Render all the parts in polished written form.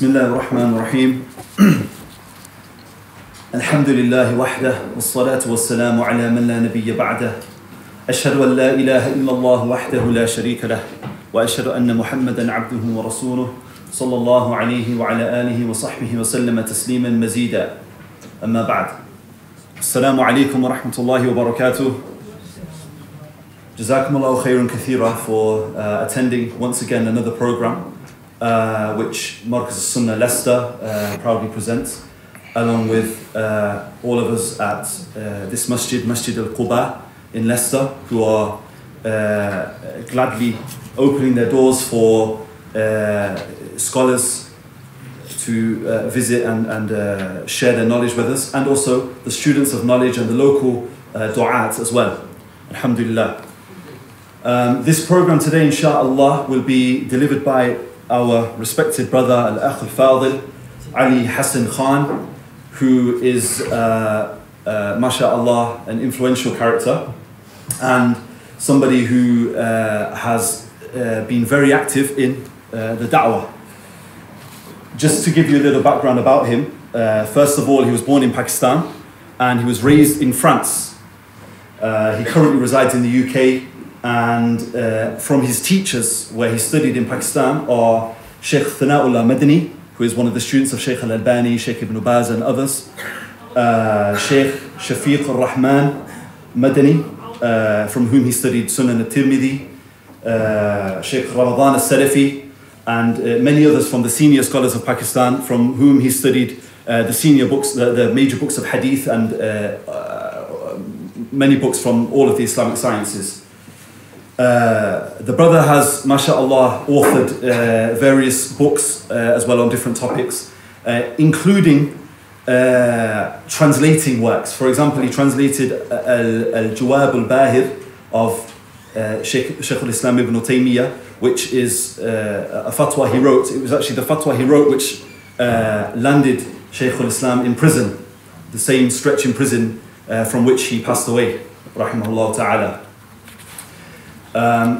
Bismillah ar-Rahman ar-Rahim. Alhamdulillah wahdah, wassalatu wassalamu ala man la nabiyya ba'dah. Ashhadu an la ilaha illallah wahdahu la sharika lah. Wa ashhadu anna Muhammadan abduhu wa rasuluh. Sallallahu alayhi wa ala alihi wa sahbihi wa sallama tasliman mazida. Amma ba'd. Assalamu alaikum wa rahmatullahi wa barakatuh. Jazakumullahu khairan kathira for attending once again another program which Markaz-as-Sunnah Leicester proudly presents, along with all of us at this Masjid-Al Quba in Leicester, who are gladly opening their doors for scholars to visit and share their knowledge with us, and also the students of knowledge and the local du'at as well. Alhamdulillah. This program today, inshaAllah, will be delivered by our respected brother, Al-Akh Al-Fadil, Ali Hassan Khan, who is, mashallah, an influential character and somebody who has been very active in the da'wah. Just to give you a little background about him, first of all, he was born in Pakistan and he was raised in France. He currently resides in the UK, and from his teachers where he studied in Pakistan are Sheikh Thana'ullah Madani, who is one of the students of Sheikh Al-Albani, Sheikh Ibn Baz and others, Sheikh Shafiq Al-Rahman Madani, from whom he studied Sunan Al-Tirmidhi, Sheikh Ramadan Al-Salafi, and many others from the senior scholars of Pakistan, from whom he studied the senior books, the major books of hadith, and many books from all of the Islamic sciences. The brother has, mashallah, authored various books as well on different topics, including translating works. For example, he translated Al-Jawab Al-Bahir of Shaykh al-Islam ibn Taymiyyah, which is a fatwa he wrote. It was actually the fatwa he wrote which landed Shaykh al-Islam in prison, the same stretch in prison from which he passed away, rahimahullah ta'ala.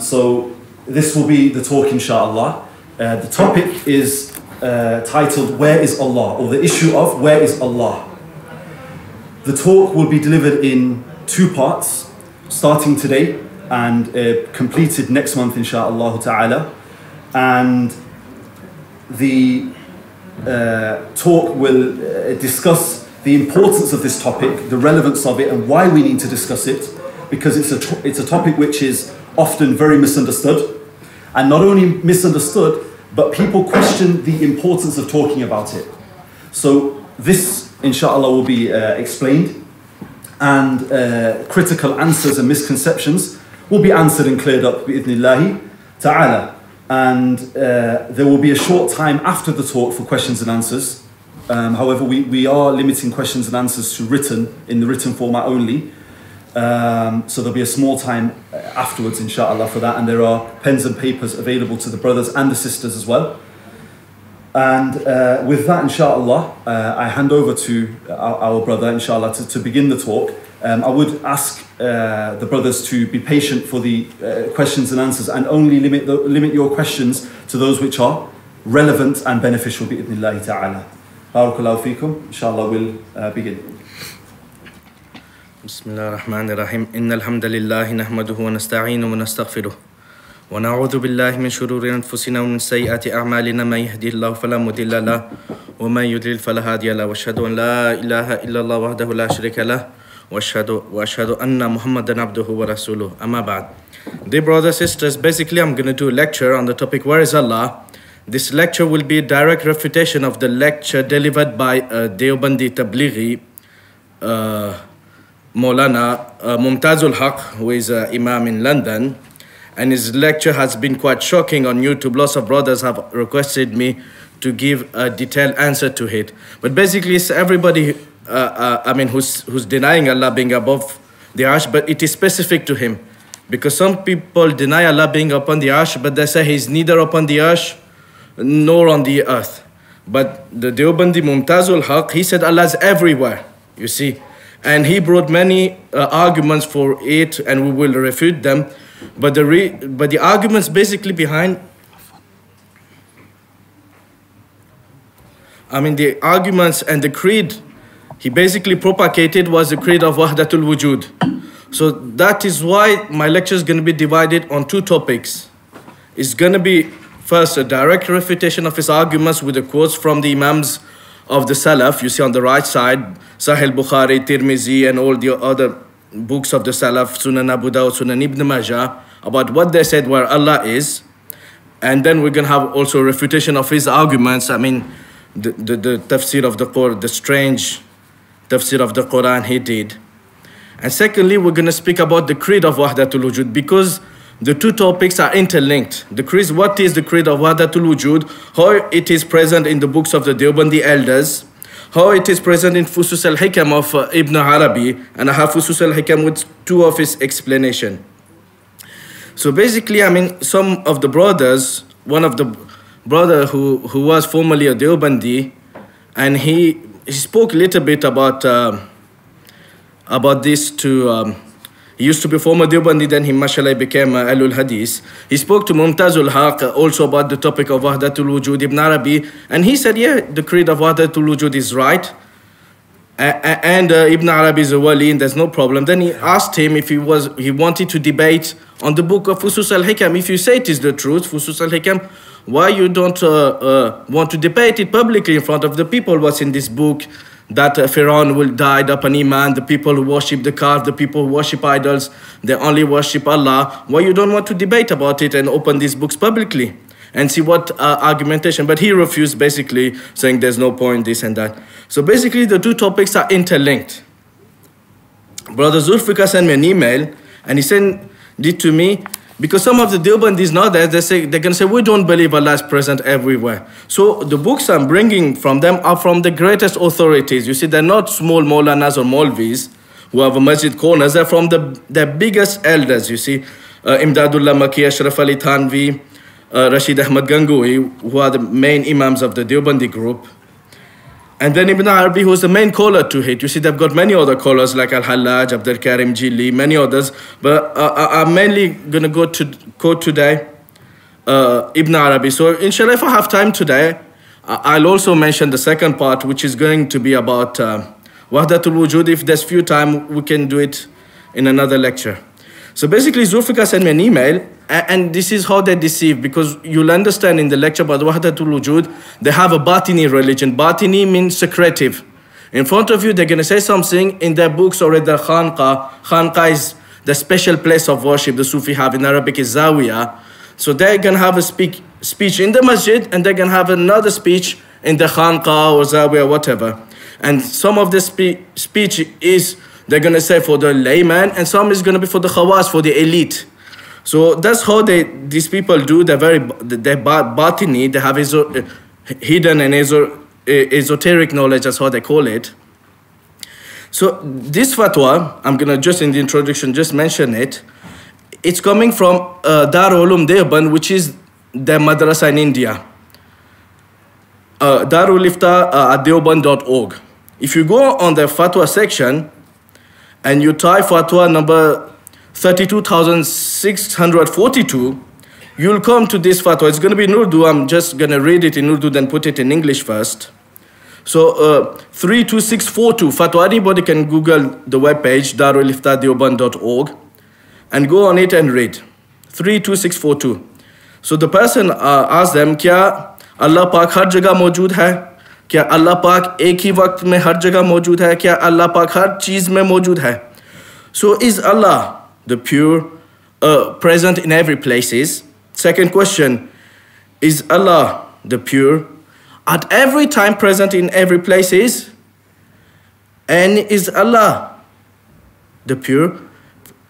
So this will be the talk, inshaAllah. The topic is titled, Where is Allah? Or the issue of where is Allah? The talk will be delivered in two parts, starting today and completed next month, inshaAllah ta'ala. And the talk will discuss the importance of this topic, the relevance of it, and why we need to discuss it, because it's a topic which is often very misunderstood, and not only misunderstood, but people question the importance of talking about it. So this, inshallah, will be explained, and critical answers and misconceptions will be answered and cleared up bi'idhnillahi ta'ala. And there will be a short time after the talk for questions and answers. However, we are limiting questions and answers to in the written format only. So there'll be a small time afterwards, inshallah, for that, and there are pens and papers available to the brothers and the sisters as well. And with that, inshallah, I hand over to our brother, inshallah, to begin the talk. I would ask the brothers to be patient for the questions and answers, and only limit your questions to those which are relevant and beneficial, bi'idhnillahi ta'ala. Barakallahu feekum. Inshallah, we'll begin. بسم الله الرحمن الرحيم إن الحمد لله نحمده ونستعينه ونستغفره ونعوذ بالله من شرور أنفسنا ومن سيئات أعمالنا من يهدي الله فلا مضل له ومن يضلل فلا هادي له وأشهد أن لا إله إلا الله وحده لا شريك له وأشهد أن محمدا عبده ورسوله أما بعد. Dear brothers and sisters, basically I'm going to do a lecture on the topic where is Allah. This lecture will be a direct refutation of the lecture delivered by Deobandi Tablighi, Maulana Mumtaz al-Haq, who is an Imam in London, and his lecture has been quite shocking on YouTube. Lots of brothers have requested me to give a detailed answer to it. But basically, it's everybody, who's denying Allah being above the arsh, but it is specific to him. Because some people deny Allah being upon the arsh, but they say he's neither upon the arsh nor on the earth. But the Deobandi Mumtaz al-Haq, he said Allah is everywhere, you see. And he brought many arguments for it, and we will refute them. But the arguments basically behind I mean, the arguments and the creed he basically propagated was the creed of Wahdatul Wujud. So that is why my lecture is going to be divided on two topics. It's going to be first a direct refutation of his arguments with the quotes from the Imams of the Salaf. You see on the right side, Sahih Bukhari, Tirmizi, and all the other books of the Salaf, Sunan Abu Dawood, Sunan Ibn Majah, about what they said where Allah is. And then we're going to have also a refutation of his arguments. I mean, the tafsir of the Quran, the strange tafsir of the Quran he did. And secondly, we're going to speak about the creed of Wahdatul Wujud, because the two topics are interlinked. The creed, what is the creed of Wahdatul Wujud, how it is present in the books of the Deobandi elders, how it is present in Fusus al-Hikam of Ibn Arabi, and I have Fusus al-Hikam with two of his explanation. So basically, I mean, some of the brothers, one of the brother who was formerly a Deobandi, and he spoke a little bit about this to, he used to be former Deobandi, then he mashallah became Ahlul Hadith. He spoke to Mumtaz al-Haq also about the topic of Wahdatul Wujud, Ibn Arabi, and he said, yeah, the creed of Wahdatul Wujud is right, and Ibn Arabi is a wali, and there's no problem. Then he asked him if he wanted to debate on the book of Fusus al-Hikam. If you say it is the truth, Fusus al-Hikam, why you don't want to debate it publicly in front of the people what's in this book, that Pharaoh will die upon Iman, the people who worship the calf, the people who worship idols, they only worship Allah. Why you don't want to debate about it and open these books publicly and see what argumentation? But he refused, basically saying there's no point, this and that. So basically the two topics are interlinked. Brother Zulfikar sent me an email, and he sent it to me because some of the Deobandis now they're going to say, we don't believe Allah is present everywhere. So the books I'm bringing from them are from the greatest authorities. You see, they're not small Maulanas or Maulvis who have a masjid corners. They're from the biggest elders, you see. Imdadullah Maki, Ashraf Ali Thanvi, Rashid Ahmad Gangohi, who are the main imams of the Deobandi group. And then Ibn Arabi, who's the main caller to it. You see, they've got many other callers like Al-Hallaj, Abdul Karim Jili, many others. But I'm mainly going to go to quote today Ibn Arabi. So inshallah, if I have time today, I'll also mention the second part, which is going to be about Wahdatul Wujud. If there's few time, we can do it in another lecture. So basically, Zulfikar sent me an email, and this is how they deceive, because you'll understand in the lecture about Wahdatul Wujud, they have a Batini religion. Batini means secretive. In front of you, they're going to say something in their books or in their Khanqa. Khanqa is the special place of worship the Sufi have. In Arabic is Zawiya. So they're going to have a speech in the masjid, and they're going to have another speech in the Khanqa or Zawiya, whatever. And some of the speech is, they're going to say for the layman, and some is going to be for the khawas, for the elite. So that's how these people do. They're batini, they have hidden and esoteric knowledge, that's how they call it. So this fatwa, I'm going to just in the introduction just mention it. It's coming from Darul Ulum Deoband, which is their madrasa in India. Darul Ifta at Deoband.org. If you go on the fatwa section, and you type fatwa number 32,642, you'll come to this fatwa. It's going to be in Urdu. I'm just going to read it in Urdu, then put it in English first. So 32642 fatwa. Anybody can Google the webpage daruliftadioban.org and go on it and read 32642. So the person asked them, "Kya Allah Pak har jagah mawjood hai? क्या अल्लाह पाक एक ही वक्त में हर जगह मौजूद है? क्या अल्लाह पाक हर चीज में मौजूद है? So is Allah the pure present in every places? Second question, is Allah the pure at every time present in every places? And is Allah the pure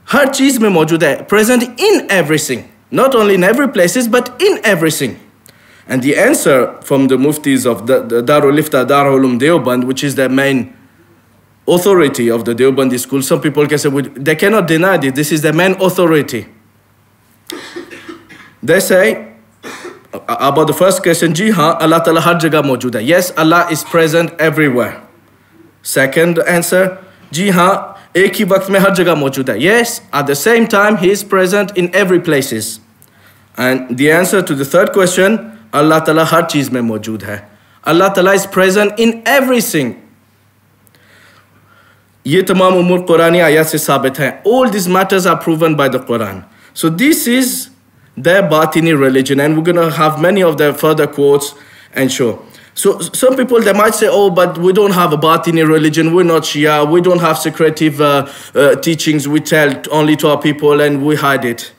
हर चीज में मौजूद है, present in everything, not only in every places but in everything? And the answer from the muftis of the Darul Ifta, Darul Ulum Deoband, which is the main authority of the Deobandi school, some people can say, they cannot deny this, this is the main authority. They say, about the first question, Ji haan, Allah Ta'ala har jagah mawjood hai. Yes, Allah is present everywhere. Second answer, Ji haan, ek hi waqt mein har jagah mawjood hai. Yes, at the same time, He is present in every places. And the answer to the third question, Allah Ta'ala har cheez mein mawjood hai. Allah Ta'ala is present in everything. ये तमाम उमूर कुरानी आयत से साबित हैं. All these matters are proven by the Quran. So this is their Batini religion, and we're going to have many of their further quotes and show. So some people, they might say, oh, but we don't have a Batini religion, we're not Shia, we don't have secretive teachings, we tell only to our people and we hide it.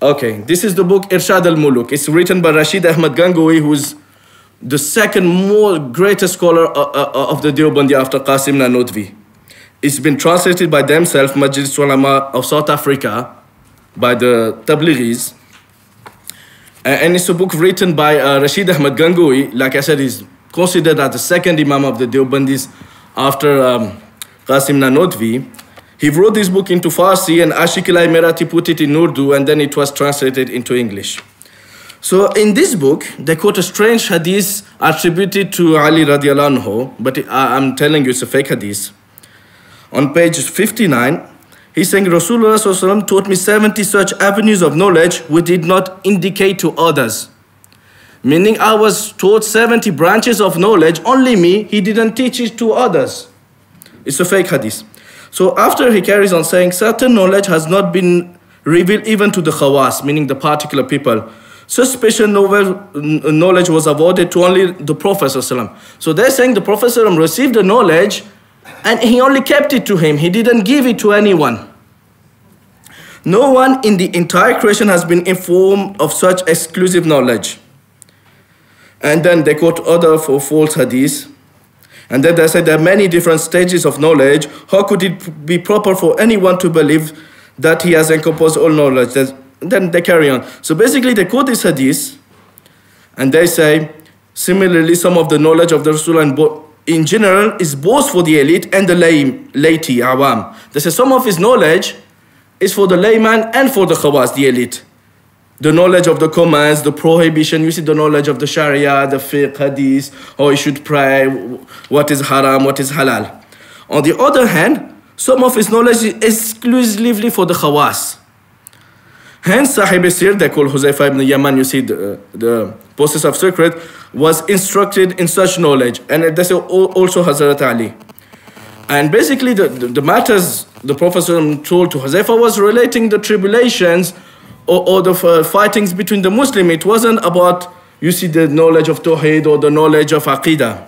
Okay, this is the book Irshad al-Muluk. It's written by Rashid Ahmad Gangohi, who's the second greatest scholar of the Deobandi after Qasim Nanodvi. It's been translated by themselves, Masjid-Al of South Africa, by the Tablighis. And it's a book written by Rashid Ahmad Gangohi. Like I said, he's considered as the second Imam of the Deobandis after Qasim Nanodvi. He wrote this book into Farsi, and Ashikilai Merati put it in Urdu, and then it was translated into English. So in this book, they quote a strange hadith attributed to Ali radiallahu anhu, but I'm telling you it's a fake hadith. On page 59, he's saying, Rasulullah ﷺ taught me 70 such avenues of knowledge which did not indicate to others. Meaning I was taught 70 branches of knowledge, only me, he didn't teach it to others. It's a fake hadith. So after he carries on saying, certain knowledge has not been revealed even to the khawas, meaning the particular people. Such special knowledge was awarded to only the Prophet ﷺ. So they're saying the Prophet ﷺ received the knowledge and he only kept it to him. He didn't give it to anyone. No one in the entire creation has been informed of such exclusive knowledge. And then they quote other false hadiths. And then they say there are many different stages of knowledge. How could it be proper for anyone to believe that he has encompassed all knowledge? Then they carry on. So basically they quote this hadith and they say, similarly, some of the knowledge of the Rasul in general is both for the elite and the laity, awam. They say some of his knowledge is for the layman and for the khawas, the elite. The knowledge of the commands, the prohibition, you see the knowledge of the sharia, the fiqh, hadith, how you should pray, what is haram, what is halal. On the other hand, some of his knowledge is exclusively for the khawas. Hence, Sahib Sir, they call Huzaifa ibn Yaman, you see the process of secret, was instructed in such knowledge. And that's also Hazrat Ali. And basically the matters the Prophet told to Huzaifa was relating the tribulations or the fightings between the Muslims. It wasn't about, you see, the knowledge of Tawheed or the knowledge of Aqidah.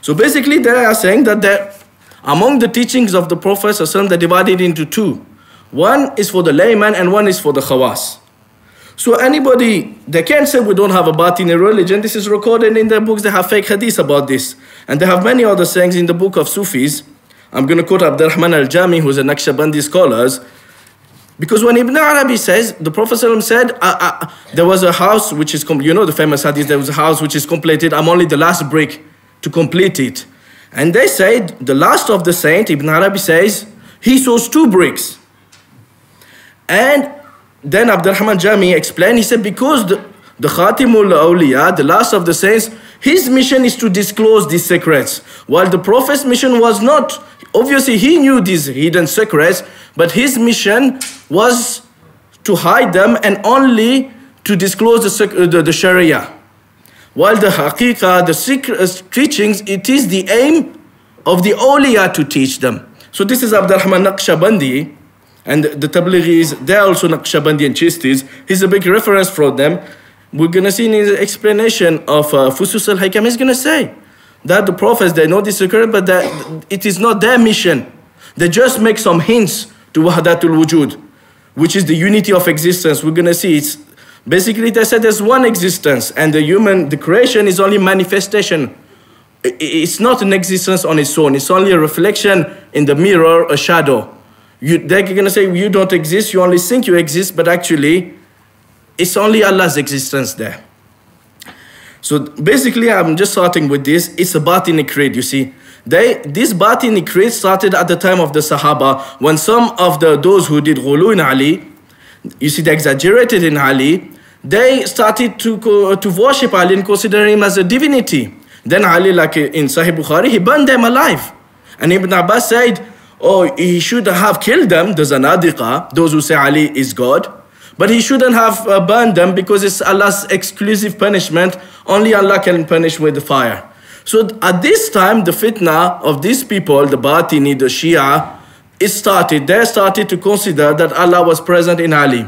So basically they are saying that among the teachings of the Prophet, they're divided into two. One is for the layman and one is for the khawas. So anybody, they can't say we don't have a Batini religion. This is recorded in their books. They have fake hadith about this. And they have many other sayings in the book of Sufis. I'm going to quote Abdurrahman al-Jami, who's a Naqshbandi scholar. Because when Ibn Arabi says, the Prophet said, there was a house which is, you know the famous hadith, there was a house which is completed, I'm only the last brick to complete it. And they said, the last of the saint, Ibn Arabi says, he saws 2 bricks. And then Abdurrahman Jami explained, he said, because the Khatimul Awliya, the last of the saints, his mission is to disclose these secrets. While the Prophet's mission was not, obviously he knew these hidden secrets, but his mission was to hide them and only to disclose the Sharia. While the Haqiqah, the secret teachings, it is the aim of the Awliya to teach them. So this is Abdurrahman Naqshbandi. And the Tablighis, they're also Naqshbandi and Chistis. He's a big reference for them. We're going to see in his explanation of Fusus al-Hikam, he's going to say that the prophets, they know this secret, but that it is not their mission. They just make some hints to Wahdatul Wujud, which is the unity of existence. We're going to see it's basically they said there's one existence, and the creation is only manifestation. It's not an existence on its own. It's only a reflection in the mirror, a shadow. They're going to say you don't exist, you only think you exist, but actually it's only Allah's existence there. So basically I'm just starting with this. It's a Batini creed, you see. This Batini creed started at the time of the Sahaba, when some of those who did ghulu in Ali, you see, they exaggerated in Ali, they started to worship Ali and consider him as a divinity. Then Ali, like in Sahih Bukhari, he burned them alive. And Ibn Abbas said, oh, he should have killed them, the Zanadiqa, those who say Ali is God. But he shouldn't have burned them because it's Allah's exclusive punishment. Only Allah can punish with the fire. So at this time, the fitna of these people, the Batini, the Shia, it started. They started to consider that Allah was present in Ali.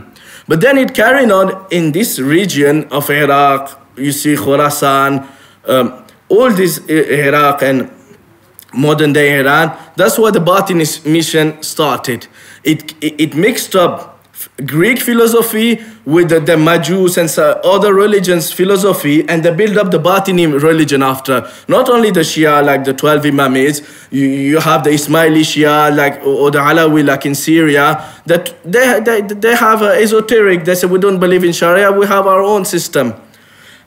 But then it carried on in this region of Iraq, you see Khurasan, all this Iraq and modern day Iran. That's where the Batini mission started. It mixed up Greek philosophy with the Majus and other religions philosophy, and they built up the Batini religion after. Not only the Shia, like the 12 Imamids, you have the Ismaili Shia, like, or the Alawi, like in Syria, that they have esoteric. They say, we don't believe in Sharia, we have our own system.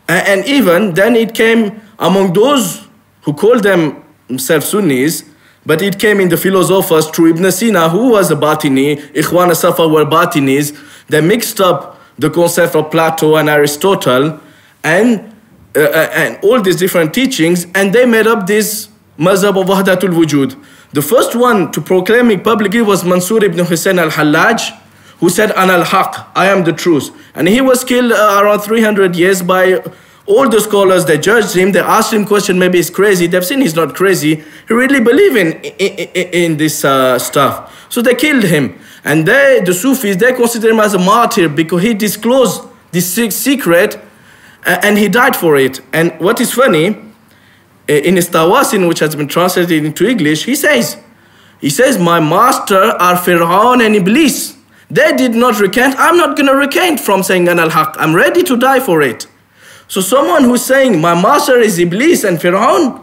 And even then it came among those who call themselves Sunnis, but it came in the philosophers through Ibn Sina, who was a Batini. Ikhwan al-Safa were Batinis. They mixed up the concept of Plato and Aristotle and all these different teachings, and they made up this mazhab of Wahdatul Wujud. The first one to proclaim it publicly was Mansur ibn Hussein al-Hallaj, who said, Ana al-Haq, I am the truth. And he was killed around 300 years by all the scholars. They judged him, they asked him question, maybe he's crazy. They've seen he's not crazy. He really believed in this stuff. So they killed him. And the Sufis, they consider him as a martyr because he disclosed this secret and he died for it. And what is funny, in his Tawasin, which has been translated into English, he says, my master are Fir'aun and Iblis. They did not recant. I'm not going to recant from saying Ana al-Haq. I'm ready to die for it. So someone who's saying, my master is Iblis and Fir'aun,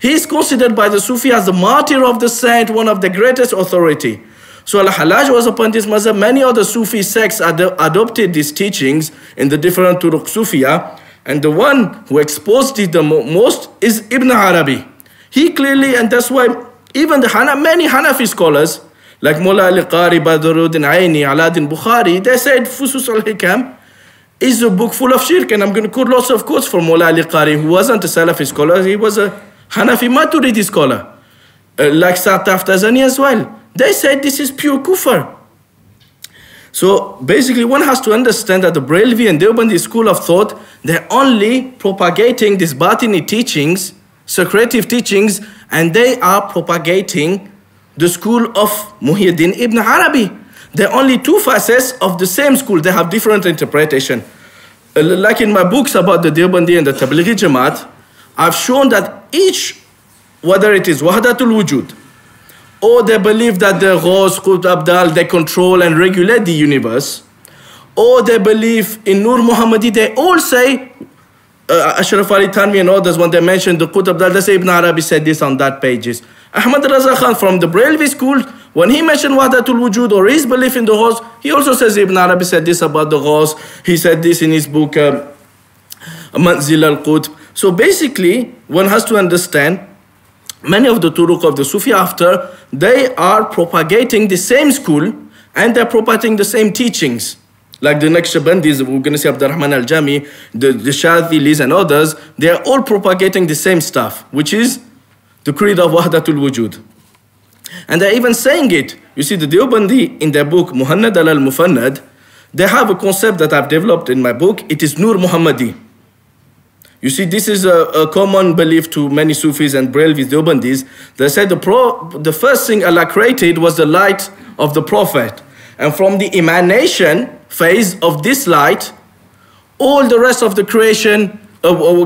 he is considered by the Sufi as the martyr of the saint, one of the greatest authority. So Al-Hallaj was upon this mazhab. Many other Sufi sects adopted these teachings in the different Turuq Sufiya. And the one who exposed it the most is Ibn Arabi. He clearly, and that's why even many Hanafi scholars, like Mullah al-Qari, Badruddin Aini, Aladdin Bukhari, they said Fusus al-Hikam is a book full of shirk. And I'm going to quote lots of quotes from Mullah al-Qari, who wasn't a Salafi scholar, he was a Hanafi Maturidi scholar, like Sa'd Taftazani as well. They said this is pure kufr. So basically one has to understand that the Brelvi and Deobandis school of thought, they're only propagating these Batini teachings, secretive teachings, and they are propagating the school of Muhyiddin Ibn Arabi. They're only two facets of the same school. They have different interpretation. Like in my books about the Deobandi and the Tablighi Jamaat, I've shown that each, whether it is Wahdatul Wujud, or they believe that the Ghaus, Qutb, Abdal, they control and regulate the universe, or they believe in Nur Muhammadi, they all say, Ashraf Ali Thanvi and others, when they mention the Qutb, Abdal, they say Ibn Arabi said this on that pages. Ahmad Raza Khan from the Brelvi school, when he mentioned Wahdatul Wujud or his belief in the Ghaus, he also says Ibn Arabi said this about the Ghaus. He said this in his book, Manzil al-Qutb. So basically, one has to understand, many of the Turuq of the Sufi after, they are propagating the same school and they're propagating the same teachings. Like the Naqshbandis, we're going to see Abdurrahman al-Jami, the Shadhilis and others, they are all propagating the same stuff, which is the creed of Wahdatul Wujud. And they're even saying it. You see, the Deobandi in their book, Muhannad al-Mufannad, they have a concept that I've developed in my book. It is Nur Muhammadi. You see, this is a common belief to many Sufis and Brelvis, Deobandis. They said the first thing Allah created was the light of the Prophet. And from the emanation phase of this light, all the rest of the creation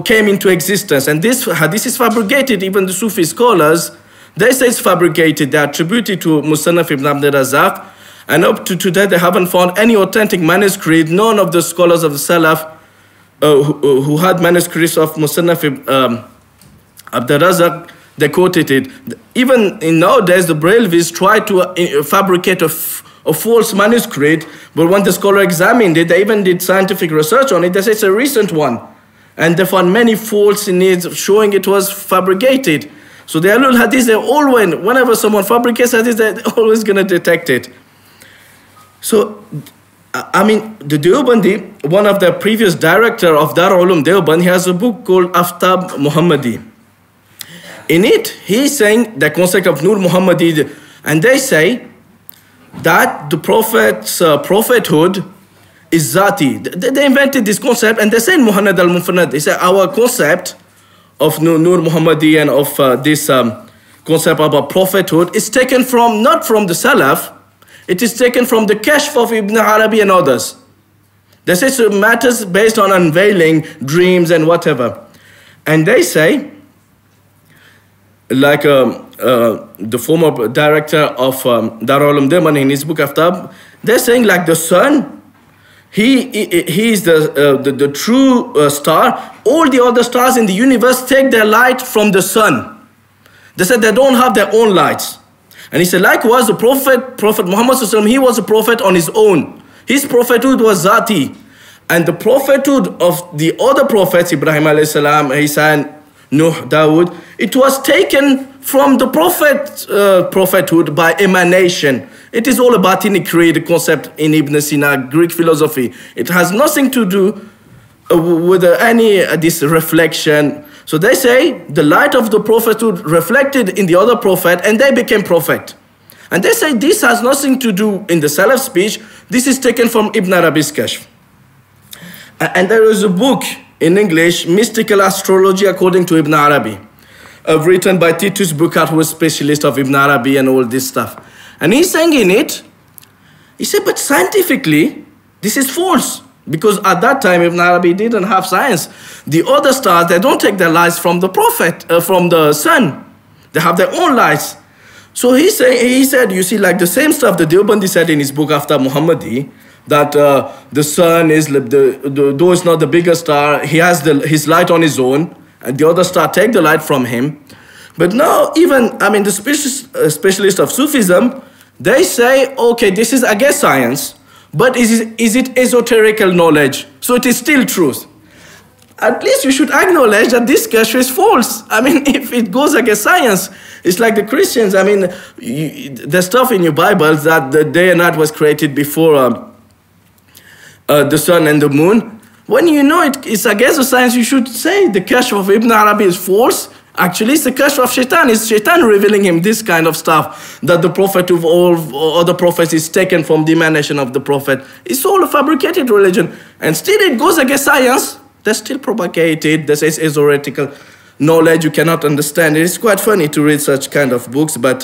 came into existence. And this hadith is fabricated. Even the Sufi scholars, they say it's fabricated. They attribute it to Musannaf ibn Abd al-Razzaq. And up to today, they haven't found any authentic manuscript. None of the scholars of the Salaf who had manuscripts of Musannaf Abd al-Razzaq, they quoted it. Even nowadays, the Brelvis try to fabricate a false manuscript, but when the scholar examined it, they even did scientific research on it. They say it's a recent one. And they found many faults in it, showing it was fabricated. So the Ahlul Hadith, they all whenever someone fabricates Hadith, they're always going to detect it. So, I mean, the Deobandi, one of the previous director of Dar Ulum Deoband, he has a book called Aftab Muhammadi. In it, he's saying the concept of Nur Muhammadi, and they say that the Prophet's prophethood is Zati. They invented this concept, and they say in Muhammad al-Mufanad, they say our concept of Nur Muhammadi and of this concept about prophethood is taken from, not from the Salaf, it is taken from the Kashf of Ibn Arabi and others. They say so matters based on unveiling, dreams and whatever. And they say, like the former director of Darul Uloom Deoband in his book Aftab, they're saying like the sun, he is the true star. All the other stars in the universe take their light from the sun. They said they don't have their own lights. And he said likewise the Prophet Muhammad SAW, he was a prophet on his own. His prophethood was Zati. And the prophethood of the other prophets, Ibrahim alayhi salam, Hassan, Nuh, Dawood, it was taken from the prophethood by emanation. It is all a Batini creed concept in Ibn Sina, Greek philosophy. It has nothing to do with any this reflection. So they say the light of the prophethood reflected in the other prophet and they became prophet. And they say this has nothing to do in the Salaf speech. This is taken from Ibn Arabi's Kashf. And there is a book in English, Mystical Astrology According to Ibn Arabi, written by Titus Bukat, who is a specialist of Ibn Arabi and all this stuff. And he's saying in it, he said, but scientifically, this is false. Because at that time, Ibn Arabi didn't have science. The other stars, they don't take their lights from the prophet, from the sun. They have their own lights. So he said, you see, like the same stuff the Deobandis said in his book After Muhammadi, that the sun is, though it's not the biggest star, he has his light on his own, and the other star take the light from him. But now, even, I mean, the specialist of Sufism, they say, okay, this is against science, but is it esoterical knowledge? So it is still truth. At least you should acknowledge that this kashf is false. I mean, if it goes against science, it's like the Christians. I mean, the stuff in your Bibles that the day and night was created before the sun and the moon. When you know it's against the science, you should say the kashf of Ibn Arabi is false. Actually, it's the kashf of Shaitan. It's Shaitan revealing him this kind of stuff, that the prophet of all other prophets is taken from the emanation of the prophet. It's all a fabricated religion. And still it goes against science. They still propagate it. This is esoterical knowledge you cannot understand. It's quite funny to read such kind of books, but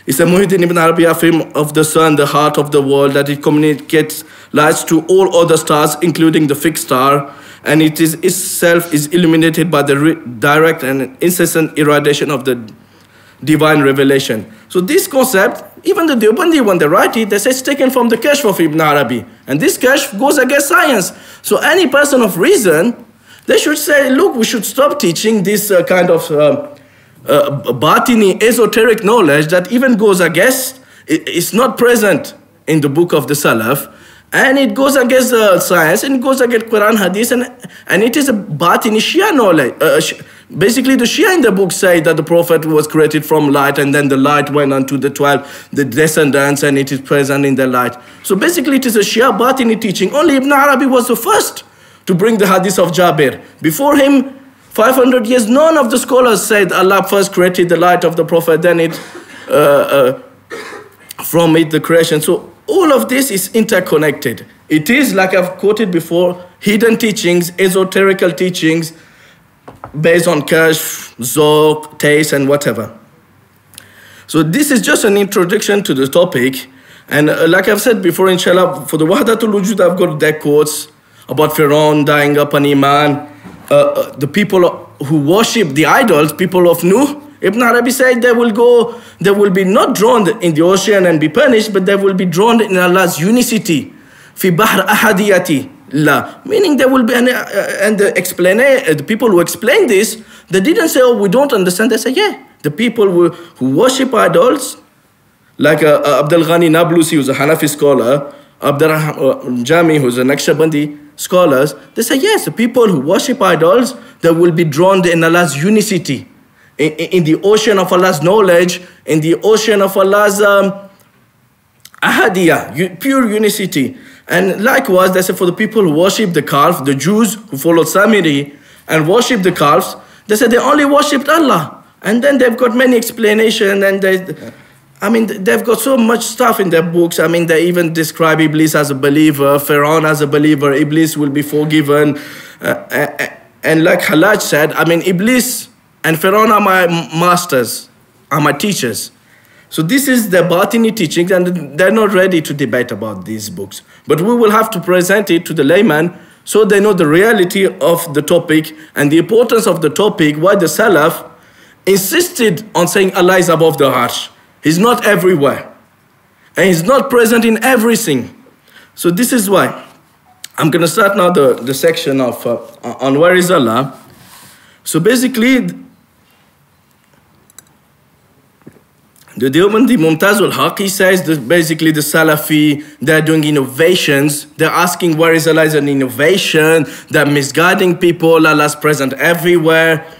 it's a Muhyiddin Ibn Arabi affirm of the sun, the heart of the world, that it communicates lights to all other stars, including the fixed star, and it is itself is illuminated by the direct and incessant irradiation of the divine revelation. So this concept, even the Deobandi, when they write it, they say it's taken from the kashf of Ibn Arabi. And this kashf goes against science. So any person of reason, they should say, look, we should stop teaching this kind of Batini, esoteric knowledge that even goes against, it's not present in the book of the Salaf. And it goes against science, and it goes against Quran, Hadith, and it is a Batini Shia knowledge. Basically, the Shia in the book say that the Prophet was created from light, and then the light went on to the 12, the descendants, and it is present in the light. So basically, it is a Shia Batini teaching. Only Ibn Arabi was the first to bring the Hadith of Jabir. Before him, 500 years, none of the scholars said Allah first created the light of the Prophet, then from it the creation. So all of this is interconnected. It is, like I've quoted before, hidden teachings, esoterical teachings, based on kashf, zawq, taste, and whatever. So this is just an introduction to the topic. And like I've said before, inshallah, for the Wahdatul Wujud, I've got deck quotes about Fir'aun dying up on Iman, the people who worship the idols, people of Nuh. Ibn Arabi said they will be not drowned in the ocean and be punished, but they will be drowned in Allah's unicity. Fi bahr ahadiyati la. Meaning there will be, and the people who explain this, they didn't say, oh, we don't understand. They say, yeah, the people who worship idols, like Abdul Ghani Nablusi, who's a Hanafi scholar, Abdurrahman Jami, who's a Naqshbandi scholar, they say, yes, the people who worship idols, they will be drowned in Allah's unicity. In the ocean of Allah's knowledge, in the ocean of Allah's ahadiyah, pure unicity. And likewise, they say for the people who worship the calf, the Jews who followed Samiri and worship the calves, they say they only worshipped Allah. And then they've got many explanations, and I mean, they've got so much stuff in their books. I mean, they even describe Iblis as a believer, Pharaoh as a believer, Iblis will be forgiven. And like Halaj said, I mean, Iblis and Pharaoh are my masters, are my teachers. So this is the Batini teachings, and they're not ready to debate about these books. But we will have to present it to the layman so they know the reality of the topic and the importance of the topic, why the Salaf insisted on saying Allah is above the Arsh. He's not everywhere. And he's not present in everything. So this is why. I'm going to start now the section of on where is Allah. So basically, the Deobandi Mumtaz, he says that basically the Salafi, they're doing innovations. They're asking where is Allah is an innovation. They're misguiding people. Allah's present everywhere.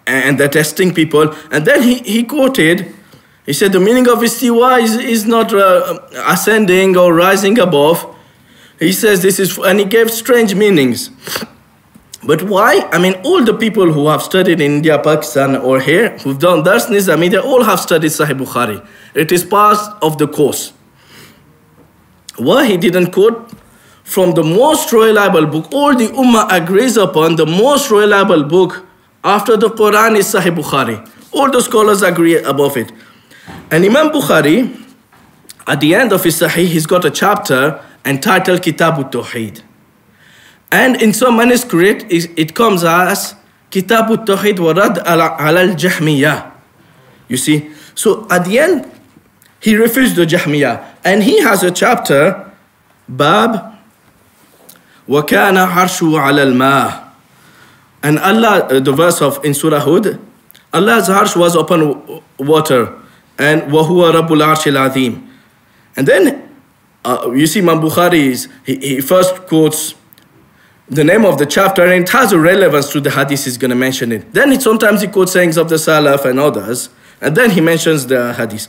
And they're testing people. And then he quoted, he said the meaning of istiwa is not ascending or rising above. He says this is, and he gave strange meanings. But why? I mean, all the people who have studied in India, Pakistan, or here, who've done darsnis, I mean, they all have studied Sahih Bukhari. It is part of the course. Why he didn't quote from the most reliable book, all the Ummah agrees upon, the most reliable book after the Quran is Sahih Bukhari. All the scholars agree above it. And Imam Bukhari, at the end of his Sahih, he's got a chapter entitled Kitab al-Tawheed. And in some manuscript, it comes as Kitab al-Tawheed wa Rad al-Jahmiyah. You see? So at the end, he refused the Jahmiyah. And he has a chapter, Bab wa kana harshu ala al-ma'. And Allah, the verse of in Surah Hud, Allah's harsh was upon water. And وَهُوَ رَبُّ الْعَرْشِ الْعَظِيمِ. And then, you see, Imam Bukhari, he first quotes the name of the chapter, and it has a relevance to the hadith he's going to mention it. Then sometimes he quotes sayings of the Salaf and others, and then he mentions the hadith.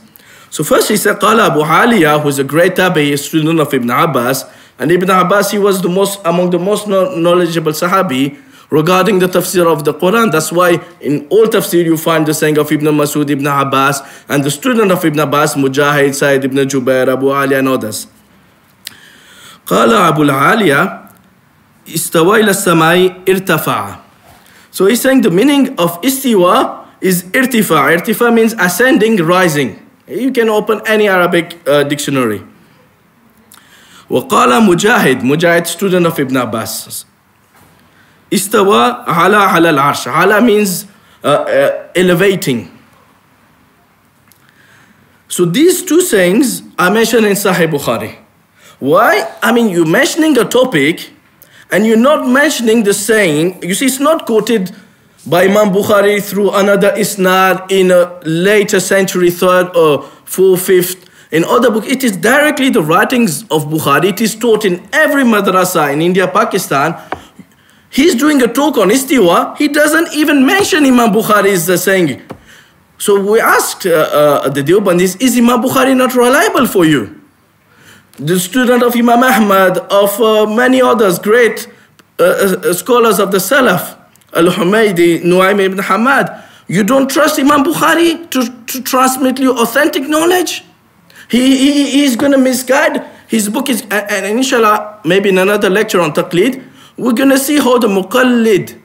So first he said, قال Abu Aliyah, who is a great tabi'i, student of Ibn Abbas, and Ibn Abbas, he was among the most knowledgeable Sahabi regarding the tafsir of the Quran. That's why in all tafsir you find the saying of Ibn Masud, Ibn Abbas, and the student of Ibn Abbas, Mujahid, Sayyid Ibn Jubair, Abu Ali, and others. قال أبو العالية استوى إلى السماء ارتفع. So he's saying the meaning of istiwa is irtifa. Irtifa means ascending, rising. You can open any Arabic dictionary. وقال مجاهد, student of Ibn Abbas. Istawa ala al-arsh. Ala means elevating. So these two sayings are mentioned in Sahih Bukhari. Why? I mean, you're mentioning a topic and you're not mentioning the saying. You see, it's not quoted by Imam Bukhari through another isnad in a later century, 3rd or 4th, 5th. In other books, it is directly the writings of Bukhari. It is taught in every madrasa in India, Pakistan. He's doing a talk on istiwa. He doesn't even mention Imam Bukhari's saying. So we asked the Deobandis, is Imam Bukhari not reliable for you? The student of Imam Ahmad, of many others, great scholars of the Salaf, Al-Humaydi, Nuaym ibn Hamad. You don't trust Imam Bukhari to transmit you authentic knowledge? He's going to misguide. His book is, and inshallah, maybe in another lecture on Taqlid, we're going to see how the Muqallid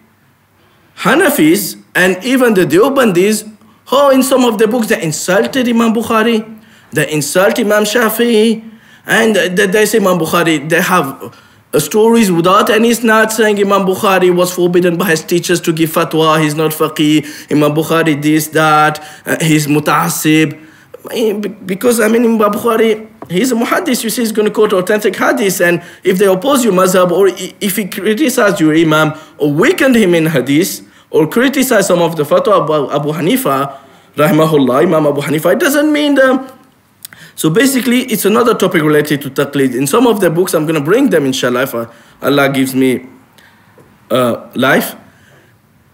Hanafis and even the Deobandis, how in some of the books they insulted Imam Bukhari, they insult Imam Shafi'i, and they say Imam Bukhari, they have stories without any isnad saying Imam Bukhari was forbidden by his teachers to give fatwa, he's not faqih, Imam Bukhari this, that, he's muta'assib. Because I mean Imam Bukhari, he's a muhaddis, you see, he's going to quote authentic hadith, and if they oppose your mazhab, or if he criticized your imam, or weakened him in hadith, or criticized some of the fatwa of Abu Hanifa, rahimahullah, Imam Abu Hanifa, it doesn't mean them. So basically, it's another topic related to taqlid. In some of the books, I'm going to bring them, inshallah, if Allah gives me life.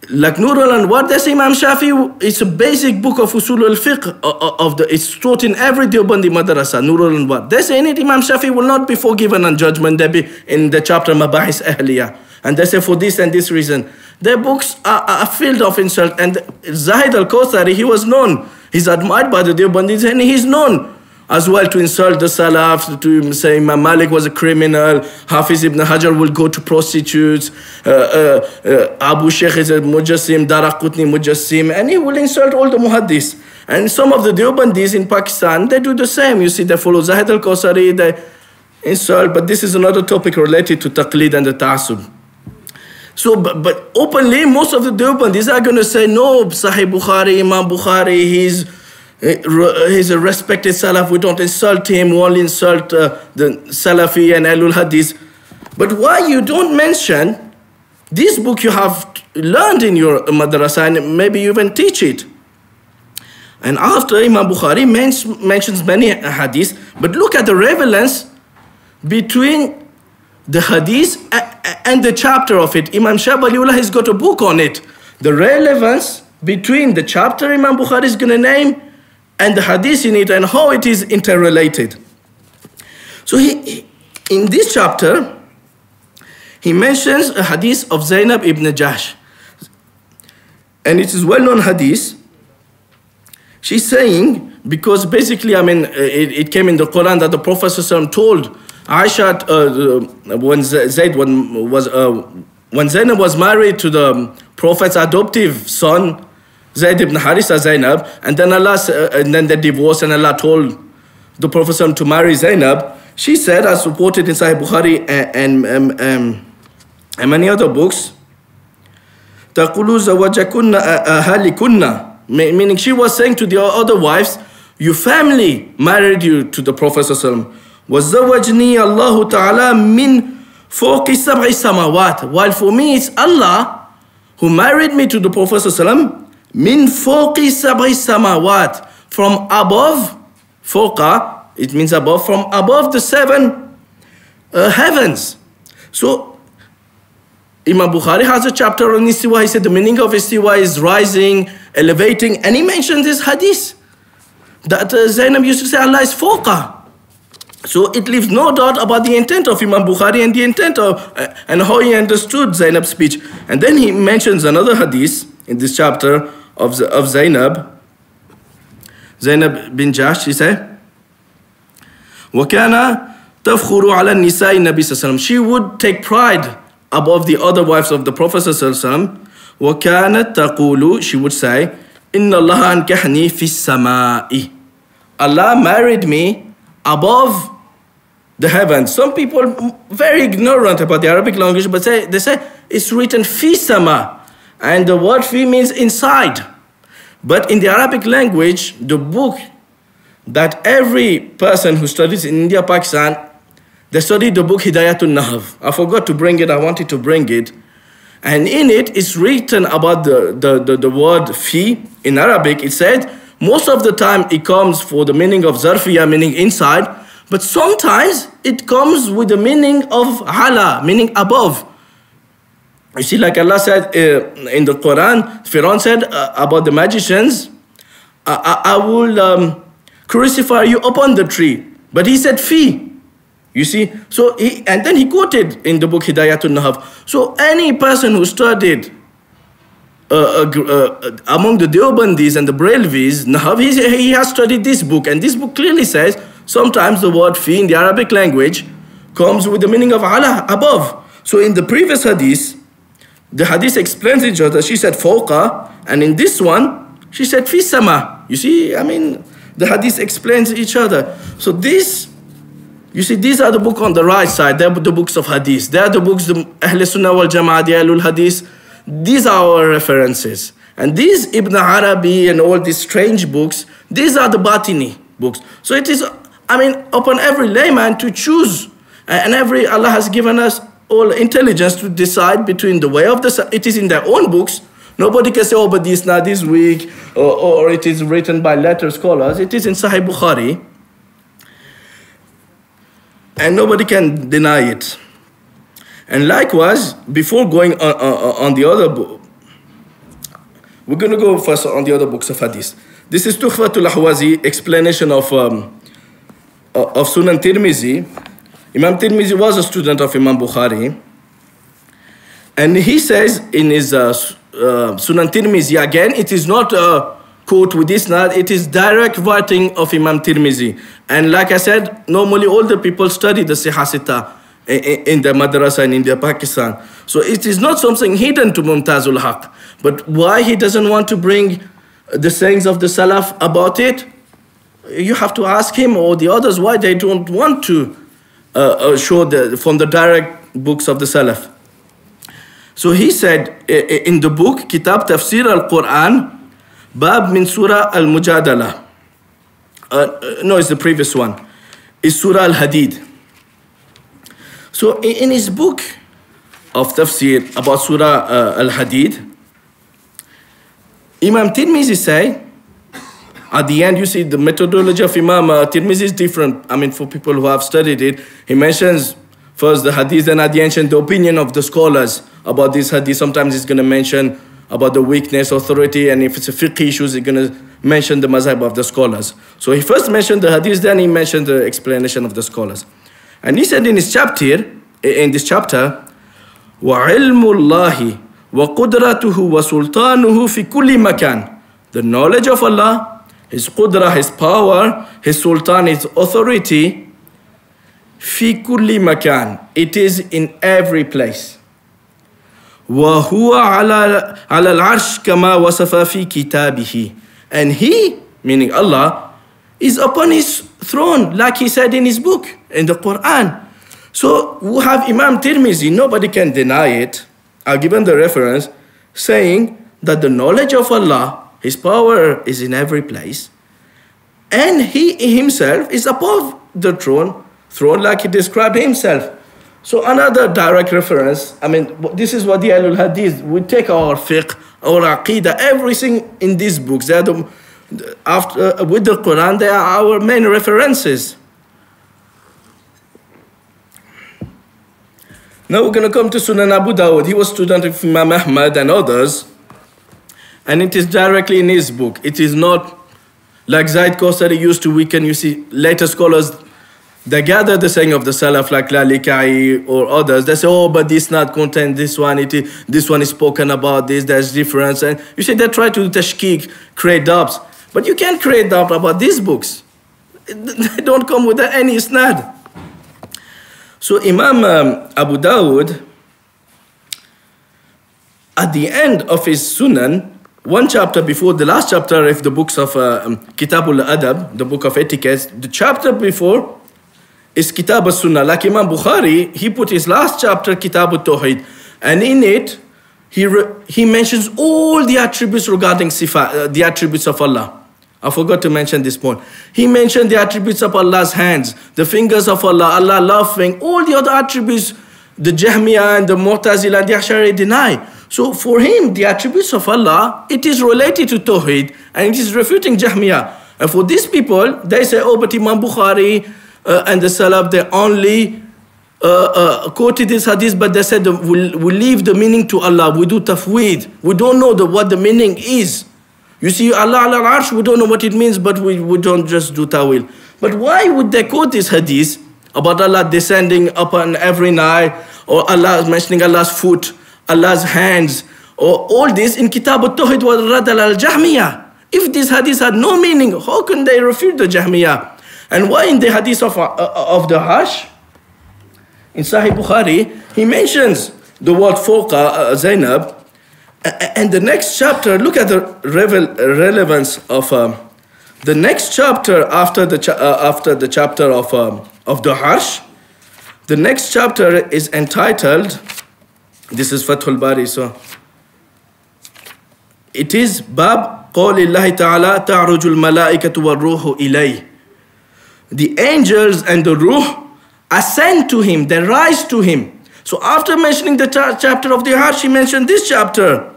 Like Nur al-Anwar, that's Imam Shafi. It's a basic book of usul al-fiqh. It's taught in every Deobandi madrasa, Nur al-Anwar. They say in it, Imam Shafi will not be forgiven on judgment. They be in the chapter Mabahis Ahliyah. And they say for this and this reason. Their books are filled of insult. And Zahid al-Kawthari, he was known He's admired by the Deobandis, and he's known as well to insult the Salaf, to say Imam Malik was a criminal, Hafiz ibn Hajar will go to prostitutes, Abu Shaykh is a Mujassim, Daraqutni Mujassim, and he will insult all the Muhaddis. And some of the Deobandis in Pakistan, they do the same. You see, they follow Zahid al-Qasari, they insult, but this is another topic related to taqlid and the ta'asub. So, but openly, most of the Deobandis are going to say, no, Sahih Bukhari, Imam Bukhari, he's a respected Salaf, we don't insult him, we only insult the Salafi and Ahlul Hadith. But why you don't mention this book you have learned in your madrasa and maybe you even teach it? And after Imam Bukhari mentions many hadiths, but look at the relevance between the hadith and the chapter of it. Imam Shahbaliullah has got a book on it. The relevance between the chapter Imam Bukhari is going to name and the hadith in it and how it is interrelated. So in this chapter, he mentions a hadith of Zainab ibn Jahsh. And it is well-known hadith. She's saying, because basically, I mean, it came in the Quran that the Prophet ﷺ told Aisha, when Zainab was married to the Prophet's adoptive son, Zayd ibn Harisa Zainab, and then they divorced and Allah told the Prophet ﷺ to marry Zainab, she said, as reported in Sahih Bukhari and many other books, تَقُولُوا زَوَجَكُنَّ أَهَلِكُنَّ, meaning she was saying to the other wives, your family married you to the Prophet ﷺ. وَزَوَّجْنِي اللَّهُ تَعَالَى مِنْ فَوْقِ سَبْعِ السَّمَاوَاتِ, while for me it's Allah who married me to the Prophet ﷺ, مِنْ فَوْقِ سَبْعِ السَّمَاوَاتِ, from above, فوقا, it means above, from above the 7 heavens. So Imam Bukhari has a chapter on istiwa. He said the meaning of istiwa is rising, elevating, and he mentioned this hadith that Zainab used to say Allah is fawqa. So it leaves no doubt about the intent of Imam Bukhari and the intent of and how he understood Zainab's speech. And then he mentions another hadith in this chapter of Zainab bin Jahsh. He said, وَكَانَ تَفْخُرُ عَلَى النِّسَاءِ النَّبِي صلى الله عليه وسلم. She would take pride above the other wives of the Prophet صلى الله عليه وسلم. وَكَانَتْ تَقُولُ, she would say, إِنَّ اللَّهَ أَنْكَحْنِي فِي السَّمَاءِ, Allah married me above the heavens. Some people very ignorant about the Arabic language, but they say it's written fi sama, and the word fi means inside. But in the Arabic language, the book that every person who studies in India, Pakistan, they study the book Hidayatul Nahv. I forgot to bring it, I wanted to bring it. And in it, it's written about the word fi in Arabic. It said, most of the time it comes for the meaning of zarfiya, meaning inside, but sometimes it comes with the meaning of ala, meaning above. You see, like Allah said in the Quran, Pharaoh said about the magicians, I will crucify you upon the tree. But he said fi. You see, so and then he quoted in the book Hidayatul Nahv. So any person who studied among the Deobandis and the Brelvis, Nahv, he has studied this book, and this book clearly says sometimes the word fi in the Arabic language comes with the meaning of Allah, above. So in the previous hadith, the hadith explains each other. She said fawqa, and in this one, she said fi sama. You see, I mean, the hadith explains each other. So this, you see, these are the books on the right side. They're the books of hadith. They are the books, the Ahl Sunnah wal Jama'ah, the Ahlul Hadith. These are our references. And these Ibn Arabi and all these strange books, these are the Batini books. So it is, I mean, upon every layman to choose. And Allah has given us all intelligence to decide between the way of the, it is in their own books. Nobody can say, oh, but this not this week, or it is written by letter scholars. It is in Sahih Bukhari. And nobody can deny it. And likewise, before going on the other book, we're going to go first on the other books of hadith. This is Tuhfatul Ahwazi, explanation of Sunan Tirmizi. Imam Tirmizi was a student of Imam Bukhari. And he says in his Sunan Tirmizi, again, it is not quote with isnad, it is direct writing of Imam Tirmizi. And like I said, normally all the people study the Sihah Sittah in the madrasa and in the Pakistan. So it is not something hidden to Mumtazul Haq. But why he doesn't want to bring the sayings of the Salaf about it, you have to ask him or the others why they don't want to show from the direct books of the Salaf. So he said in the book, Kitab Tafsir al-Quran, Bab min Surah al-Mujadala. No, it's the previous one. It's Surah al-Hadid. So in his book of Tafsir about Surah al-Hadid, Imam Tirmizi say, at the end, you see the methodology of Imam Tirmizi is different. I mean, for people who have studied it, he mentions first the hadith, and at the end, the opinion of the scholars about this hadith. Sometimes he's going to mention about the weakness, authority, and if it's a fiqh issues, he's going to mention the mazhab of the scholars. So he first mentioned the hadith, then he mentioned the explanation of the scholars. And he said in this chapter, وَعِلْمُ اللَّهِ وَقُدْرَتُهُ وَسُلْطَانُهُ فِي كُلِّ مَكَانٍ. The knowledge of Allah, His qudra, His power, His sultan, His authority, fi kulli makan. It is in every place. Wa huwa ala al-arsh kama wasafa fi kitabihi. And He, meaning Allah, is upon His throne, like He said in His book, in the Quran. So we have Imam Tirmizi, nobody can deny it. I've given the reference, saying that the knowledge of Allah, His power is in every place, and He Himself is above the throne like He described Himself. So another direct reference, I mean, this is what the Ahlul Hadith, we take our fiqh, our aqidah, everything in these books. They are with the Quran, they are our main references. Now we're going to come to Sunan Abu Dawood. He was a student of Imam Ahmad and others. And it is directly in his book. It is not like Zaid Kosari used to weaken. You see, later scholars, they gather the saying of the Salaf like Lalikai or others. They say, oh, but this not contain this one. This one is spoken about this. There's difference. And you see, they try to tashkik, create doubts. But you can't create doubt about these books. They don't come with any isnad. So Imam Abu Dawood, at the end of his Sunan, one chapter before the last chapter of the books of Kitabul Adab, the book of etiquette, the chapter before is Kitab-as-Sunnah. Like Imam Bukhari, he put his last chapter, Kitab al-Tawheed, and in it, he mentions all the attributes regarding sifat, the attributes of Allah. I forgot to mention this point. He mentioned the attributes of Allah's hands, the fingers of Allah, Allah laughing, all the other attributes, the Jahmiyyah and the Mu'tazila and the Ash'ari deny. So for him, the attributes of Allah, it is related to Tawheed and it is refuting Jahmiyyah. And for these people, they say, oh, but Imam Bukhari and the Salaf, they only quoted this hadith, but they said we leave the meaning to Allah. We do tafweed. We don't know what the meaning is. You see, Allah al-Arsh, we don't know what it means, but we don't just do tawil. But why would they quote this hadith about Allah descending upon every night, or Allah mentioning Allah's foot, Allah's hands, or all this in Kitab al-Tawheed wa Radal al-Jahmiyyah? If this hadith had no meaning, how can they refute the Jahmiyyah? And why in the hadith of the Harsh, in Sahih Bukhari, he mentions the word Fawqa, Zainab, and the next chapter, look at the relevance of the next chapter after the chapter of the Harsh. The next chapter is entitled, this is Fathul Bari, so it is Bab Qawlillahi Ta'ala Ta'rujul Malaikatu wa Ruhu Ilay. The angels and the Ruh ascend to him, they rise to him. So after mentioning the chapter of the Harsh, he mentioned this chapter.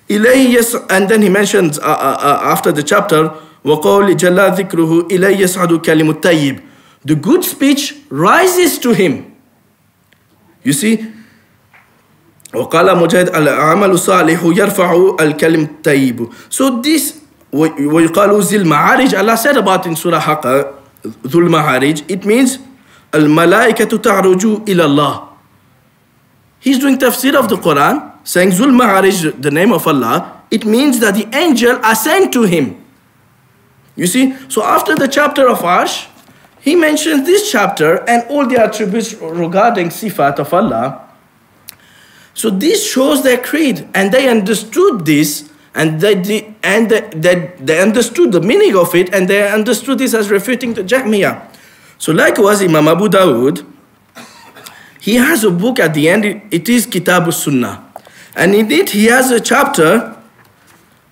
Ilayhi yes, and then he mentions after the chapter, وَقَوْلِ جَلَّا ذِكْرُهُ إِلَيْهِ يَسْعَدُ كَلِمُ الطَّيِّبِ. The good speech rises to him. You see, وَقَالَ مُجَاهِدْ الْعَمَلُ صَالِحُ يَرْفَعُ الْكَلِمُ الطَّيِّبُ. So this, وَيُقَالُ ذِي الْمَعَارِجِ, Allah said about in Surah Haqq, ذُو الْمَعَارِجِ, it means الْمَلَائِكَةُ تَعْرُجُ إِلَى اللَّهِ. He's doing tafsir of the Quran, saying Zul Ma'arij, the name of Allah. It means that the angel ascend to him. You see, so after the chapter of Arsh, he mentions this chapter and all the attributes regarding Sifat of Allah. So this shows their creed, and they understood this, and they understood the meaning of it, and they understood this as refuting the Jahmiyyah. So likewise, Imam Abu Dawood, he has a book at the end, it is Kitab-as-Sunnah. And in it, he has a chapter,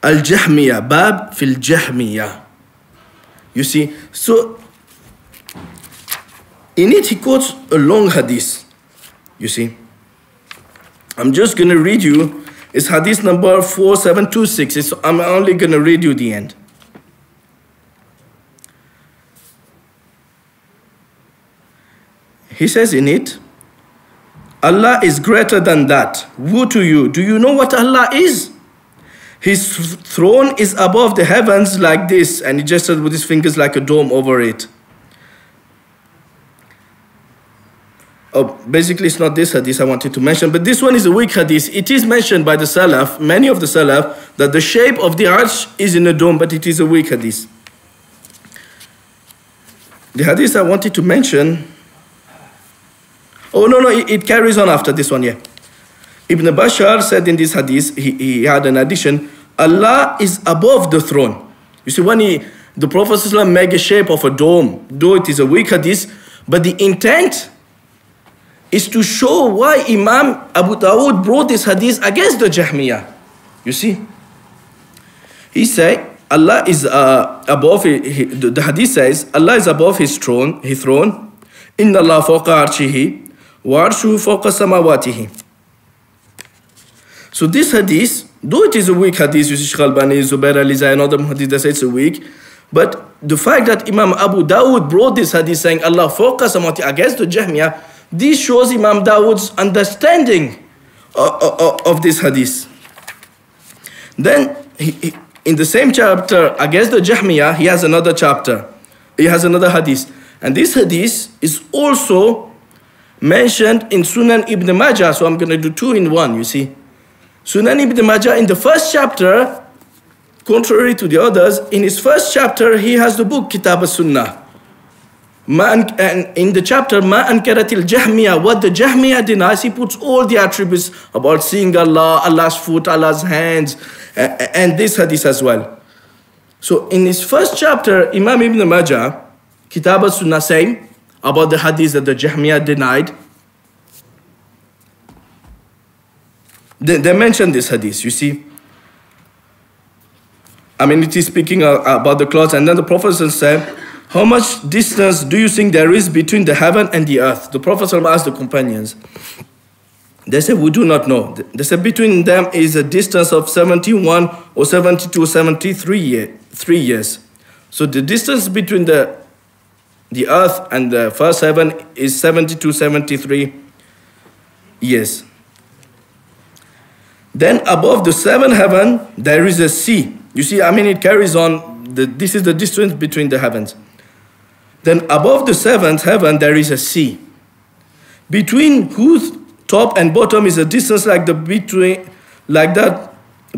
Al-Jahmiyyah, Bab fil Jahmiyyah. You see, so in it, he quotes a long hadith, you see. I'm just going to read you, it's hadith number 4726. I'm only going to read you the end. He says in it, Allah is greater than that. Woe to you. Do you know what Allah is? His throne is above the heavens like this, and he gestured with his fingers like a dome over it. Oh, basically, it's not this hadith I wanted to mention, but this one is a weak hadith. It is mentioned by the Salaf, many of the Salaf, that the shape of the arch is in a dome, but it is a weak hadith. The hadith I wanted to mention, oh no, it carries on after this one, yeah. Ibn Bashar said in this hadith, he had an addition, Allah is above the throne. You see, when the Prophet ﷺ made a shape of a dome, though it is a weak hadith, but the intent is to show why Imam Abu Dawood brought this hadith against the Jahmiyyah. You see? He said, Allah is above, the hadith says, Allah is above his throne. Inna Allah fawqa arshihi, wa arshuhu fawqa samawatihi. So this hadith, though it is a weak hadith, you see Shaykh Albani, Zubair Alizai, and other hadith that say it's a weak, but the fact that Imam Abu Dawood brought this hadith saying Allah fawqa samawati against the Jahmiyyah, this shows Imam Dawood's understanding of this hadith. Then, in the same chapter, against the Jahmiyyah, he has another chapter. He has another hadith. And this hadith is also mentioned in Sunan Ibn Majah. So I'm going to do two in one, you see. Sunan Ibn Majah, in the first chapter, contrary to the others, in his first chapter, he has the book Kitab-as-Sunnah. And in the chapter, Ma ankaratil Jahmiyyah, what the Jahmiyyah denies, he puts all the attributes about seeing Allah, Allah's foot, Allah's hands, and this hadith as well. So in his first chapter, Imam Ibn Majah, Kitab al-Sunnah, saying about the hadith that the Jahmiyyah denied, they mention this hadith, you see. I mean, it is speaking about the clouds, and then the Prophet said, how much distance do you think there is between the heaven and the earth? The Prophet asked the companions. They said, we do not know. They said, between them is a distance of 71 or 72, 73 years. So the distance between the earth and the first heaven is 72, 73 years. Then above the seventh heaven, there is a sea. You see, I mean, it carries on. This is the distance between the heavens. Then above the seventh heaven, there is a sea, between whose top and bottom is a distance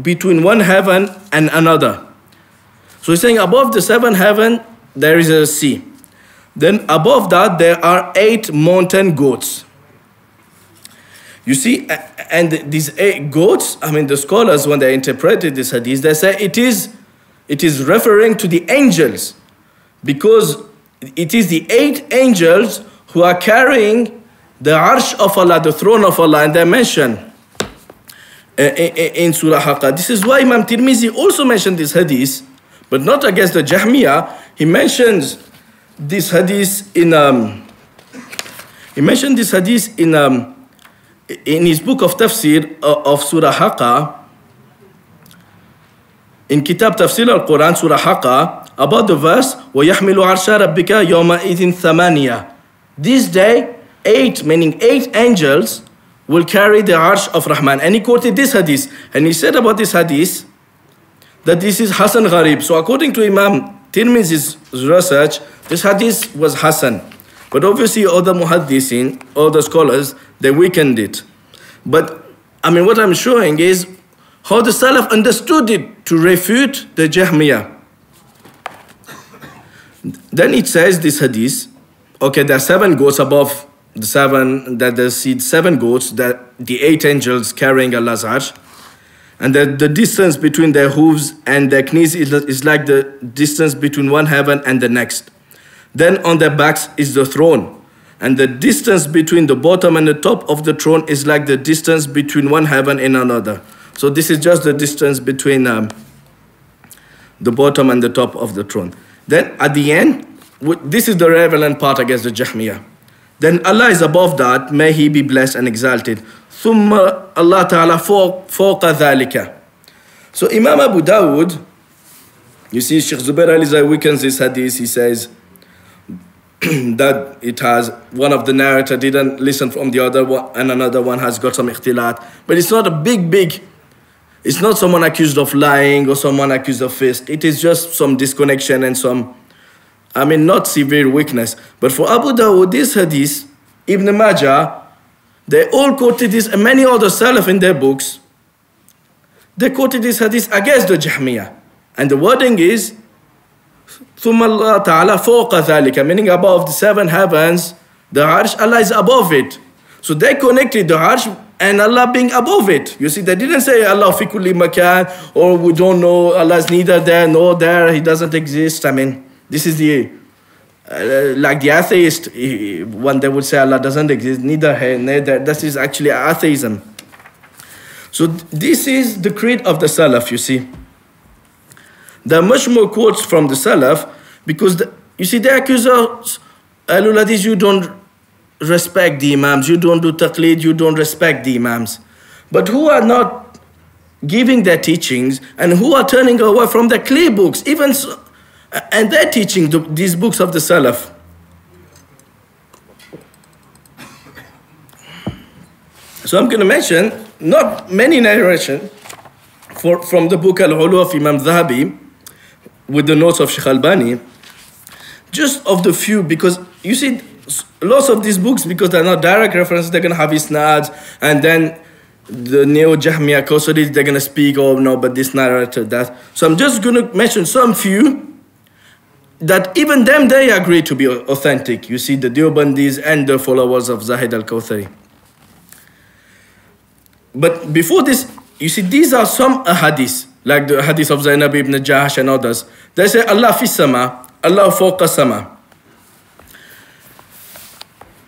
between one heaven and another. So he's saying above the seventh heaven, there is a sea. Then above that, there are 8 mountain goats. You see, and these 8 goats, I mean, the scholars, when they interpreted this hadith, they say it is referring to the angels, because it is the 8 angels who are carrying the arsh of Allah, the throne of Allah, and they mention in Surah Haqs. This is why Imam Tirmizi also mentioned this hadith, but not against the Jahmiyyah. He mentions this hadith in his book of tafsir of Surah Haqs, in Kitab Tafsir al-Quran, Surah Haqs, about the verse, وَيَحْمِلُ عَرْشَ رَبِّكَ يَوْمَئِذٍ ثَمَانِيَةٍ. This day, 8, meaning 8 angels, will carry the arsh of Rahman. And he quoted this hadith. And he said about this hadith, that this is Hassan Gharib. So according to Imam Tirmizi's research, this hadith was Hassan. But obviously other muhaddithin, other scholars, they weakened it. But, I mean, what I'm showing is how the Salaf understood it to refute the Jahmiyyah. Then it says this hadith, okay, there are 7 goats above the 7, that there see 7 goats, that the 8 angels carrying Allah's arsh, and that the distance between their hooves and their knees is like the distance between one heaven and the next. Then on their backs is the throne, and the distance between the bottom and the top of the throne is like the distance between one heaven and another. So this is just the distance between the bottom and the top of the throne. Then at the end, this is the relevant part against the Jahmiyyah. Then Allah is above that, may He be blessed and exalted. ثُمَّ Allah Ta'ala فَوْقَ ذَلِكَ. So Imam Abu Dawood, you see Sheikh Zubair Ali weakens this hadith. He says that it has, one of the narrator didn't listen from the other one, and another one has got some ikhtilat. But it's not a big, it's not someone accused of lying or someone accused of fisk. It is just some disconnection and some, not severe weakness. But for Abu Dawood, this hadith, Ibn Majah, they all quoted this, and many other Salaf in their books, they quoted this hadith against the Jahmiyyah. And the wording is, ثُمَّ اللَّهُ تَعَالَى فَوْقَ ذَلِكَ, meaning above the 7 heavens, the arsh, Allah is above it. So they connected the arsh and Allah being above it. You see, they didn't say Allah fi kulli makan, or we don't know, Allah is neither there nor there, He doesn't exist. This is the, like the atheist, when they would say Allah doesn't exist, neither here, neither. This is actually atheism. So this is the creed of the Salaf, you see. There are much more quotes from the Salaf, because, you see, they accuse us, Ahlul Hadith, you don't respect the Imams, you don't do taqleed, you don't respect the Imams. But who are not giving their teachings, and who are turning away from the clear books, even so, and they're teaching these books of the Salaf. So I'm going to mention not many narrations from the book Al-Ulu of Imam Zahabi with the notes of Sheikh Albani, just of the few, because you see lots of these books, because they're not direct references, they're going to have isnads, and then the Neo-Jahmiyyah Qasridis, they're going to speak, oh no, but this narrated that. So I'm just going to mention some few that even them, they agree to be authentic. You see, the Deobandis and the followers of Zahid al-Kawthari. But before this, you see, these are some ahadith, like the hadith of Zainab ibn Jahash and others. They say, Allah fi sama, Allah fawqa sama.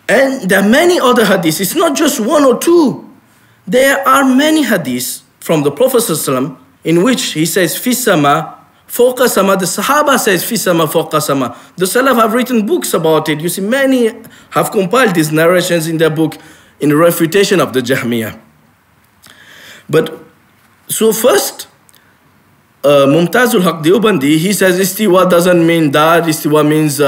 And there are many other hadiths. It's not just 1 or 2. There are many hadiths from the Prophet ﷺ in which he says, fi sama, fawqa sama. The Sahaba says, fi sama, fawqa sama. The Salaf have written books about it. You see, many have compiled these narrations in their book, in Refutation of the Jahmiyyah. But, so first, Mumtaz al-Haq Deobandi, he says istiwa doesn't mean that. Istiwa means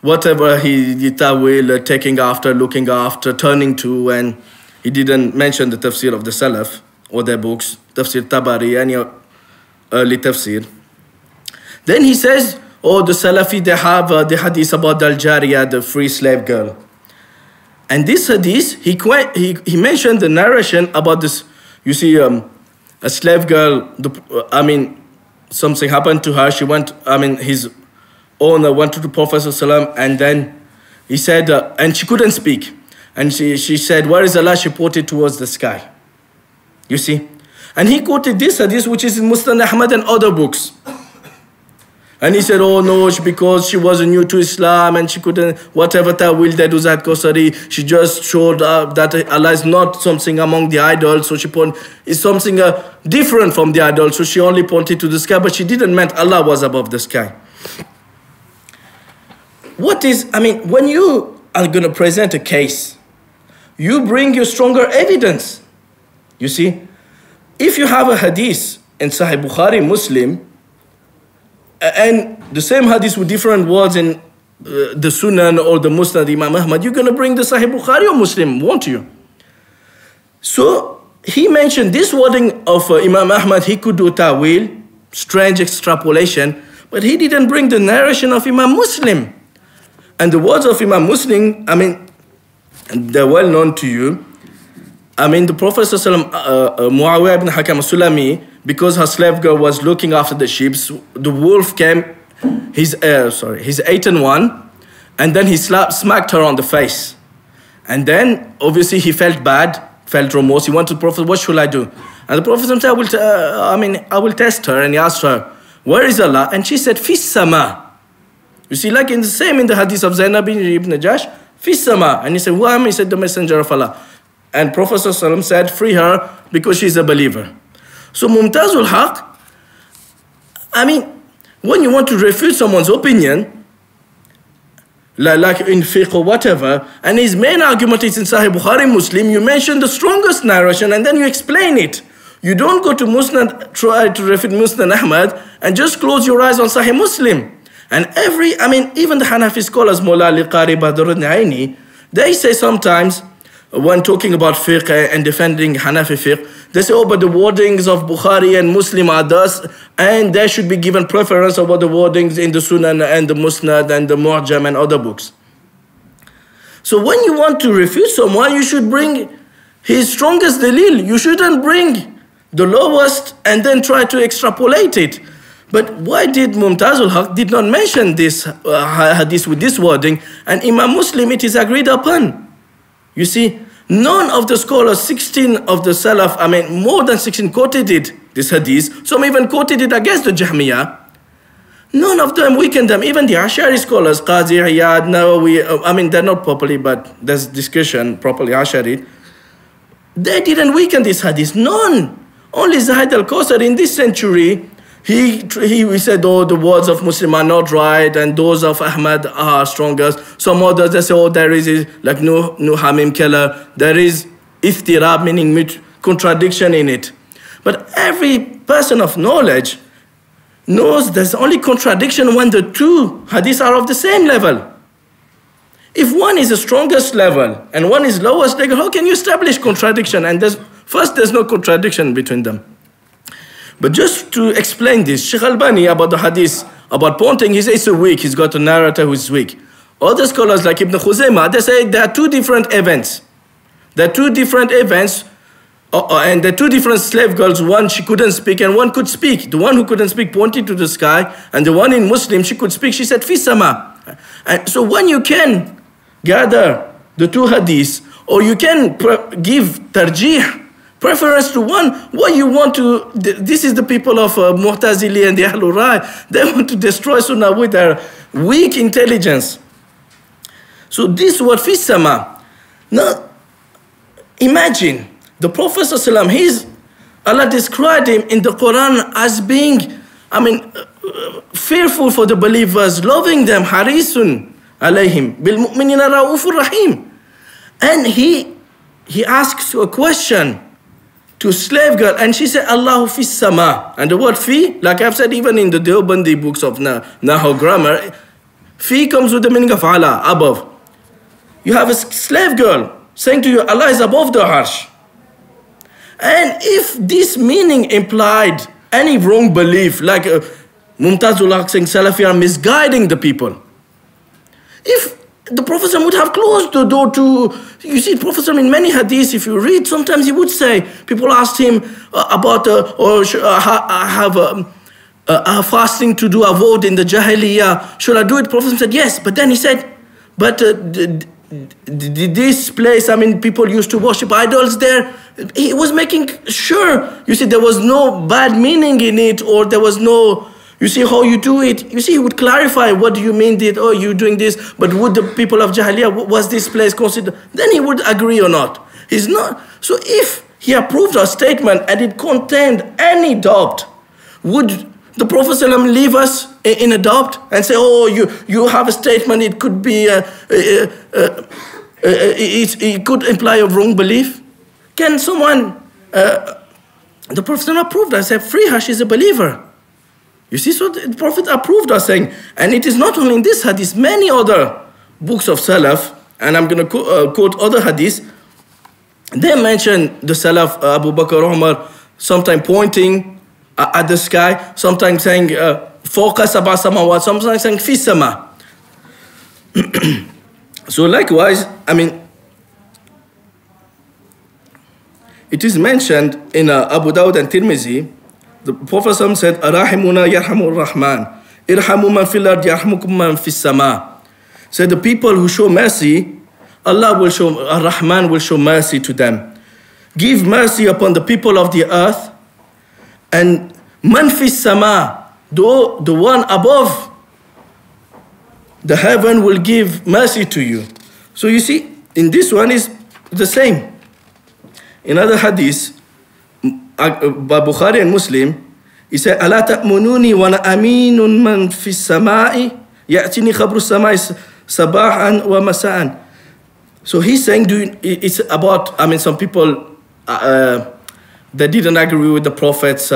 whatever he did ta'wil, taking after, looking after, turning to, and he didn't mention the tafsir of the Salaf or their books, tafsir Tabari, any early tafsir. Then he says, oh, the Salafi, they have the hadith about Al-Jariya, the free slave girl. And this hadith, he mentioned the narration about this, you see, a slave girl, something happened to her. She went, his owner went to the Prophet ﷺ, and then he said, and she couldn't speak. And she said, where is Allah? She pointed towards the sky. You see? And he quoted this hadith, which is in Musnad Ahmad and other books. And he said, oh no, because she was new to Islam and she couldn't, whatever ta'wil that was at Qasri, she just showed that Allah is not something among the idols, so she is something different from the idols, so she only pointed to the sky, but she didn't mean Allah was above the sky. When you are going to present a case, you bring your stronger evidence. You see, if you have a hadith in Sahih Bukhari, Muslim, and the same hadith with different words in the Sunan or the Musnad Imam Ahmad, you're going to bring the Sahih Bukhari or Muslim, won't you? So he mentioned this wording of Imam Ahmad, he could do ta'wil, strange extrapolation, but he didn't bring the narration of Imam Muslim. And the words of Imam Muslim, they're well known to you. The Prophet Muawiyah ibn Hakam al-Sulami, because her slave girl was looking after the sheep, the wolf came he's 8 and 1, and then he smacked her on the face. And then obviously he felt bad, felt remorse. He went to the Prophet, what should I do? And the Prophet said, I will test her. And he asked her, where is Allah? And she said, Fis sama. You see, like in the hadith of Zainab ibn Jash, Fis sama. And he said, who am I? He said, the Messenger of Allah. And Prophet said, free her because she's a believer. So Mumtazul Haq, when you want to refute someone's opinion, like in fiqh or whatever, and his main argument is in Sahih Bukhari, Muslim, you mention the strongest narration and then you explain it. You don't go to Musnad, try to refute Musnad Ahmad and just close your eyes on Sahih Muslim. And even the Hanafi scholars, Mullah Liqari, Badruddin Aini, they say sometimes, when talking about fiqh and defending Hanafi fiqh, they say, but the wordings of Bukhari and Muslim are thus, and they should be given preference over the wordings in the Sunan and the Musnad and the Mu'jam and other books. So when you want to refute someone, you should bring his strongest dalil. You shouldn't bring the lowest and then try to extrapolate it. But why did Mumtazul Haq did not mention this hadith with this wording, and Imam Muslim it is agreed upon? You see, none of the scholars, 16 of the Salaf, more than 16 quoted it, this hadith. Some even quoted it against the Jahmiyyah. None of them weakened them. Even the Ash'ari scholars, Qazi, Iyad, Nawawi, they're not properly, but there's discussion, properly Ash'ari. They didn't weaken this hadith. None. Only Zahid al-Kawthar in this century, he said, the words of Muslim are not right, and those of Ahmad are stronger. Some others, they say, there is, like Hamim Keller, there is iftirab, meaning contradiction in it. But every person of knowledge knows there's only contradiction when the two hadiths are of the same level. If one is the strongest level and one is lowest level, how can you establish contradiction? And there's no contradiction between them. But just to explain this, Sheikh Albani about the hadith, about pointing, he says it's weak, he's got a narrator who's weak. Other scholars like Ibn Khuzaymah, they say there are two different events. There are two different events, and there are two different slave girls. One, she couldn't speak, and one could speak. The one who couldn't speak pointed to the sky, and the one in Muslim, she could speak, she said, Fisama. And so when you can gather the two hadiths, or you can give tarjih, preference to one, what you want to, this is the people of Mu'tazili and the Ahlul Rai, they want to destroy Sunnah with their weak intelligence. So this word Fisama. Now, imagine, the Prophet ﷺ, Allah described him in the Quran as being, fearful for the believers, loving them, harisun alayhim, bil mu'minina ra'ufur rahim. And he asks a question to a slave girl, and she said, Allahu fis sama. And the word fi, like I've said even in the Deobandis books of Nahu grammar, fi comes with the meaning of Allah, above. You have a slave girl saying to you, Allah is above the arsh. And if this meaning implied any wrong belief, like Mumtazul Haq saying Salafi are misguiding the people, if the Prophet would have closed the door to, you see, Prophet in many hadiths, if you read, sometimes he would say, people asked him about fasting to do avoid in the Jahiliyyah. Should I do it? Prophet said, yes. But then he said, but this place, people used to worship idols there. He was making sure, you see, there was no bad meaning in it, or there was no, you see how you do it. You see, he would clarify, what do you mean that, oh, you're doing this, but would the people of Jahiliyyah, was this place considered? Then he would agree or not. He's not. So if he approved a statement and it contained any doubt, would the Prophet ﷺ leave us in a doubt and say, oh, you have a statement, it could be, it could imply a wrong belief? Can someone, the Prophet ﷺ approved us, said, free her, she's a believer. You see, so the Prophet approved us saying, and it is not only in this hadith, many other books of Salaf, and I'm going to quote other hadiths, they mention the Salaf, Abu Bakr, Umar, sometimes pointing at the sky, sometimes saying, focus about samawat, sometimes saying, fi sama. So likewise, it is mentioned in Abu Dawood and Tirmizi, the Prophet said, Arahimuna yarhamur Rahman. Irhamu man fil ardi yarhamukum man fis sama. So the people who show mercy, Allah will show, Ar-Rahman will show mercy to them. Give mercy upon the people of the earth, and man fis sama, the one above the heaven will give mercy to you. So you see, in this one is the same. In other hadith, by Bukhari and Muslim, he said, "Ala ta'mununi wa ana aminun man fis sama'i ya'tini khabru sama'i sabahan wa masa'an." So he's saying, it's about, some people they didn't agree with the Prophet's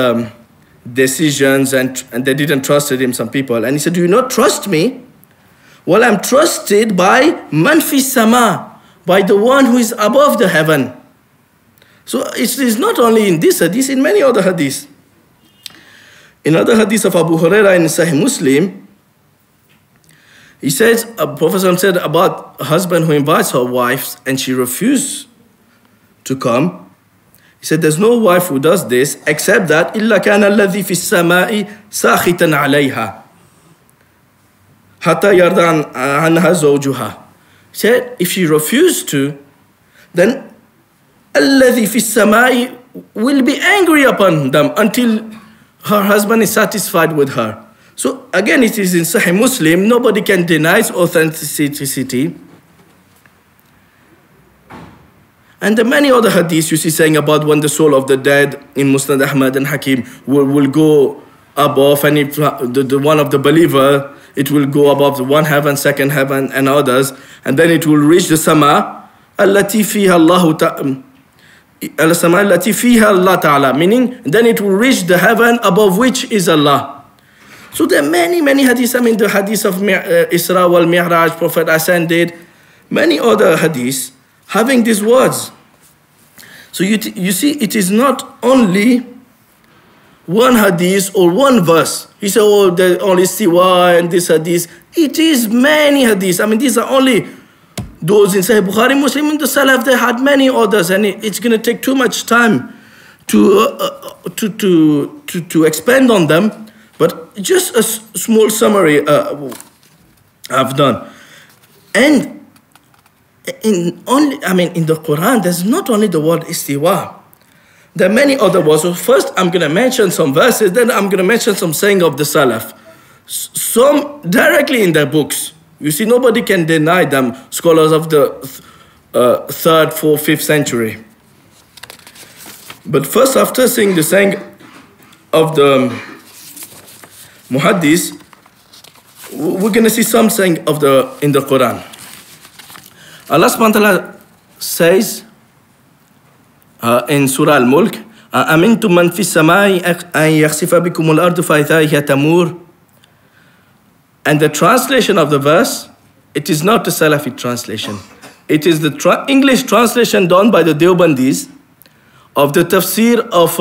decisions and they didn't trust him, some people. And he said, do you not trust me? Well, I'm trusted by man fis sama, by the one who is above the heaven. So it is not only in this hadith, in many other hadiths. In other hadith of Abu Hurairah in Sahih Muslim, he says, a Prophet said about a husband who invites her wives and she refuses to come. He said, there's no wife who does this except that إِلَّا كَانَ الَّذِي فِي السَّمَاءِ سَاخِطًا عَلَيْهَا حَتَّى يَرْضَ عَنْهَا زَوْجُهَا. He said, if she refuses to, then الَّذِي فِي السَّمَاءِ will be angry upon them until her husband is satisfied with her. So again, it is in Sahih Muslim. Nobody can deny its authenticity. And there are many other hadiths you see saying about when the soul of the dead in Musnad Ahmad and Hakim will go above, and if the one of the believer, it will go above the one heaven, second heaven, and others, and then it will reach the sama allati fiha Allah ta'ala, meaning then it will reach the heaven above which is Allah. So there are many hadiths. The hadith of Isra wal Mi'raj, Prophet ascended, many other hadiths having these words. So you see, it is not only one hadith or one verse. He said, oh, there's only Siwa and this hadith. It is many hadiths. These are only those in Sahih Bukhari, Muslim, and the Salaf. They had many others, and it's going to take too much time to expand on them. But just a small summary I've done. And in the Quran, there's not only the word istiwa. There are many other words. So first, I'm going to mention some verses, then I'm going to mention some saying of the Salaf. Some directly in their books. You see, nobody can deny them, scholars of the 3rd, 4th, 5th century. But first, after seeing the saying of the Muhaddis, we're going to see some saying in the Quran. Allah subhanahu wa ta'ala says in Surah Al-Mulk, أَأَمِنْتُمْ مَنْ فِي السَّمَاءِ أَنْ يَخْسِفَ بِكُمُ الْأَرْضُ فَإِذَا هِيَ تَمُورُ. And the translation of the verse, it is not the Salafi translation. It is the English translation done by the Deobandis of the tafsir of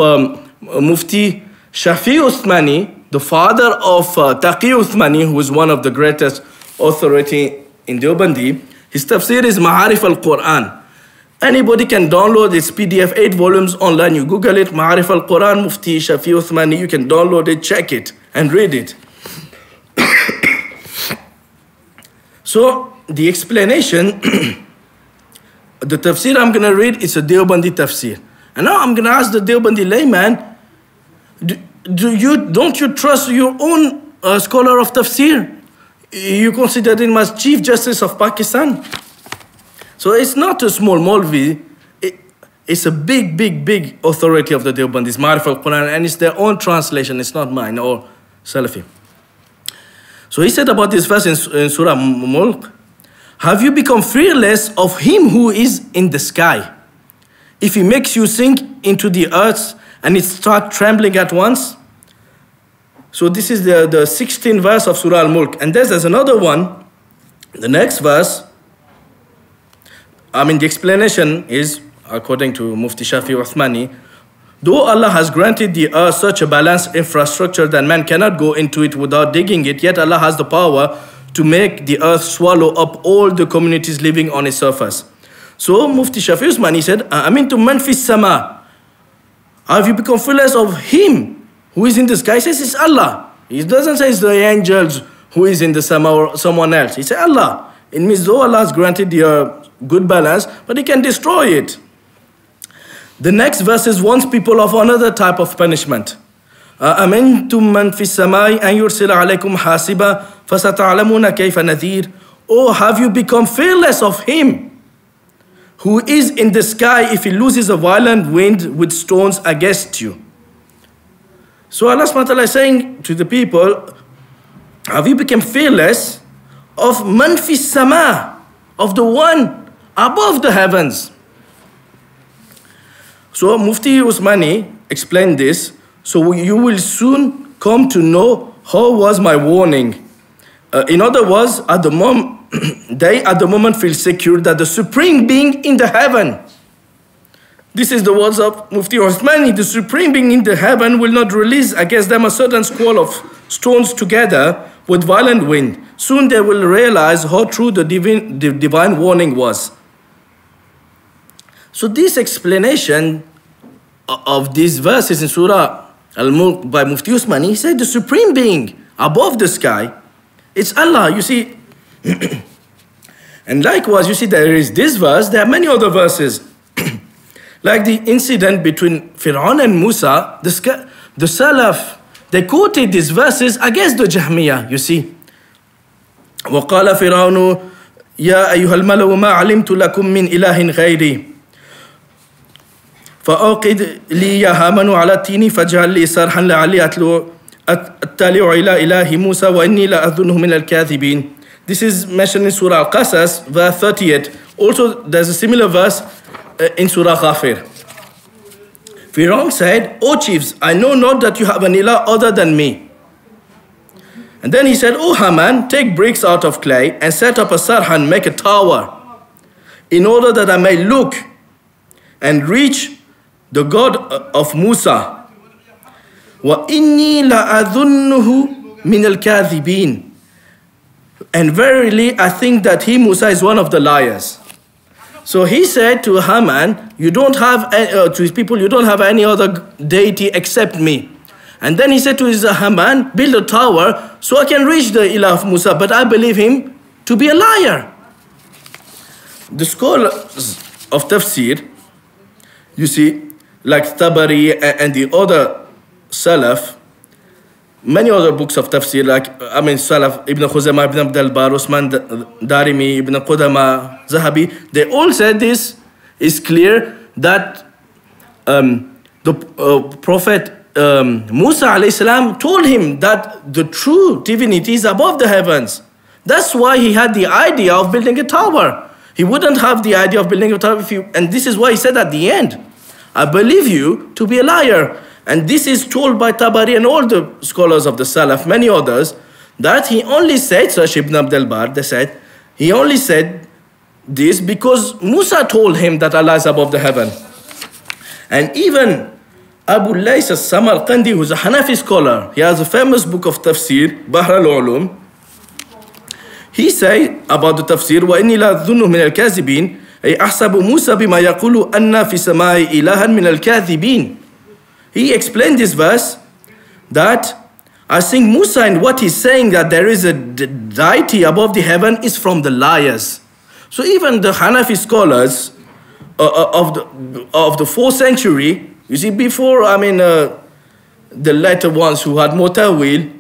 Mufti Shafi Uthmani, the father of Taqi Uthmani, who is one of the greatest authority in Deobandi. His tafsir is Ma'arif al-Quran. Anybody can download its PDF, 8 volumes online. You Google it, Ma'arif al-Quran, Mufti Shafi Uthmani. You can download it, check it, and read it. So the explanation, the tafsir I'm going to read is a Deobandi tafsir. And now I'm going to ask the Deobandi layman, don't you trust your own scholar of tafsir? You consider him as Chief Justice of Pakistan. So it's not a small Maulvi. It's a big authority of the Deobandis, Ma'arif al-Quran, and it's their own translation. It's not mine or Salafi. So he said about this verse in Surah Mulk, have you become fearless of him who is in the sky? If he makes you sink into the earth and it starts trembling at once. So this is the 16th verse of Surah Al-Mulk. And there's another one, the next verse. The explanation is, according to Mufti Shafi Uthmani, though Allah has granted the earth such a balanced infrastructure that man cannot go into it without digging it, yet Allah has the power to make the earth swallow up all the communities living on its surface. So Mufti Shafi Uthmani said, Amintum man fis sama. Have you become fearless of him who is in the sky? He says it's Allah. He doesn't say it's the angels who is in the sama or someone else. He said Allah. It means though Allah has granted you good balance, but He can destroy it. The next verse warns people of another type of punishment. أَأَمِنْتُمْ مَنْ فِي السَّمَاءِ أَنْ يُرْسِلَ عَلَيْكُمْ حَاسِبًا فَسَتَعْلَمُونَ كَيْفَ نَذِيرٌ. Or have you become fearless of Him who is in the sky if He loses a violent wind with stones against you? So Allah subhanahu wa ta'ala is saying to the people, have you become fearless of man fi sama, of the one above the heavens? So Mufti Usmani explained this. So you will soon come to know how was my warning. In other words, they at the moment feel secure that the Supreme Being in the heaven, this is the words of Mufti Usmani, the Supreme Being in the heaven will not release against them a certain squall of stones together with violent wind. Soon they will realize how true the divine warning was. So this explanation of these verses in Surah Al-Mulk by Mufti Usmani, he said the Supreme Being above the sky, it's Allah, you see. And likewise, you see there is this verse, there are many other verses. Like the incident between Fir'aun and Musa, the Salaf, they quoted these verses against the Jahmiyyah, you see. وَقَالَ فِرْعَوْنُ يَا أَيُّهَا الْمَلَوُ مَا عَلِمْتُ لَكُمْ مِنْ إِلَهٍ غَيْرِي فأوقد لي يا هامان على التين فاجعل لي صرحا لعلي أطلع إلى إله موسى وإني لأظنه من الكاذبين. This is mentioned in Surah Al-Qasas, verse 38. Also, there's a similar verse in Surah Ghafir. Fir'aun said, O chiefs, I know not that you have an ilah other than me. And then he said, O Haman, take bricks out of clay and set up a sarhan, make a tower, in order that I may look and reach the God of Musa. وَإِنِّي لَأَظُنُّهُ مِنَ الْكَاذِبِينَ. And verily, I think that he, Musa, is one of the liars. So he said to Haman, you don't have, to his people, you don't have any other deity except me. And then he said to his Haman, build a tower so I can reach the ilah of Musa, but I believe him to be a liar. The scholars of tafsir, you see, like Tabari and the other Salaf, many other books of tafsir, like, Salaf, Ibn Khuzaymah, Ibn Abd al-Bar, Usman Darimi, Ibn Qudama, Zahabi, they all said this is clear that the Prophet Musa alayhi salam told him that the true divinity is above the heavens. That's why he had the idea of building a tower. He wouldn't have the idea of building a tower and this is why he said at the end, I believe you to be a liar. And this is told by Tabari and all the scholars of the Salaf, many others, that he only said, such Ibn Abd al-Bar, they said, he only said this because Musa told him that Allah is above the heaven. And even Abu Lays al-Samarqandi, who's a Hanafi scholar, he has a famous book of tafsir, Bahr al-Ulum. He said about the tafsir, وَإِنِّي لَأَظُنُّهُ مِنَ الْكَاذِبِينَ أي أحسب موسى بما يقول أن في السماء إلها من الكاذبين. He explained this verse that I think Musa and what he's saying that there is a deity above the heaven is from the liars. So even the Hanafi scholars of the 4th century, you see, before the later ones who had more ta'wil,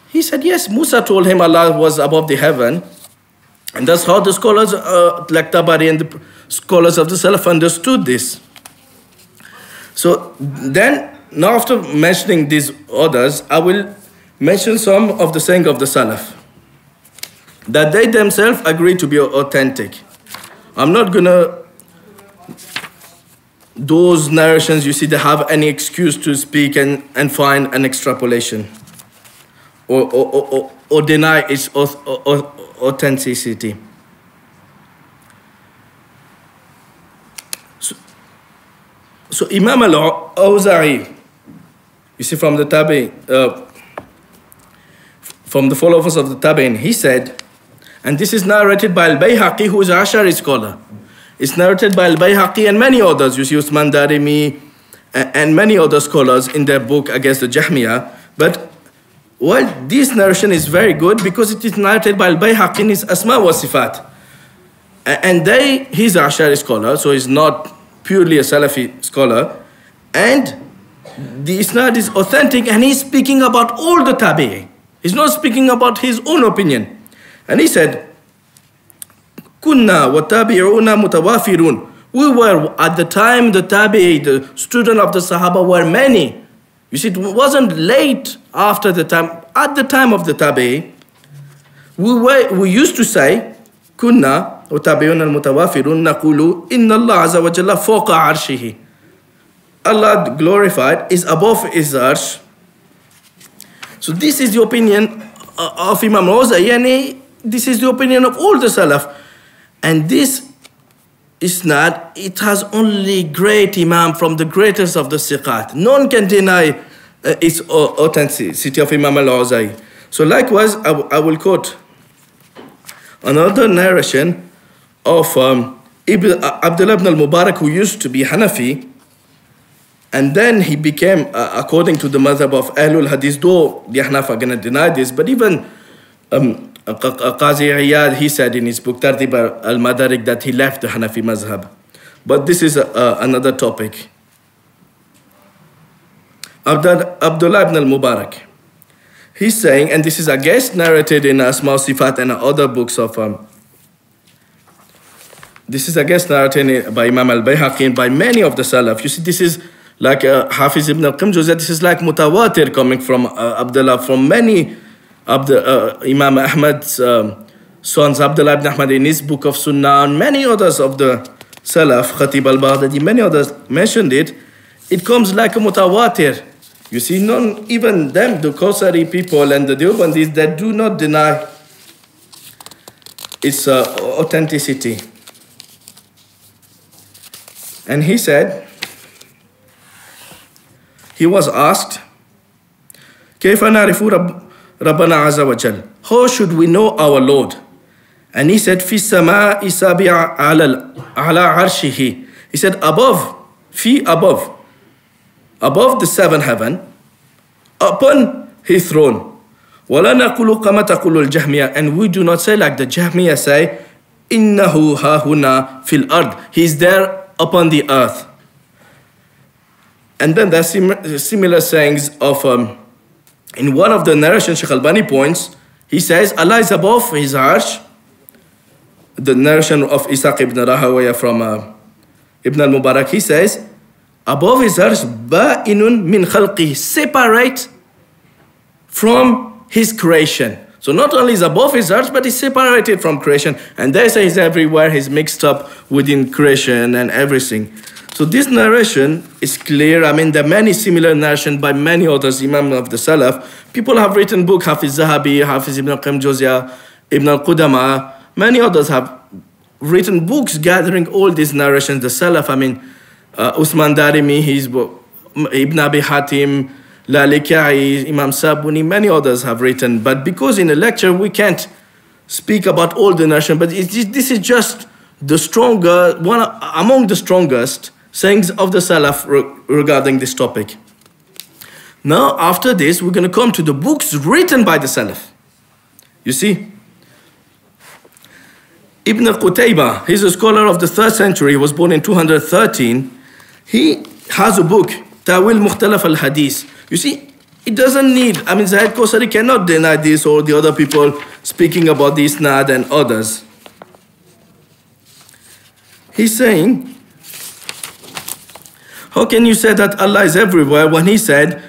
he said yes, Musa told him Allah was above the heaven. And that's how the scholars like Tabari and the scholars of the Salaf understood this. So then, now after mentioning these others, I will mention some of the saying of the Salaf, that they themselves agree to be authentic. I'm not gonna, those narrations, you see, they have any excuse to speak and find an extrapolation or deny its authenticity. So Imam al-Awza'i, you see from the Tabi'in, from the followers of the Tabi'in, he said, and this is narrated by al-Bayhaqi, who is an Ash'ari scholar. It's narrated by al-Bayhaqi and many others, you see Usman Darimi and many other scholars in their book against the Jahmiyyah. But Well, this narration is very good because it is narrated by Al-Bayhaqi in his Asma wa Sifat. And he's an Ash'ari scholar, so he's not purely a Salafi scholar. And the Isnad is authentic, and he's speaking about all the Tabi'i. He's not speaking about his own opinion. And he said, Kunna wa tabi'una mutawafirun. We were, at the time, the Tabi'i, the student of the Sahaba were many. You see, it wasn't late after the time. At the time of the Tabi'i, we used to say, Kunna wa tabi'una al-mutawafirun naqulu inna Allah azza wa jalla fawqa arshihi. Allah glorified is above his arsh. So this is the opinion of Imam Rawza'i, this is the opinion of all the Salaf. And this Isnad, it has only great Imam from the greatest of the Siqat. None can deny its authenticity of Imam al-Rawza'i. So likewise, I will quote another narration of Abdullah ibn al-Mubarak, who used to be Hanafi, and then he became, according to the madhab of Ahlul Hadith, though the Ahnaf are going to deny this, but even Qazi Iyad, he said in his book Tartib al-Madarik that he left the Hanafi madhab. But this is another topic. Abdullah ibn al-Mubarak, he's saying, and this is, I guess, narrated in Asma Sifat and other books of, this is, I guess, narrated by Imam al-Bayhaqi and by many of the Salaf. You see, this is like Hafiz ibn al-Qimjuziyah, this is like mutawatir coming from Abdullah, from many of the Imam Ahmad's sons, Abdullah ibn Ahmad in his book of Sunnah, and many others of the Salaf, Khatib al-Baghdadi, many others mentioned it. It comes like a mutawatir. You see, none, even them, the Qasari people and the Deobandis, that do not deny its authenticity. And he said, he was asked, كيف نعرف ربنا عز وجل? How should we know our Lord? And he said, في السماء سابع على عرشه. He said, above, above the seventh heaven, upon his throne. ولا نقول كما تقول الجهمية, and we do not say like the Jahmiyyah say, إنه ها هنا في الأرض. He is there upon the earth. And then there's similar sayings of, in one of the narrations Shaykh Albani points, he says, Allah is above his arsh. The narration of Ishaq ibn Rahawayah from Ibn al-Mubarak, he says, above his arsh, ba'inun min khalqihi, separate from his creation. So not only is above his arsh, but he's separated from creation. And they say he's everywhere, he's mixed up within creation and everything. So this narration is clear. I mean, there are many similar narrations by many others, Imam of the Salaf. People have written books, Hafiz Zahabi, Hafiz ibn al-Qimjuziyah, Ibn al-Qudama. Many others have written books gathering all these narrations. The Salaf, I mean, Usman Darimi, his book, Ibn Abi Hatim, Lalikai, Imam Sabuni, many others have written. But because in a lecture we can't speak about all the narrations, but this is just the stronger, one among the strongest sayings of the Salaf regarding this topic. Now, after this, we're going to come to the books written by the Salaf. You see, Ibn Qutaybah, he's a scholar of the 3rd century, he was born in 213. He has a book, Tawil Mukhtalaf al-Hadith. You see, it doesn't need, I mean, Zahid Qasari cannot deny this or the other people speaking about the Isnad and others. He's saying, how can you say that Allah is everywhere when he said,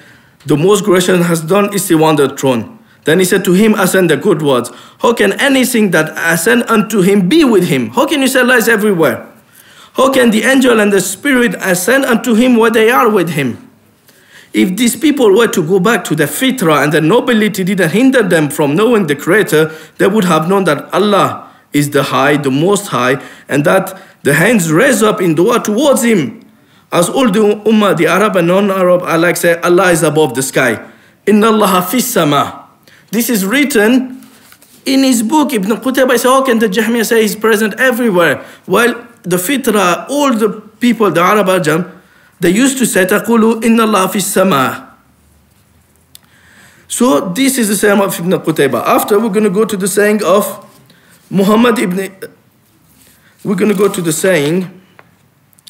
the most gracious has done istiwa on the throne? Then he said, to him ascend the good words. How can anything that ascend unto him be with him? How can you say Allah is everywhere? How can the angel and the spirit ascend unto him where they are with him? If these people were to go back to the fitrah and the nobility didn't hinder them from knowing the Creator, they would have known that Allah is the High, the Most High, and that the hands raise up in dua towards him. As all the ummah, the Arab and non-Arab, I like say, Allah is above the sky. Inna Allah fis sama. This is written in his book. Ibn Qutaybah says, how can the Jahmiyyah say he's present everywhere? While the fitrah, all the people, the Arab Ajam, they used to say, تَقُولُ إِنَّ اللَّهَ فِي السَّمَاءِ. So this is the saying of Ibn Qutayba. After we're going to go to the saying of Muhammad ibn, we're going to go to the saying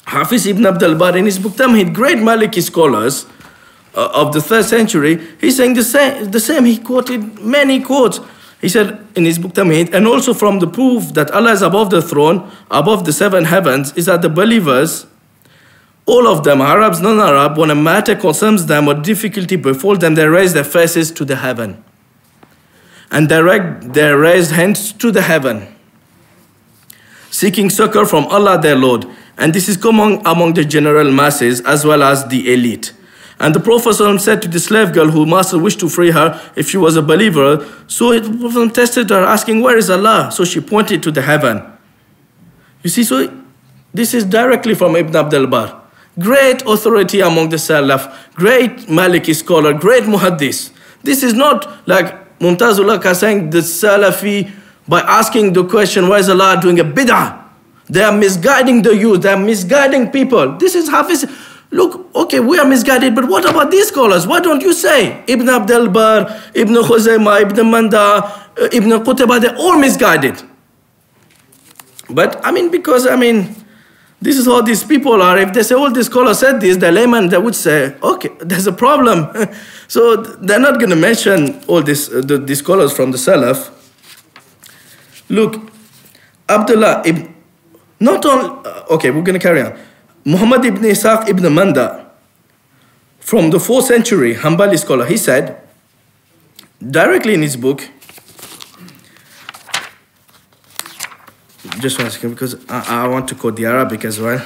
Hafiz ibn Abdul Bar in his book Tamhid, great Maliki scholars of the 3rd century, he's saying the same. He quoted many quotes. He said in his book Tamhid, and also from the proof that Allah is above the throne, above the 7 heavens, is that the believers, all of them, Arabs, non-Arab, when a matter concerns them or difficulty befalls them, they raise their faces to the heaven and direct their raised hands to the heaven, seeking succor from Allah their Lord. And this is common among the general masses as well as the elite. And the Prophet said to the slave girl who master wished to free her if she was a believer, so the Prophet tested her, asking, where is Allah? So she pointed to the heaven. You see, so this is directly from Ibn Abdul Bar. Great authority among the Salaf, great Maliki scholar, great Muhaddis. This is not like Mumtazul Haq saying the Salafi, by asking the question, why is Allah doing a bid'ah? They are misguiding the youth, they are misguiding people. This is Hafiz. Look, okay, we are misguided, but what about these scholars? Why don't you say Ibn Abdul Bar, Ibn Khuzaymah, Ibn Manda, Ibn Qutayba, they're all misguided. But because this is how these people are. If they say all these scholars said this, the layman, they would say, okay, there's a problem. So they're not going to mention all this, these scholars from the Salaf. Look, Abdullah ibn, not only, okay, we're going to carry on. Muhammad ibn Ishaq ibn Manda, from the 4th century, Hanbali scholar, he said, directly in his book, just one second, because I want to quote the Arabic as well.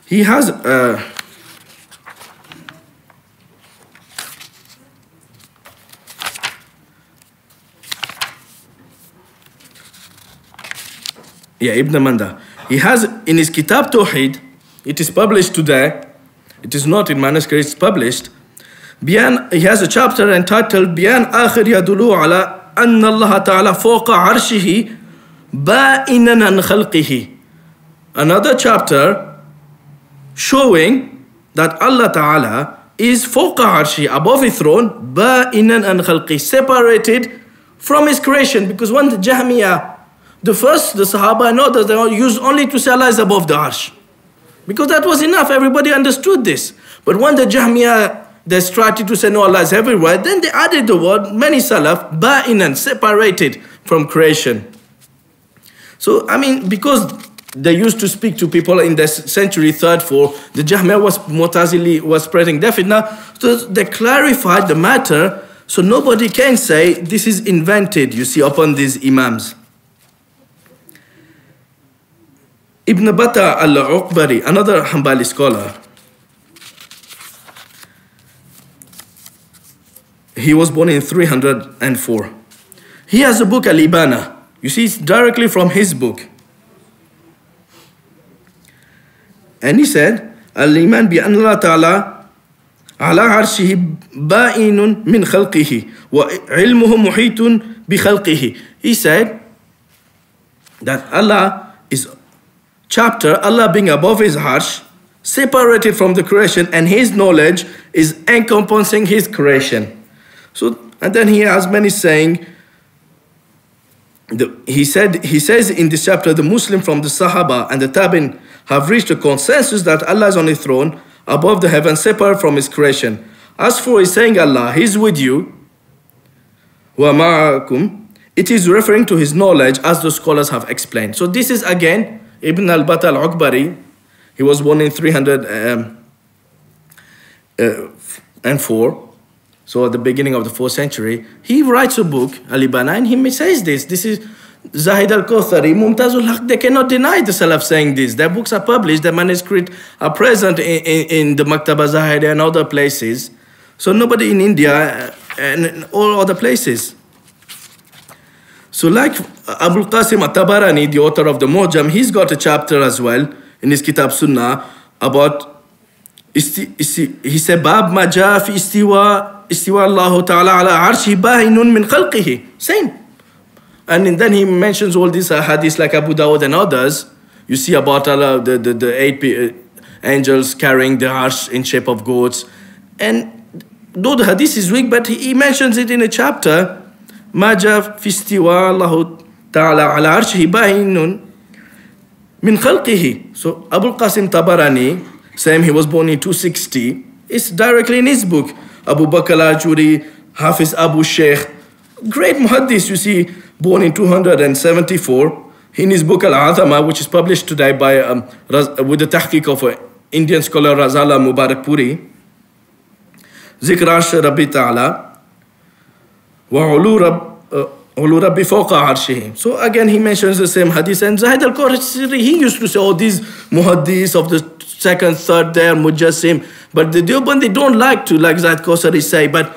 He has Ibn Manda. He has in his Kitab Tawheed, it is published today, it is not in manuscript, it's published. He has a chapter entitled Biyan Akhir Yadulu ala أن الله تعالى فوق عرشه بائنا عن خلقه. Another chapter showing that Allah Ta'ala is فوق عرشه, above his throne, بائنا عن خلقه, separated from his creation. Because when the Jahmiyyah, the Sahaba and others, they used only to say Allah is above the arsh, because that was enough, everybody understood this. But when the Jahmiyyah, they started to say no, Allah is everywhere, then they added the word, many Salaf, ba'inan, separated from creation. So, because they used to speak to people in the century 3rd, 4th, the Jahmiyyah Mu'tazili was spreading their fitna, so they clarified the matter, so nobody can say this is invented, you see, upon these Imams. Ibn Battah al-Uqbari, another Hanbali scholar, he was born in 304. He has a book, Al-Ibana. You see, it's directly from his book. And he said, Al-Iman bi anna Allah Ta'ala ala arshihi ba'inun min khalqihi wa ilmuhu muhitun bi khalqihi. He said that Allah is chapter, Allah being above his arsh, separated from the creation, and his knowledge is encompassing his creation. So, and then he has many saying, he says in this chapter, the Muslim from the Sahaba and the Tabi'in have reached a consensus that Allah is on his throne, above the heavens, separate from his creation. As for his saying Allah, he is with you, wa ma'akum, it is referring to his knowledge, as the scholars have explained. So this is again, Ibn al-Battah al-Uqbari, he was born in 304. So at the beginning of the 4th century, he writes a book, Al-Ibana, and he says this. This is Zahid al-Kawthari, Mumtazul Haq. They cannot deny the Salaf saying this. Their books are published, their manuscripts are present in the Maktaba Zahid and other places. So nobody in India and in all other places. So like Abul Qasim at-Tabarani, the author of the Mu'jam, he's got a chapter as well in his Kitab Sunnah about, he said, Bab ma ja fi istiwa Allah Ta'ala ala arshi bahinun min khalqihi. Same. And then he mentions all these hadiths like Abu Dawood and others. You see about Allah, the 8 angels carrying the arsh in shape of goats. And though the hadith is weak, but he mentions it in a chapter. ما جاء في استواء الله تعالى على عرشه باين من خلقه. So Abu Qasim Tabarani, saying he was born in 260, is directly in his book. Abu Bakr al-Ajuri, Hafiz Abu Sheikh, great muhaddis, you see, born in 274. In his book Al-Azama, which is published today by with the tahqiq of Indian scholar Razala Mubarak Puri, Zikr Arsh Rabbi Ta'ala, wa ulu Rabbi fawqa arshihi. So again he mentions the same hadith, and Zahid al-Qurasiri, he used to say, oh, these muhaddis of the second, third, they are mujassim. But the Deobandis don't like to, like Zahid al-Qurasiri say, but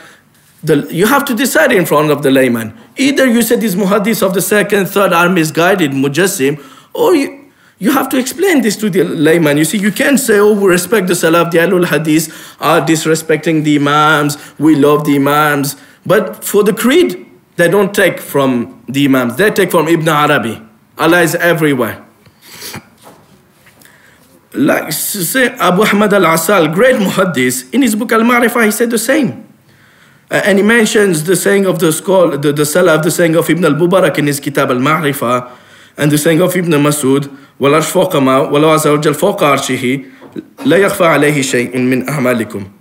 you have to decide in front of the layman. Either you say these muhaddis of the second, third are misguided, mujassim, or you have to explain this to the layman. You see, you can't say, oh, we respect the Salaf, the Ahlul Hadith are disrespecting the Imams, we love the Imams. But for the creed, they don't take from the Imams, they take from Ibn Arabi. Allah is everywhere. Like say Abu Ahmad al-Asal, great muhaddis, in his book Al-Ma'rifah, he said the same. And he mentions the saying of the scholar, the Salaf, the saying of Ibn al-Mubarak in his Kitab al-Ma'rifah, and the saying of Ibn Masud, وَالْعَرْشْ فَوْقَ مَا وَاللَّهُ عَزَّ وَجَلَّ فَوْقَ عَرْشِهِ لَا يَخْفَى عَلَيْهِ شَيْءٌ مِّنْ أَعْمَالِكُمْ.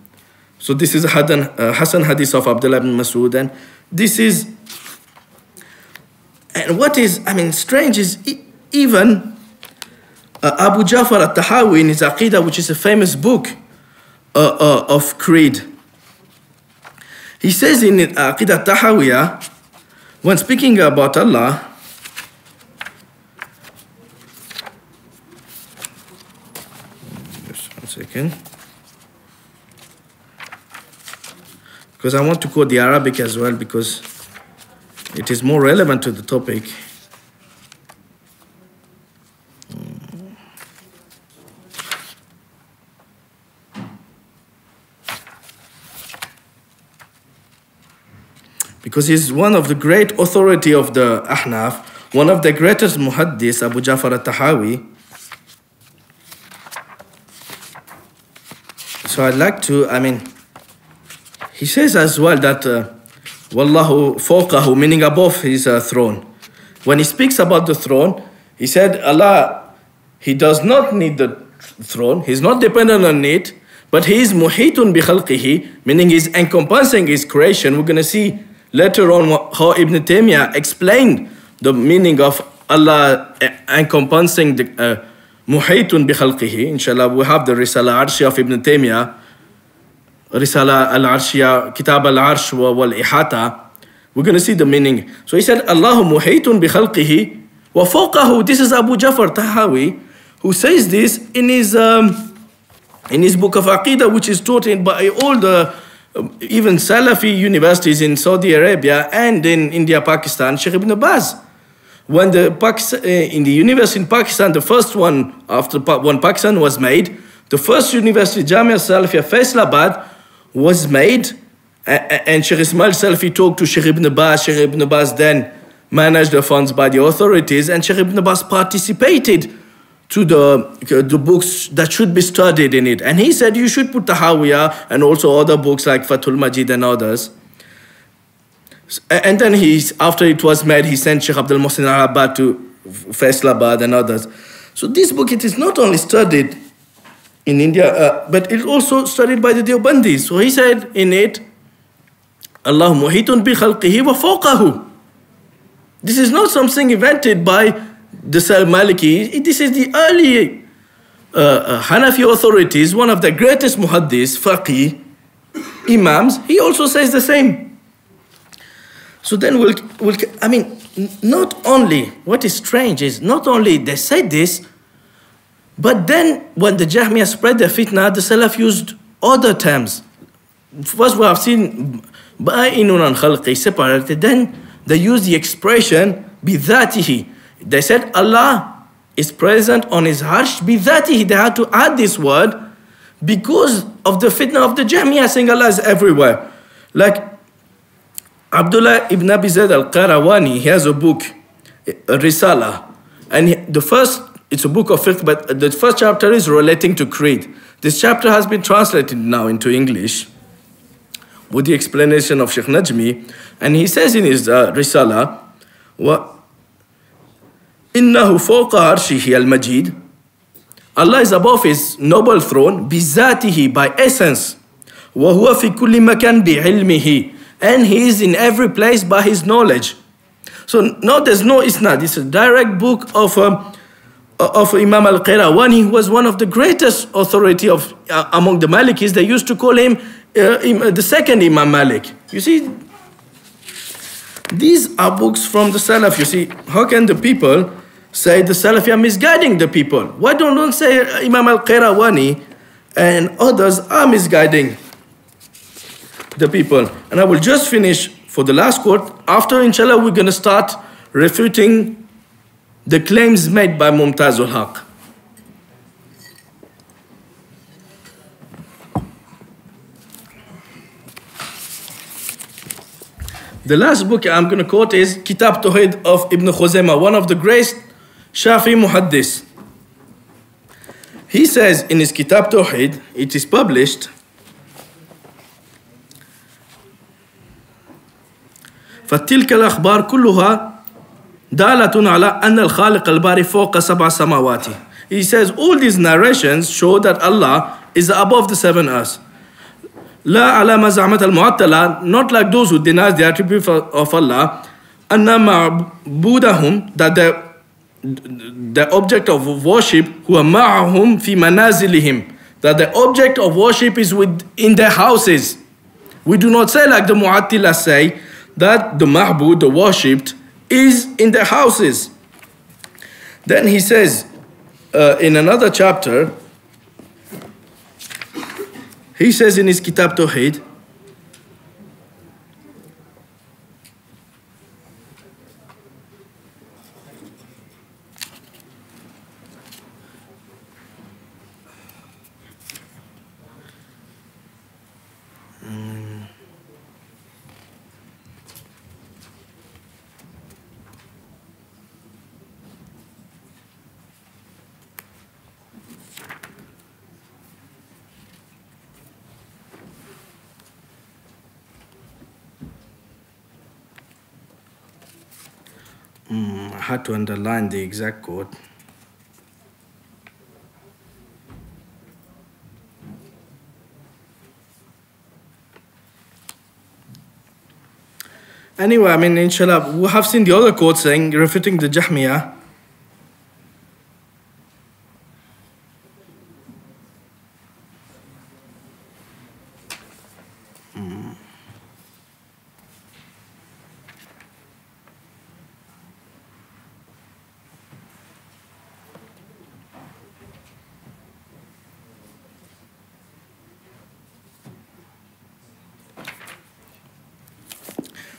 So this is a Hassan hadith of Abdullah ibn Masud, and this is, and what is, strange is even Abu Ja'far al-Tahawi in his Aqidah, which is a famous book of creed. He says in Aqidah Tahawiyah, when speaking about Allah, just 1 second, because I want to quote the Arabic as well, because it is more relevant to the topic. Because he's one of the great authority of the Ahnaf, one of the greatest muhaddis, Abu Ja'far al-Tahawi. So I'd like to, he says as well that Wallahu fawqahu, meaning above his throne. When he speaks about the throne, he said Allah, he does not need the throne, he's not dependent on it, but he is muhitun bi khalqihi, meaning he's encompassing his creation. We're going to see later on how Ibn Taymiyyah explained the meaning of Allah encompassing the muhitun bi khalqihi. Inshallah, we have the Risala Arshiyah of Ibn Taymiyyah, Risala al-Arshiyah, Kitab al-Arsh wal-Ihata. We're going to see the meaning. So he said, Allahu muhitun bi khalqihi wa fawqahu. This is Abu Ja'far Tahawi, who says this in his book of Aqidah, which is taught by all the even Salafi universities in Saudi Arabia and in India, Pakistan, Sheikh Ibn Baz. When in the university in Pakistan, the first one, when Pakistan was made, the first university, Jamia Salafia Faisalabad, was made, and Sheikh Ismail Salafi talked to Sheikh Ibn Baz. Sheikh Ibn Baz then managed the funds by the authorities, and Sheikh Ibn Baz participated to the books that should be studied in it. And he said you should put Tahawiyah and also other books like Fathul Majid and others. And then after it was made, he sent Sheikh Abdul Mohsin al-Abbad to Faisalabad and others. So this book, it is not only studied in India, but it's also studied by the Deobandis. So he said in it, Allah muhitun bi khalqihi wa fawqahu. This is not something invented by the Maliki. This is the early Hanafi authorities, one of the greatest muhaddis, faqih, imams. He also says the same. So then not only, what is strange is, not only they said this, but then when the Jahmiyyah spread their fitna, the Salaf used other terms. First we have seen ba'inun an khalqi, separated. Then they used the expression bidhatihi. They said Allah is present on his arsh bidhatihi. They had to add this word because of the fitna of the Jahmiyyah saying Allah is everywhere. Like Abdullah ibn Abi Zayd al-Qarawani, he has a book, a Risala, and it's a book of fiqh, but the first chapter is relating to creed. This chapter has been translated now into English. with the explanation of Sheikh Najmi, and he says in his Risala, إِنَّهُ فَوْقَ عَرْشِهِ الْمَجِيدِ, Allah is above his noble throne, بِذَاتِهِ, by essence, وَهُوَ فِي كُلِّ مَكَانٍ بِعِلْمِهِ, and he is in every place by his knowledge. So no, there's no isnad. It's a direct book of Imam al-Qayrawani, who was one of the greatest authority of among the Malikis. They used to call him the second Imam Malik. You see, these are books from the Salaf. You see, how can the people say the Salafi are misguiding the people? Why don't they say Imam al-Qayrawani and others are misguiding the people? And I will just finish for the last quote. After, inshallah, we're going to start refuting the claims made by Mumtaz al-Haq. The last book I'm going to quote is Kitab Tawhid of Ibn Khuzaymah, one of the great Shafi Muhaddis. He says in his Kitab Tawhid, it is published, فَتِلْكَ الْأَخْبَارُ كُلُّهَا دَالَةٌ عَلَىٰ أَنَّ الْخَالِقَ الْبَارِ فَوْقَ سَبْعَ سَمَاوَاتِ. He says all these narrations show that Allah is above the seven earths. لا على ما زعمت المعطلة, not like those who deny the attribute of Allah, أن معبودهم, that the object of worship هو معهم في منازلهم, that the object of worship is in their houses. We do not say like the Mu'attila say that the Mahbud, the worshipped, is in their houses. Then he says in another chapter, he says in his Kitab Tawhid, I had to underline the exact quote. Anyway, I mean, inshallah, we have seen the other quote saying, refuting the Jahmiyyah.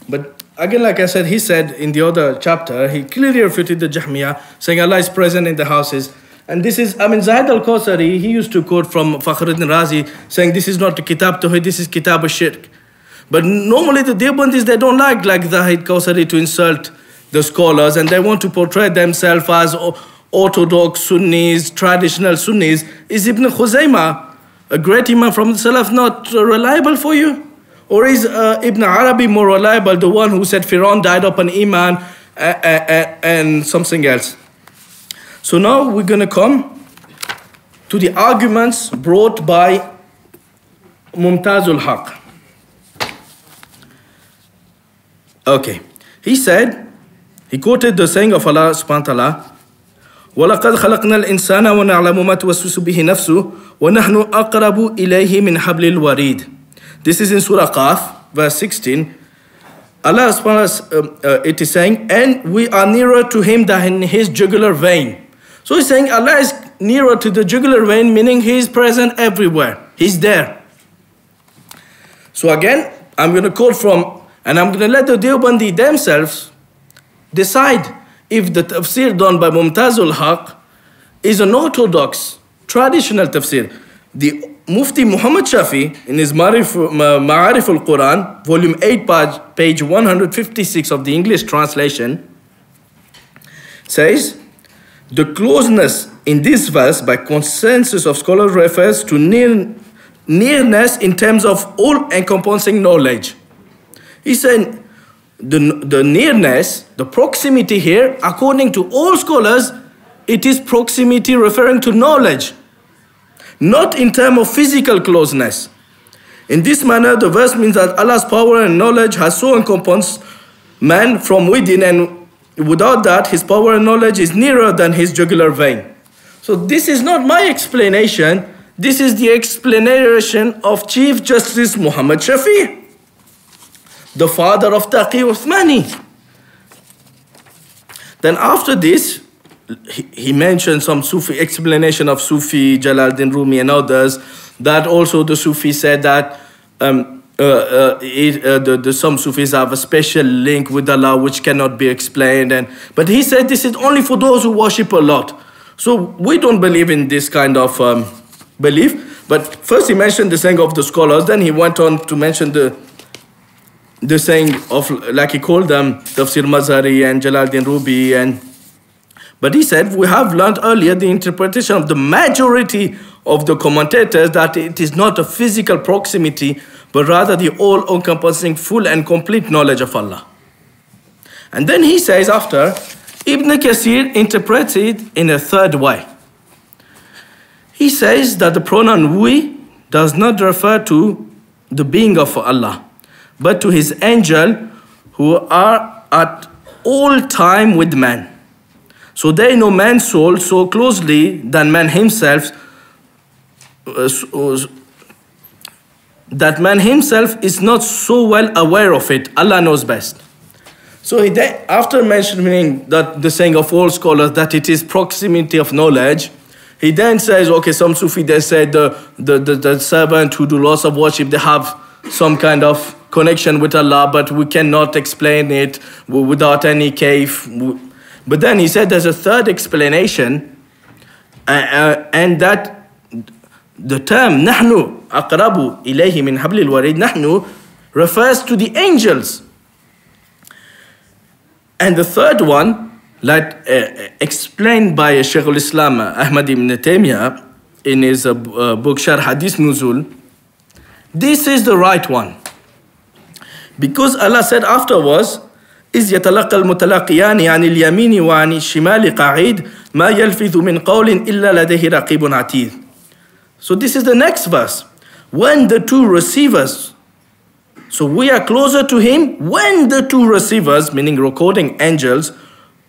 But again, like I said, he said in the other chapter, he clearly refuted the Jahmiyyah, saying Allah is present in the houses. And this is, I mean, Zahid al-Kawthari, he used to quote from Fakhruddin Razi, saying this is not the Kitab Tawhid, this is Kitab al-Shirk. But normally the Deobandis, they don't like Zahid al-Kawthari to insult the scholars, and they want to portray themselves as orthodox Sunnis, traditional Sunnis. Is Ibn Khuzaymah, a great imam from the Salaf, not reliable for you? Or is Ibn Arabi more reliable, the one who said Fir'aun died upon Iman and something else? So now we're going to come to the arguments brought by Mumtaz al-Haq. Okay. He said, he quoted the saying of Allah subhanahu wa ta'ala, وَلَقَدْ خَلَقْنَا الْإِنسَانَ وَنَعْلَمُ مَا تُوَسْوِسُ بِهِ نَفْسُهُ وَنَحْنُ أَقْرَبُ إِلَيْهِ مِنْ حَبْلِ الْوَرِيدِ. This is in Surah Qaf, verse 16. Allah subhanahu wa ta'ala, it is saying, and we are nearer to him than in his jugular vein. So he's saying Allah is nearer to the jugular vein, meaning he is present everywhere. He's there. So again, I'm going to quote from, and I'm going to let the Deobandi themselves decide if the tafsir done by Mumtaz al-Haq is an orthodox, traditional tafsir. The Mufti Muhammad Shafi, in his Ma'arif al-Quran, volume 8, page 156 of the English translation, says, the closeness in this verse by consensus of scholars refers to nearness in terms of all-encompassing knowledge. He said the nearness, the proximity here, according to all scholars, it is proximity referring to knowledge, not in terms of physical closeness. In this manner, the verse means that Allah's power and knowledge has so encompassed man from within, and without that, his power and knowledge is nearer than his jugular vein. So this is not my explanation. This is the explanation of Chief Justice Muhammad Shafi, the father of Taqi Uthmani. Then after this, he mentioned some Sufi explanation of Sufi, Jalaluddin Rumi and others, that also the Sufi said that some Sufis have a special link with Allah which cannot be explained. But he said this is only for those who worship a lot. So we don't believe in this kind of belief. But first he mentioned the saying of the scholars, then he went on to mention the saying of, like he called them, Tafsir Mazari and Jalaluddin Rumi. But he said, we have learned earlier the interpretation of the majority of the commentators that it is not a physical proximity, but rather the all-encompassing full and complete knowledge of Allah. And then he says after, Ibn Kathir interprets it in a third way. He says that the pronoun we does not refer to the being of Allah, but to his angel who are at all time with man. So they know man's soul so closely than man himself, that man himself is not so well aware of it. Allah knows best. So after mentioning that the saying of all scholars that it is proximity of knowledge, he then says, okay, some Sufi, they said the servant who do lots of worship, they have some kind of connection with Allah, but we cannot explain it without any cave. But then he said there's a third explanation, and that the term نحن أقرب إليه من حبل الوريد, نحن refers to the angels. And the third one, like explained by Shaykh al-Islam Ahmad ibn Taymiyyah in his book Sharh Hadith Nuzul, this is the right one. Because Allah said afterwards, إذ يتلقى المتلقيان عن اليمين وعن الشمال قعيد ما يلفظ من قول إلا لديه رقيب عتيد. So this is the next verse. When the two receivers, so we are closer to him when the two receivers, meaning recording angels,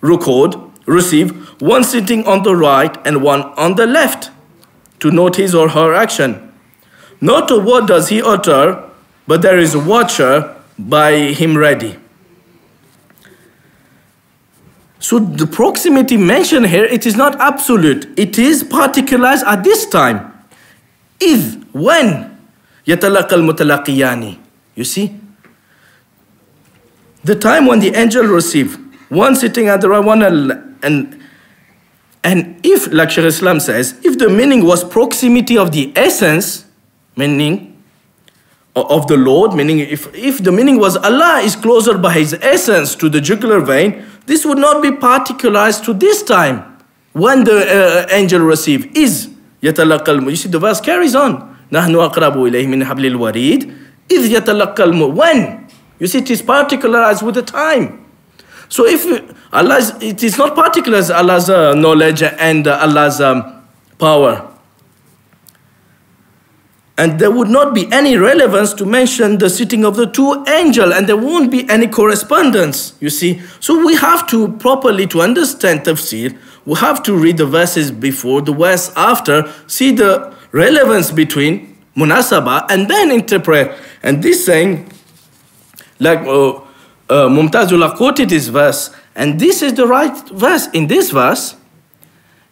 receive, one sitting on the right and one on the left, to note his or her action. Not a word does he utter, but there is a watcher by him ready. So the proximity mentioned here, it is not absolute. It is particularized at this time. إذ, when يتلقى المتلقيان. You see? The time when the angel received, one sitting at the right one, and if, like Shaykh Islam says, if the meaning was proximity of the essence, meaning of the Lord, meaning if the meaning was Allah is closer by his essence to the jugular vein, this would not be particularized to this time when the angel received. Is يتلقى. You see, the verse carries on. نحن أقرب إليه من حبل الوريد إذ يتلقى. When? You see, it is particularized with the time. So if it is not particularized Allah's knowledge and Allah's power. And there would not be any relevance to mention the sitting of the two angels, and there won't be any correspondence, you see. So we have to properly, to understand tafsir, we have to read the verses before, the verse after, see the relevance between munasaba, and then interpret. And this saying, like Mumtaz quoted this verse, and this is the right verse. In this verse,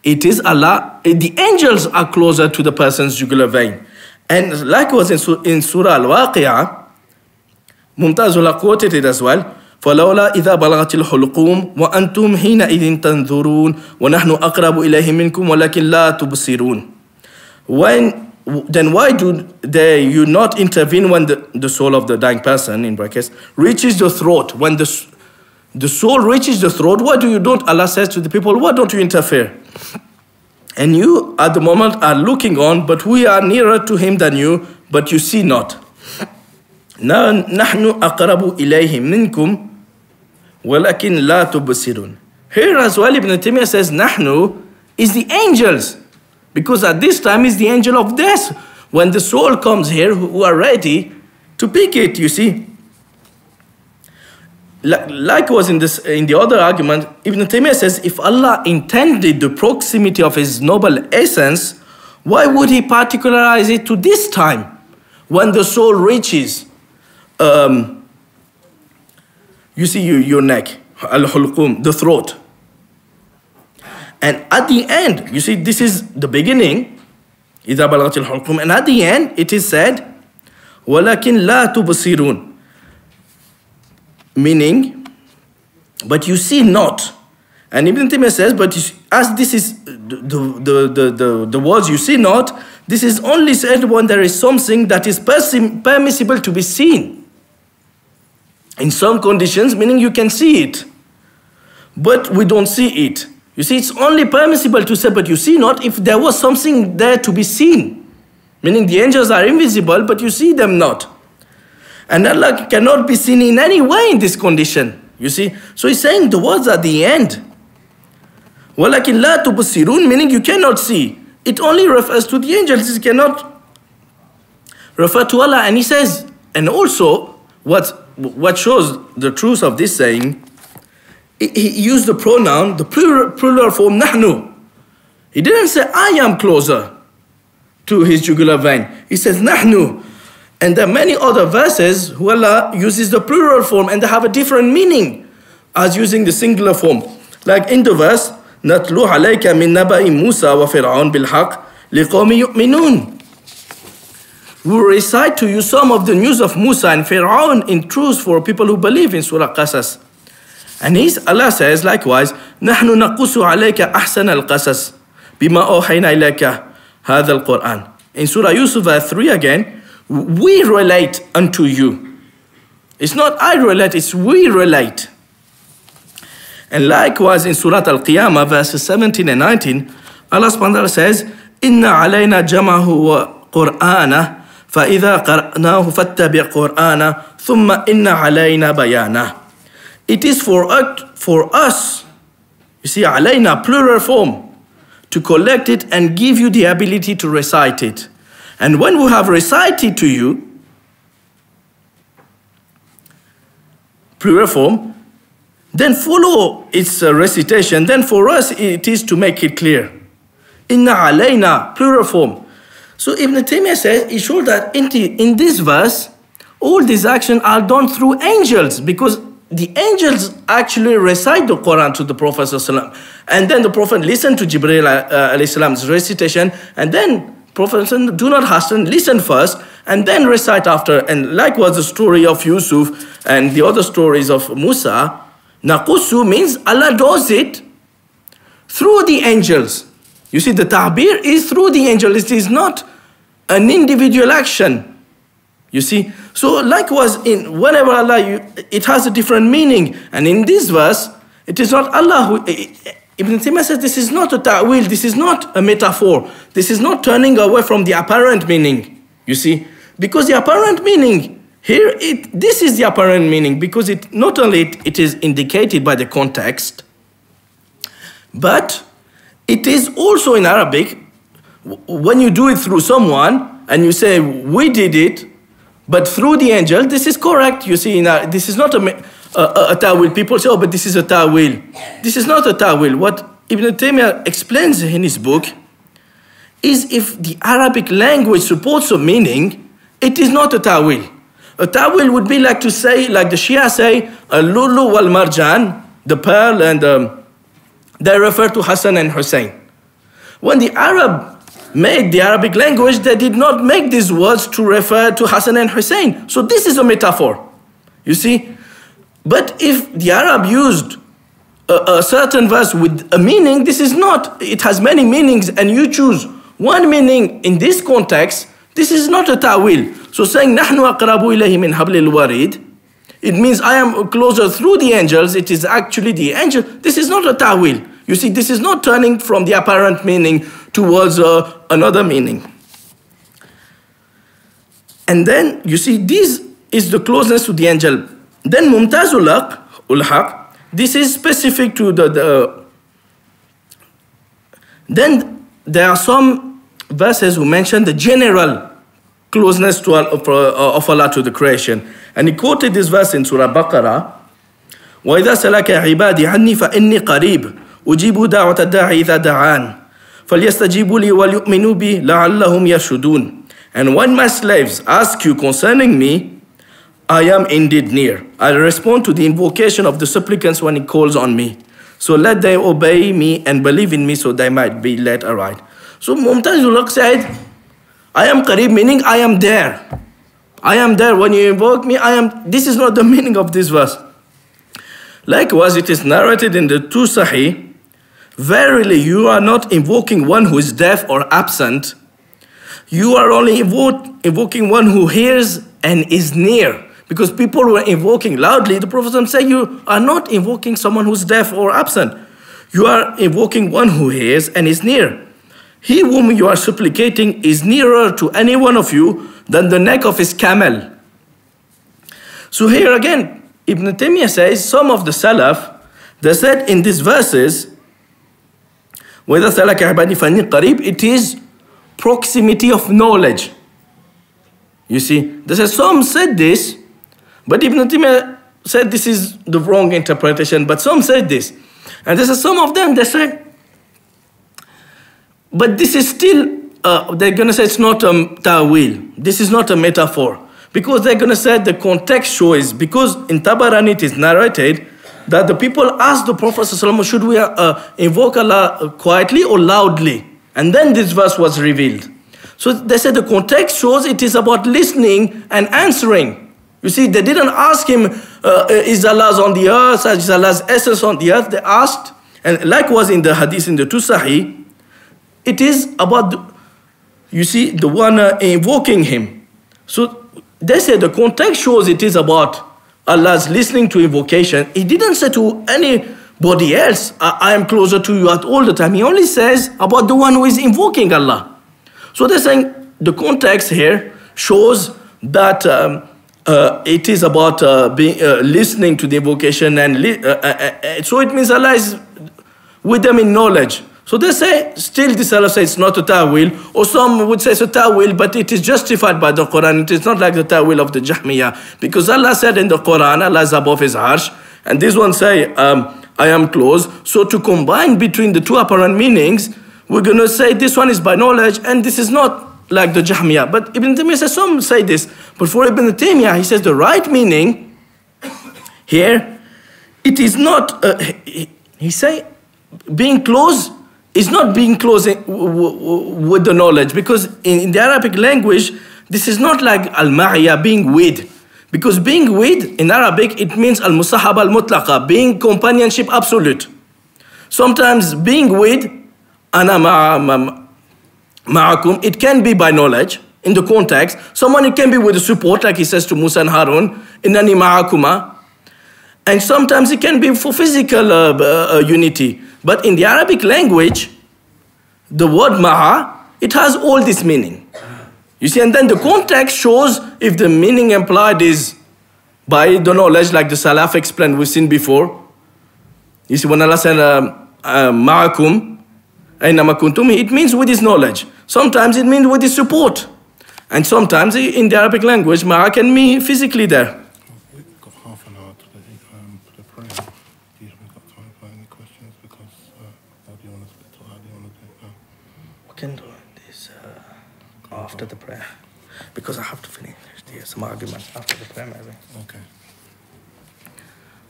it is Allah, the angels are closer to the person's jugular vein. And likewise in Surah Al-Waqi'ah, Mumtaz quoted it as well. فَلَوْلَا إِذَا بَلَغَتِ الْحُلْقُومِ وَأَنْتُمْ حِينَئِذٍ تَنْظُرُونَ وَنَحْنُ أَقْرَبُ إِلَيْهِ مِنْكُمْ وَلَكِنْ لَا تُبْصِرُونَ. Then why do you not intervene when the soul of the dying person, in brackets, reaches the throat? When the soul reaches the throat, why do you don't, Allah says to the people, why don't you interfere? And you at the moment are looking on, but we are nearer to him than you, but you see not. نحن أقرب إليه منكم ولكن لا تبصرون. Here as well Ibn Taymiyyah says نحن is the angels, because at this time is the angel of death. When the soul comes here, who are ready to pick it, you see. Likewise in the other argument, Ibn Taymiyyah says, if Allah intended the proximity of his noble essence, why would he particularize it to this time, when the soul reaches, you see your neck, al-hulqum, the throat. And at the end, you see, this is the beginning, إِذَا بَلَغَتِ الْحُلْقُمْ, and at the end, it is said, وَلَكِنْ لَا تُبْصِرُونَ, meaning, but you see not. And Ibn Taymiyyah says, but as this is the words you see not, this is only said when there is something that is permissible to be seen. In some conditions, meaning you can see it, but we don't see it. You see, it's only permissible to say, but you see not, if there was something there to be seen. Meaning the angels are invisible, but you see them not. And Allah cannot be seen in any way in this condition. You see, so he's saying the words at the end. وَلَكِنْ لَا تُبْصِرُونَ, meaning you cannot see. It only refers to the angels. It cannot refer to Allah. And he says, and also, what shows the truth of this saying, he used the pronoun, the plural form, nahnu. He didn't say, I am closer to his jugular vein. He says, nahnu. And there are many other verses where Allah uses the plural form and they have a different meaning as using the singular form. Like in the verse, نَتْلُو عَلَيْكَ مِن نَبَإِ مُوسَى وَفِرْعَوْنَ بِالْحَقِّ لِقَوْمِ يُؤْمِنُونَ. We will recite to you some of the news of Musa and Fir'aun in truth for people who believe in Surah Qasas. And Allah says likewise, نَحْنُ نَقُصُ عَلَيْكَ أَحْسَنَ الْقَصَصِ بِمَا أَوْحَيْنَا إِلَيْكَ هَذَا الْقُرْآنِ. In Surah Yusuf verse 3 again, we relate unto you. It's not I relate, it's we relate. And likewise in Surah Al-Qiyamah verses 17 and 19, Allah subhanahu wa ta'ala says, إِنَّ عَلَيْنَا جَمَعَهُ وَقُرْآنَهُ فَإِذَا قَرْأْنَاهُ فَاتَّبِعْ قُرْآنَهُ ثُمَّ إِنَّ عَلَيْنَا بَيَانَهُ. It is for us, you see, عَلَيْنَا, plural form, to collect it and give you the ability to recite it. And when we have recited to you, plural form, then follow its recitation. Then for us it is to make it clear. Inna alayna, plural form. So Ibn Taymiyyah says, he showed that in this verse, all these actions are done through angels, because the angels actually recite the Quran to the Prophet ﷺ. And then the Prophet listened to Jibreel ﷺ's recitation, and then Prophet said, do not hasten, listen first, and then recite after. And likewise the story of Yusuf and the other stories of Musa, Naqusu means Allah does it through the angels. You see, the ta'bir is through the angels. It is not an individual action. You see, so likewise, whenever Allah, it has a different meaning. And in this verse, it is not Allah who... Ibn Taymiyyah says this is not a ta'wil, this is not a metaphor. This is not turning away from the apparent meaning, you see. Because the apparent meaning, here, this is the apparent meaning, because not only it is indicated by the context, but it is also in Arabic, when you do it through someone, and you say, we did it, but through the angel, this is correct, you see. This is not a ta'wil. People say, oh, but this is a ta'wil. This is not a ta'wil. What Ibn Taymiyyah explains in his book is if the Arabic language supports a meaning, it is not a ta'wil. A ta'wil would be like to say, like the Shia say, al-lulu wal-marjan, the pearl, and they refer to Hassan and Hussein. When the Arab made the Arabic language, they did not make these words to refer to Hassan and Hussein. So this is a metaphor, you see. But if the Arab used a certain verse with a meaning, this is not, it has many meanings, and you choose one meaning in this context, this is not a ta'wil. So saying, نَحْنُ أَقْرَبُ إِلَيْهِ مِنْ حَبْلِ الْوَرِيدِ, it means I am closer through the angels, it is actually the angel. This is not a ta'wil. You see, this is not turning from the apparent meaning towards another meaning. And then, you see, this is the closeness to the angel. Then Mumtazul Haq, this is specific to Then there are some verses who mention the general closeness to of Allah to the creation. And he quoted this verse in Surah Baqarah, وَإِذَا سَلَكَ عِبَادِي عَنِّي فَإِنِّي قَرِيبٌ أُجِيبُ دَعْوَةَ الدَّاعِ إِذَا دَعَانِ فَلْيَسْتَجِيبُوا لِي وَلْيُؤْمِنُوا بِي لَعَلَّهُمْ يَرْشُدُونَ. And when my slaves ask you concerning me, I am indeed near. I respond to the invocation of the supplicants when he calls on me. So let them obey me and believe in me so they might be led aright. So Mumtazul Haq said, I am Qareeb, meaning I am there. I am there. When you invoke me, I am. This is not the meaning of this verse. Likewise, it is narrated in the two Sahih, verily you are not invoking one who is deaf or absent. You are only invoking one who hears and is near. Because people were invoking loudly, the Prophet said, you are not invoking someone who's deaf or absent. You are invoking one who hears and is near. He whom you are supplicating is nearer to any one of you than the neck of his camel. So here again, Ibn Taymiyyah says, some of the Salaf, they said in these verses, وَإِذَا سَأَلَكَ عِبَادِي فَإِنِّي قَرِيبٌ, it is proximity of knowledge. You see, they said some said this, but Ibn Taymiyyah said this is the wrong interpretation, but some said this. And there are some of them, they said, but this is still, they're going to say it's not a ta'wil. This is not a metaphor. Because they're going to say the context shows, because in Tabarani it is narrated that the people asked the Prophet ﷺ, should we invoke Allah quietly or loudly? And then this verse was revealed. So they said the context shows it is about listening and answering. You see, they didn't ask him, is Allah on the earth, is Allah's essence on the earth? They asked, and likewise in the hadith, in the two Sahih, it is about, you see, the one invoking him. So they said the context shows it is about Allah's listening to invocation. He didn't say to anybody else, I am closer to you at all the time. He only says about the one who is invoking Allah. So they're saying the context here shows that it is about listening to the invocation, and so it means Allah is with them in knowledge. So they say, still the Salaf say it's not a ta'wil, or some would say it's a ta'wil, but it is justified by the Quran. It is not like the ta'wil of the Jahmiyyah, because Allah said in the Quran, Allah is above his arsh, and this one say, I am close. So to combine between the two apparent meanings, we're going to say this one is by knowledge, and this is not like the Jahmiyyah. But Ibn Taymiyyah says, some say this, but for Ibn Taymiyyah, he says the right meaning here, it is not, he say, being close is not being close with the knowledge, because in the Arabic language, this is not like al-ma'iyya, being with. Because being with, in Arabic, it means al-musahaba al-mutlaqa, being companionship absolute. Sometimes being with, ana ma'akum, it can be by knowledge, in the context. Someone, it can be with the support, like he says to Musa and Harun, innani ma'akuma. And sometimes it can be for physical unity. But in the Arabic language, the word ma'a, it has all this meaning. You see, and then the context shows if the meaning implied is by the knowledge, like the Salaf explained, we've seen before. You see, when Allah said, ma'akum, aynama kuntum, it means with his knowledge. Sometimes it means with his support. And sometimes in the Arabic language, ma'a can mean physically there. Can do this after the prayer, because I have to finish some arguments after the prayer maybe. Okay.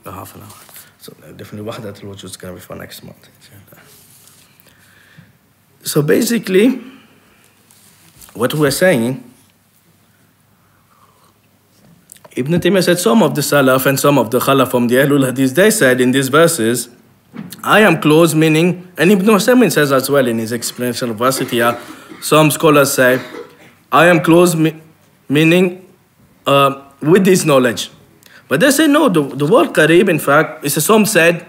Half an hour. So definitely Wahdat al-Wujud is going to be for next month. Okay. So basically, what we're saying, Ibn Taymiyyah said some of the Salaf and some of the Khalaf from the Ahlul Hadith, they said in these verses, I am close, meaning, and Ibn Usaymin says as well in his explanation of Vasitiyah, some scholars say, I am close, meaning with this knowledge. But they say no, the word Qareeb, in fact, some said,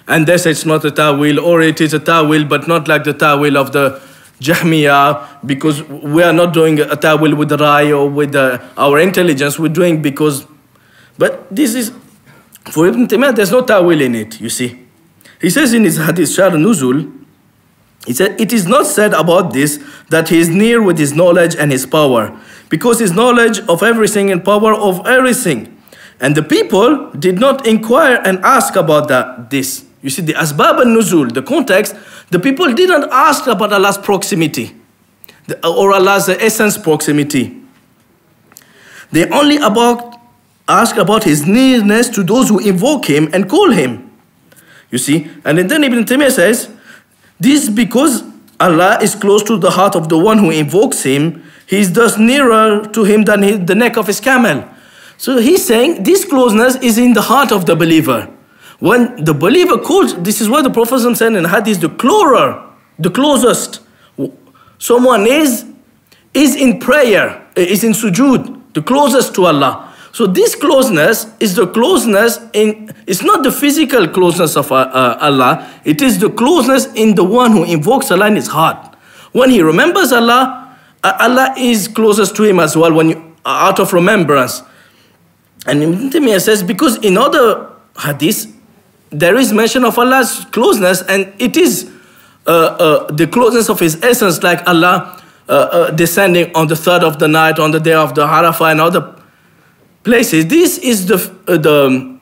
and they say it's not a ta'wil, or it is a ta'wil, but not like the ta'wil of the Jahmiyyah, because we are not doing a ta'wil with the Rai or with our intelligence, we're doing because, but this is, for Ibn Taymiyyah, there's no ta'wil in it, you see. He says in his hadith, Shar Nuzul, he said, it is not said about this that he is near with his knowledge and his power, because his knowledge of everything and power of everything. And the people did not inquire and ask about this. You see, the asbab al-nuzul, the context, the people didn't ask about Allah's proximity, or Allah's essence proximity. They only ask about his nearness to those who invoke him and call him. You see, and then Ibn Taymiyyah says, this is because Allah is close to the heart of the one who invokes him. He is thus nearer to him than the neck of his camel. So he's saying this closeness is in the heart of the believer. When the believer calls, this is what the Prophet said in hadith, the closest someone is in prayer, is in sujood, the closest to Allah. So this closeness is the closeness it's not the physical closeness of Allah, it is the closeness in the one who invokes Allah in his heart. When he remembers Allah, Allah is closest to him as well, when out of remembrance. And Ibn Taymiyyah says, because in other hadiths, there is mention of Allah's closeness, and it is the closeness of his essence, like Allah descending on the third of the night, on the day of the Arafah and other places. This is the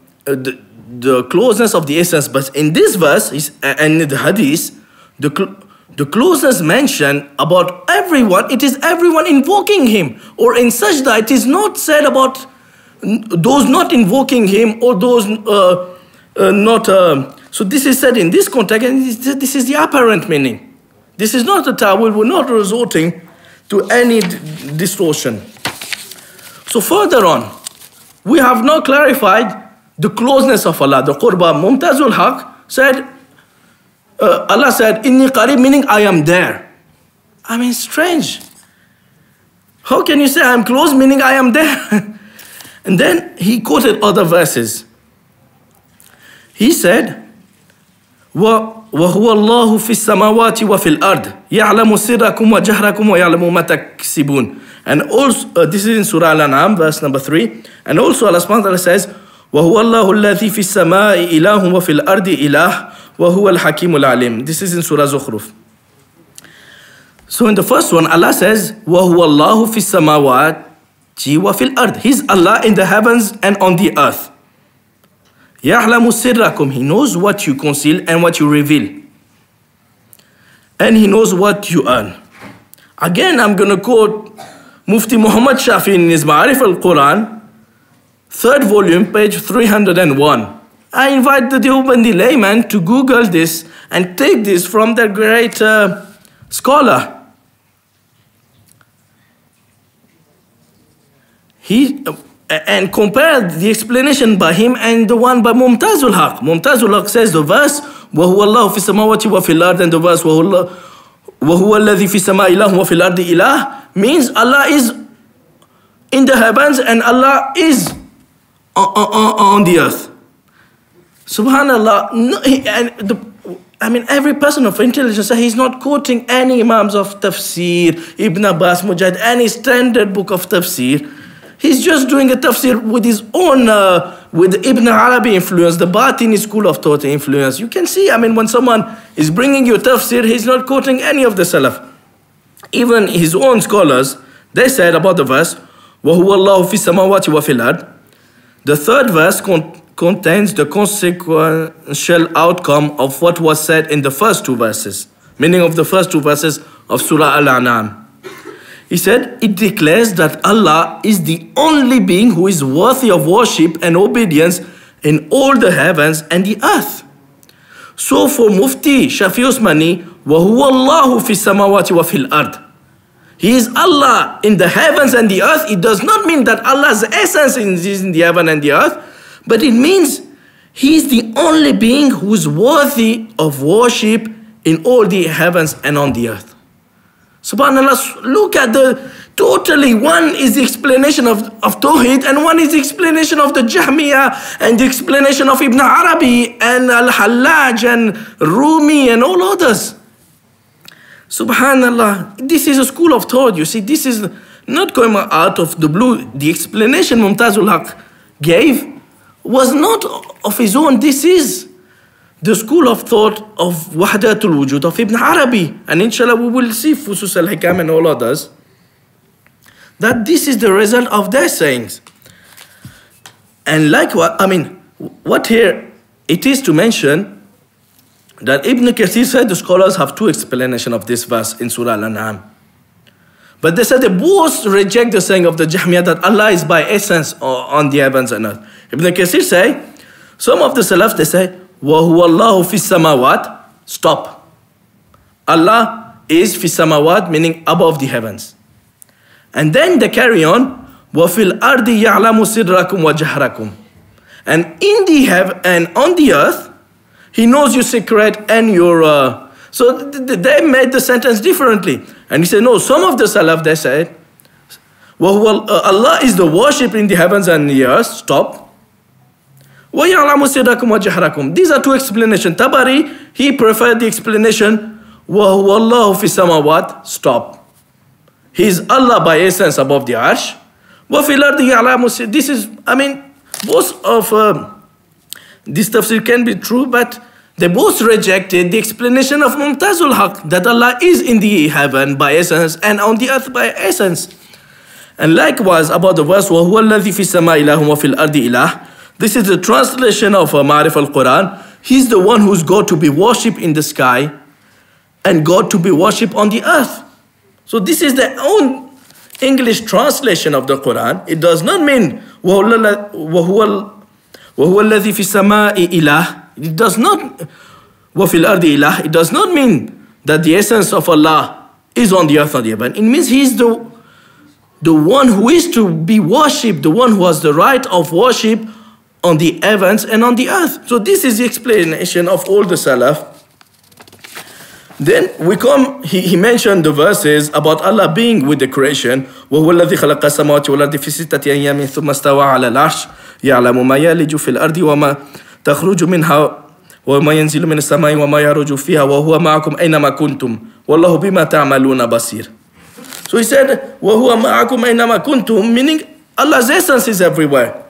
closeness of the essence. But in this verse and in the hadith, the closeness mentioned about everyone, it is everyone invoking him. Or in sajda, it is not said about those not invoking him or those not. So this is said in this context, and this is the apparent meaning. This is not a ta'wil, we're not resorting to any distortion. So further on, we have now clarified the closeness of Allah. The Qurba, Mumtazul Haq said, Allah said, Inni qarib, meaning I am there. I mean, strange. How can you say I am close, meaning I am there? And then he quoted other verses. He said, وَهُوَ اللَّهُ فِي السَّمَاوَاتِ وَفِي الْأَرْضِ يَعْلَمُ سِرَّكُمْ وَجَهْرَكُمْ وَيَعْلَمُ مَا تَكْسِبُونَ. And also, this is in Surah Al-An'am, verse number 3. And also Allah subhanahu wa ta'ala says, وَهُوَ اللَّهُ الَّذِي فِي السَّمَاءِ إِلَهٌ وَفِي الْأَرْضِ إِلَهٌ وَهُوَ الْحَكِيمُ الْعَلِيمُ. This is in Surah Zukhruf. So in the first one, Allah says, وَهُوَ اللَّهُ فِي السَّمَاوَاتِ وَفِي الْأَرْضِ. He's Allah in the heavens and on the earth. يَعْلَمُ سِرَّكُمْ. He knows what you conceal and what you reveal. And he knows what you earn. Again, I'm going to quote Mufti Muhammad Shafi in his Ma'arif al-Quran, 3rd volume, page 301. I invite the Deobandi layman to Google this and take this from the great scholar. And compare the explanation by him and the one by Mumtazul Haq. Mumtazul Haq says the verse, وَهُوَ اللَّهُ فِي السَّمَاوَاتِ وَفِي الْأَرْضِ, and the verse, وَهُوَ الَّذِي فِي السَّمَاءِ إِلَهٌ وَفِي الْأَرْضِ إِلَهٌ, means Allah is in the heavens and Allah is on the earth. Subhanallah. I mean, every person of intelligence, he's not quoting any Imams of Tafsir, Ibn Abbas, Mujahid, any standard book of Tafsir. He's just doing a tafsir with his own, with Ibn Arabi influence, the Batini school of thought influence. You can see, I mean, when someone is bringing you tafsir, he's not quoting any of the Salaf. Even his own scholars, they said about the verse, وَهُوَ اللَّهُ فِي السَّمَاوَاتِ وَفِي الْأَرْضِ. The third verse contains the consequential outcome of what was said in the first two verses, meaning of the first two verses of Surah Al-An'am. He said, it declares that Allah is the only being who is worthy of worship and obedience in all the heavens and the earth. So for Mufti Shafi Usmani, وَهُوَ اللَّهُ فِي السَّمَاوَاتِ وَفِي الْأَرْضِ. He is Allah in the heavens and the earth. It does not mean that Allah's essence is in the heaven and the earth, but it means He is the only being who is worthy of worship in all the heavens and on the earth. SubhanAllah, look at Totally, one is the explanation of Tawheed, and one is the explanation of the Jahmiyyah, and the explanation of Ibn Arabi, and Al-Hallaj, and Rumi, and all others. Subhanallah, this is a school of thought, you see, this is not coming out of the blue. The explanation Mumtazul Haq gave was not of his own. This is the school of thought of Wahdatul Wujud of Ibn Arabi, and inshallah we will see Fusus al-Hikam and all others, that this is the result of their sayings. And like what, I mean, what here it is to mention that Ibn Kathir said the scholars have two explanations of this verse in Surah Al-An'am. But they said they both reject the saying of the Jahmiyyah that Allah is by essence on the heavens and earth. Ibn Kathir say, some of the Salaf, they say, وَهُوَ اللَّهُ فِي السَّمَاوَاتِ. Stop. Allah is fi samawat, meaning above the heavens. And then they carry on, وَفِي الْأَرْضِ يَعْلَمُ سِرَّكُمْ وَجَهْرَكُمْ. And in the heaven and on the earth, He knows your secret and your... So they made the sentence differently. And he said, no, some of the Salaf, they said, Allah is the worship in the heavens and the earth. Stop. وَيَعْلَمُ سِرَّكُمْ وَجَهْرَكُمْ. These are two explanations. Tabari, he preferred the explanation, وَهُوَ اللَّهُ فِي السَّمَاوَاتِ. Stop. He is Allah by essence above the arsh. وَفِي الْأَرْضِ يَعْلَمُ. This is, I mean, both of this tafsir can be true, but they both rejected the explanation of Mumtazul Haq, that Allah is in the heaven by essence and on the earth by essence. And likewise about the verse, وَهُوَ الَّذِي فِي السَّمَاءِ إِلَهٌ وَفِي الْأَرْضِ إِلَهٌ. This is the translation of Ma'arif al-Quran. He's the one who's God to be worshipped in the sky and God to be worshipped on the earth. So this is their own English translation of the Quran. It does not mean وَهُوَ الَّذِي فِي السَّمَاءِ إِلَهٌ. It does not وَفِي الْأَرْضِ إِلَهٌ. It does not mean that the essence of Allah is on the earth or the heaven. It means He is the one who is to be worshipped, the one who has the right of worship on the heavens and on the earth. So this is the explanation of all the Salaf. Then we come, he mentioned the verses about Allah being with the creation. وَهُوَ الَّذِي خَلَقَ السَّمَاوَاتِ وَالْأَرْضِ فِي سِتَّةِ أَيَّامٍ ثُمَّ اسْتَوَى عَلَى الْعَرْشِ يَعْلَمُ مَا يَلِجُ فِي الْأَرْضِ وَمَا تَخْرُجُ مِنْهَا وَمَا يَنْزِلُ مِنَ السَّمَاءِ وَمَا يَعْرُجُ فِيهَا وَهُوَ مَعَكُمْ أَيْنَمَا كُنْتُمْ وَاللَّهُ بِمَا تَعْمَلُونَ بَصِيرٌ. So he said, وَهُوَ مَعَكُمْ أَيْنَمَا كُنْتُمْ, meaning Allah's essence is everywhere.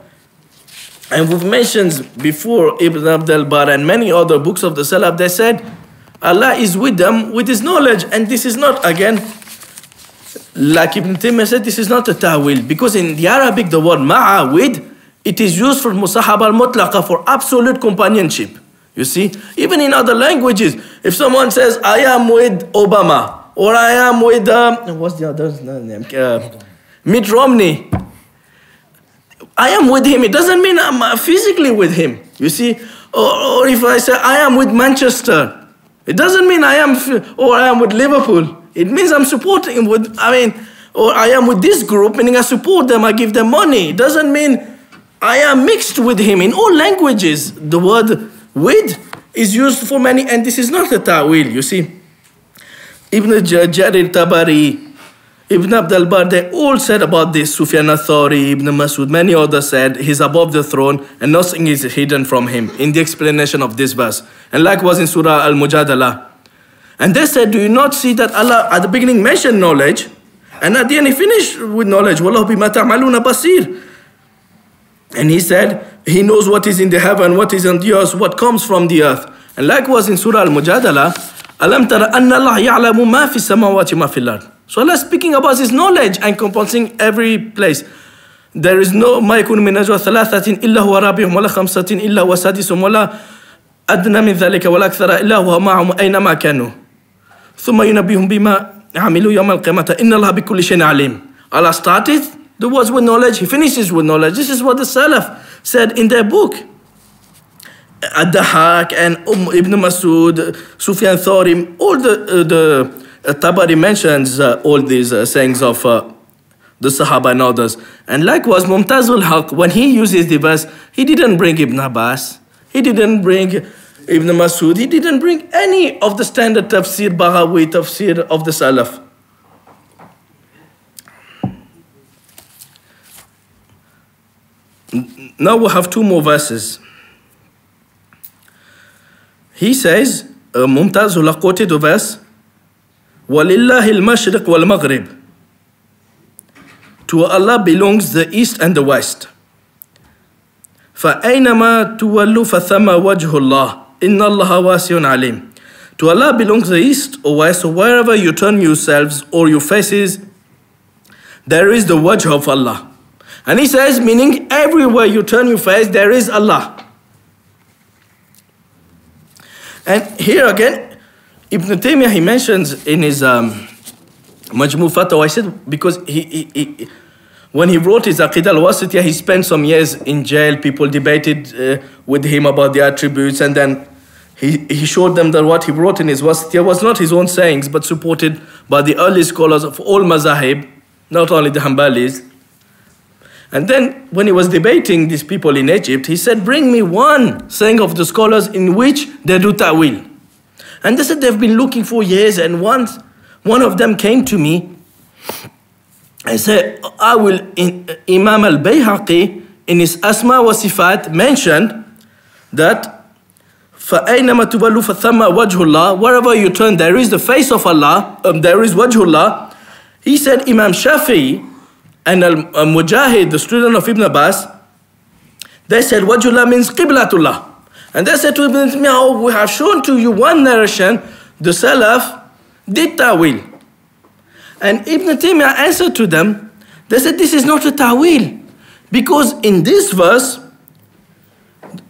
And we've mentioned before Ibn Abdul Bar and many other books of the Salaf, they said Allah is with them with His knowledge. And this is not, again, like Ibn Taymiyyah said, this is not a ta'wil. Because in the Arabic, the word ma'a, with, it is used for musahab al-mutlaqa, for absolute companionship. You see, even in other languages, if someone says, I am with Obama, or I am with, what's the other name? Mitt Romney. I am with him. It doesn't mean I'm physically with him. You see, or if I say I am with Manchester, it doesn't mean I am, or I am with Liverpool. It means I'm supporting him with, or I am with this group, meaning I support them, I give them money. It doesn't mean I am mixed with him. In all languages, the word with is used for many, and this is not a ta'wil, you see. Ibn Jarir Tabari, Ibn Abdul Bar, they all said about this. Sufyan al-Thawri, Ibn Masud, many others said He's above the throne and nothing is hidden from Him in the explanation of this verse. And likewise in Surah Al-Mujadalah. And they said, do you not see that Allah at the beginning mentioned knowledge and at the end He finished with knowledge? وَاللَّهُ بِمَا تَعْمَلُونَ بَصِيرٌ. And He said, He knows what is in the heaven, what is on the earth, what comes from the earth. And likewise in Surah Al-Mujadalah, أَلَمْ تَرَ أَنَّ اللَّهَ يَعْلَمُ مَا فِي السَّمَاوَاتِ مَا فِي الْأَرْضِ. So Allah is speaking about His knowledge encompassing every place. There is no ما يكون من نجوى ثلاثة إلا هو رابعهم ولا خمسة إلا هو سادسهم ولا أدنى من ذلك ولا أكثر إلا هو معهم أينما كانوا ثم ينبئهم بما عملوا يوم القيامة إن الله بكل شيء عليم. Allah started the words with knowledge, He finishes with knowledge. This is what the Salaf said in their book. Ad-Dahak and Ibn Masud, Sufyan Thawri, all the Tabari mentions all these sayings of the Sahaba and others. And likewise, Mumtazul Haq, when he uses the verse, he didn't bring Ibn Abbas, he didn't bring Ibn Masud, he didn't bring any of the standard tafsir, Baghawi tafsir of the Salaf. now we have two more verses. He says, Mumtaz quoted the verse, وَلِلَّهِ الْمَشْرِقِ وَالْمَغْرِبِ. To Allah belongs the east and the west. فَأَيْنَمَا تُوَلُّوا فَثَمَّ وَجْهُ اللَّهِ إِنَّ اللَّهَ وَاسِعٌ عَلِيمٌ. To Allah belongs the east or west, so wherever you turn yourselves or your faces, there is the wajh of Allah. And he says, meaning everywhere you turn your face, there is Allah. And here again, Ibn Taymiyyah, he mentions in his Majmu' Fatawa, I said, because when he wrote his Aqidah al-Wasitiyah, he spent some years in jail. People debated with him about the attributes, and then he showed them that what he wrote in his Wasitiyah was not his own sayings, but supported by the early scholars of all mazahib, not only the Hanbalis. And then when he was debating these people in Egypt, he said, bring me one saying of the scholars in which they do ta'wil. And they said they've been looking for years, and once one of them came to me and said, Imam al-Bayhaqi in his Asma wa Sifat mentioned that فَأَيْنَمَا تُوَلُّوا فَثَمَّ وَجْهُ اللَّهِ, wherever you turn there is the face of Allah, there is wajhullah. He said Imam Shafi'i and Mujahid, the student of Ibn Abbas, they said wajhullah means qiblatullah. And they said to Ibn Taymiyyah, we have shown to you one narration, the Salaf did ta'wil. And Ibn Taymiyyah answered to them, they said this is not a ta'wil, because in this verse,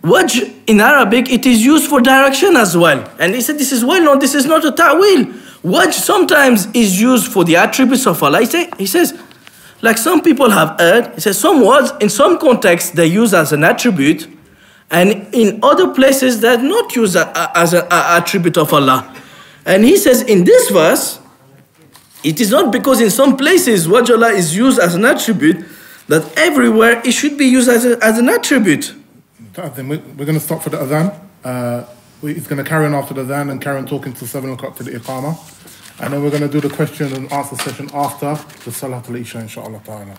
wajh in Arabic, it is used for direction as well. And he said this is well known, this is not a ta'wil. Wajh sometimes is used for the attributes of Allah. He says, like some people have heard, he says some words in some contexts they use as an attribute, and in other places they're not used as an attribute of Allah. And he says in this verse, it is not because in some places wajh Allah is used as an attribute that everywhere it should be used as an attribute. We're going to stop for the adhan. He's going to carry on after the adhan and carry on talking till 7 o'clock to the iqamah. And then we're going to do the question and answer session after the Salat al-Isha, inshaAllah ta'ala.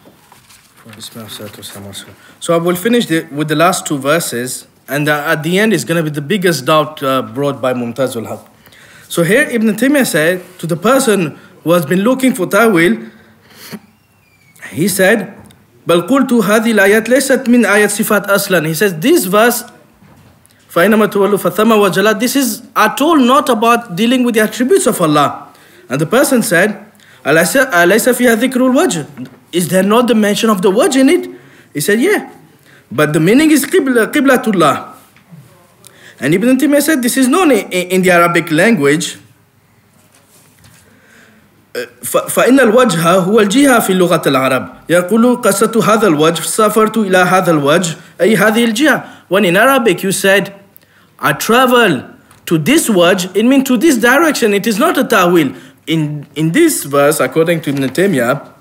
So I will finish with the last two verses, and at the end is going to be the biggest doubt brought by Mumtaz al-Haq. So here Ibn Taymiyyah said to the person who has been looking for ta'wil, he said, بل قلت هذه الآيات ليست من آيات صفات أصلا. He says this verse, فإنما تولوا فثم وجلات, this is at all not about dealing with the attributes of Allah. And the person said, أليس فيها ذكر الوجه? Is there not the mention of the wajh in it? He said, yeah. But the meaning is qiblatullah. And Ibn Taymiyyah said this is known in the Arabic language. فإن الوجه هو الجهة في لغة العرب. يقول قصة هذا الوجه سافرت إلى هذا الوجه أي هذه الجهة. When in Arabic you said, I travel to this wajh, it means to this direction. It is not a ta'wil. In this verse, according to Ibn Taymiyyah,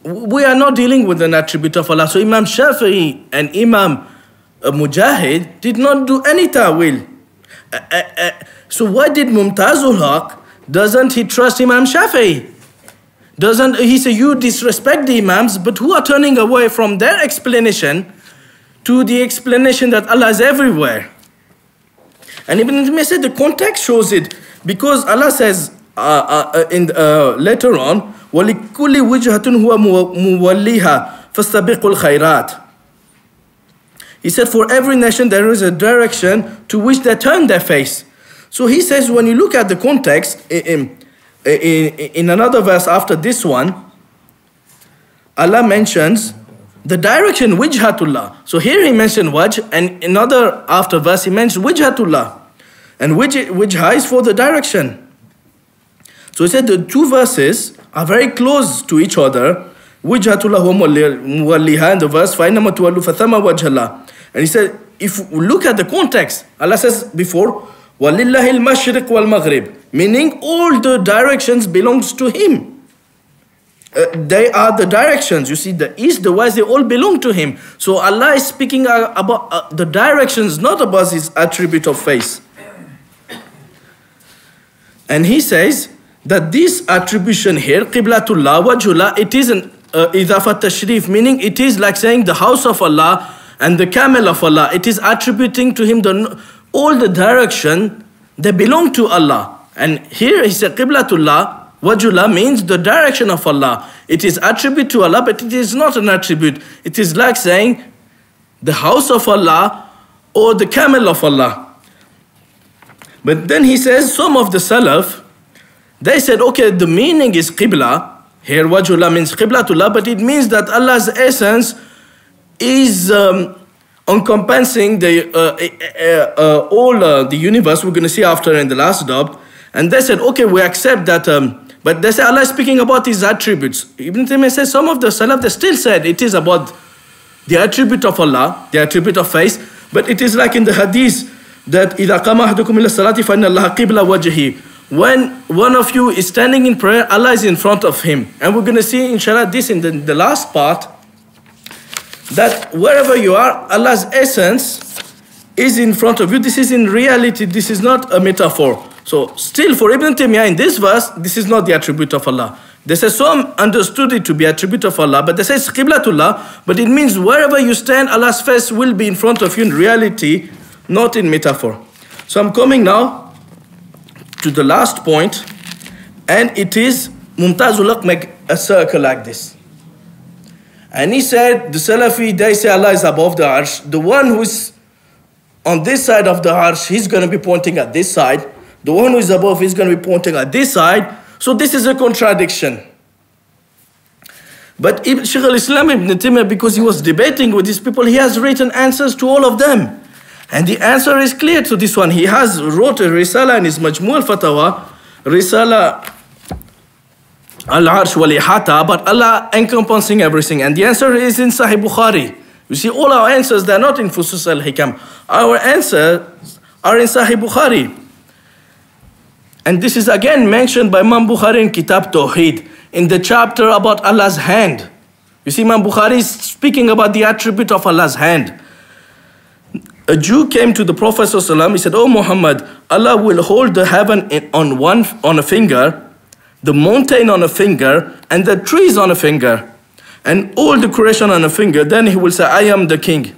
we are not dealing with an attribute of Allah. So Imam Shafi'i and Imam Mujahid did not do any ta'wil. So why did Mumtaz al-Haq, doesn't he trust Imam Shafi'i? Doesn't he say you disrespect the Imams, but who are turning away from their explanation to the explanation that Allah is everywhere? And Ibn Taymiyyah said the context shows it, because Allah says later on, وَلِكُلِّ وِجْهَةٌ هُوَ مُوَلِّهَا فَاسْتَبِقُوا الْخَيْرَاتِ. He said for every nation there is a direction to which they turn their face. So he says when you look at the context, in another verse after this one, Allah mentions the direction wijhatullah. So here he mentioned wajh, and another after verse he mentions wijhatullah. And wijha is for the direction. So he said the two verses are very close to each other. Wijhatullah huwa muwalliha in the verse, فَإِنَّمَا تُوَلُّوا فَثَمَّ وَجْهَ اللَّهِ. And he said, if we look at the context, Allah says before, وَلِلَّهِ الْمَشْرِقِ وَالْمَغْرِبِ, meaning all the directions belongs to Him. They are the directions. You see, the east, the west, they all belong to Him. So Allah is speaking about the directions, not about His attribute of face. And He says that this attribution here, Qiblatullah, Wajhullah, it is an idafat tashrif, meaning it is like saying the house of Allah and the camel of Allah. It is attributing to him all the direction they belong to Allah. And here he said Qiblatullah, Wajhullah means the direction of Allah. It is attribute to Allah, but it is not an attribute. It is like saying the house of Allah or the camel of Allah. But then he says some of the Salaf, they said, okay, the meaning is Qibla. Here Wajhullah means Qiblatullah, but it means that Allah's essence is encompassing all the universe. We're going to see after in the last dub. And they said, okay, we accept that. But they say Allah is speaking about his attributes. Ibn Taymiyyah says some of the Salaf, they still said it is about the attribute of Allah, the attribute of face. But it is like in the hadith that إِذَا قَامَ أَحَدُكُمْ إِلَى الصَّلَاةِ فَإِنَّ اللَّهَ قِبْلَ وَجْهِهِ. When one of you is standing in prayer, Allah is in front of him. And we're going to see, inshallah, this in the last part, that wherever you are, Allah's essence is in front of you. This is in reality, this is not a metaphor. So still for Ibn Taymiyyah in this verse, this is not the attribute of Allah. They say some understood it to be attribute of Allah, but they say it's Qiblatullah, but it means wherever you stand, Allah's face will be in front of you in reality, not in metaphor. So I'm coming now to the last point, and it is Mumtazul Haq make a circle like this. And he said, the Salafi, they say Allah is above the Arsh. The one who is on this side of the Arsh, he's going to be pointing at this side. The one who is above is going to be pointing at this side. So this is a contradiction. But Shaykh al-Islam Ibn Taymiyyah, because he was debating with these people, he has written answers to all of them. And the answer is clear to this one. He has wrote a Risala in his Majmu' al-Fatawa, Risala al-Arsh wal-Ihata, but Allah encompassing everything. And the answer is in Sahih Bukhari. You see, all our answers, they are not in Fusus al-Hikam. Our answers are in Sahih Bukhari. And this is again mentioned by Imam Bukhari in Kitab Tawheed, in the chapter about Allah's hand. You see, Imam Bukhari is speaking about the attribute of Allah's hand. A Jew came to the Prophet ﷺ, he said, "Oh Muhammad, Allah will hold the heaven on a finger, the mountain on a finger, and the trees on a finger, and all the creation on a finger. Then he will say, I am the king."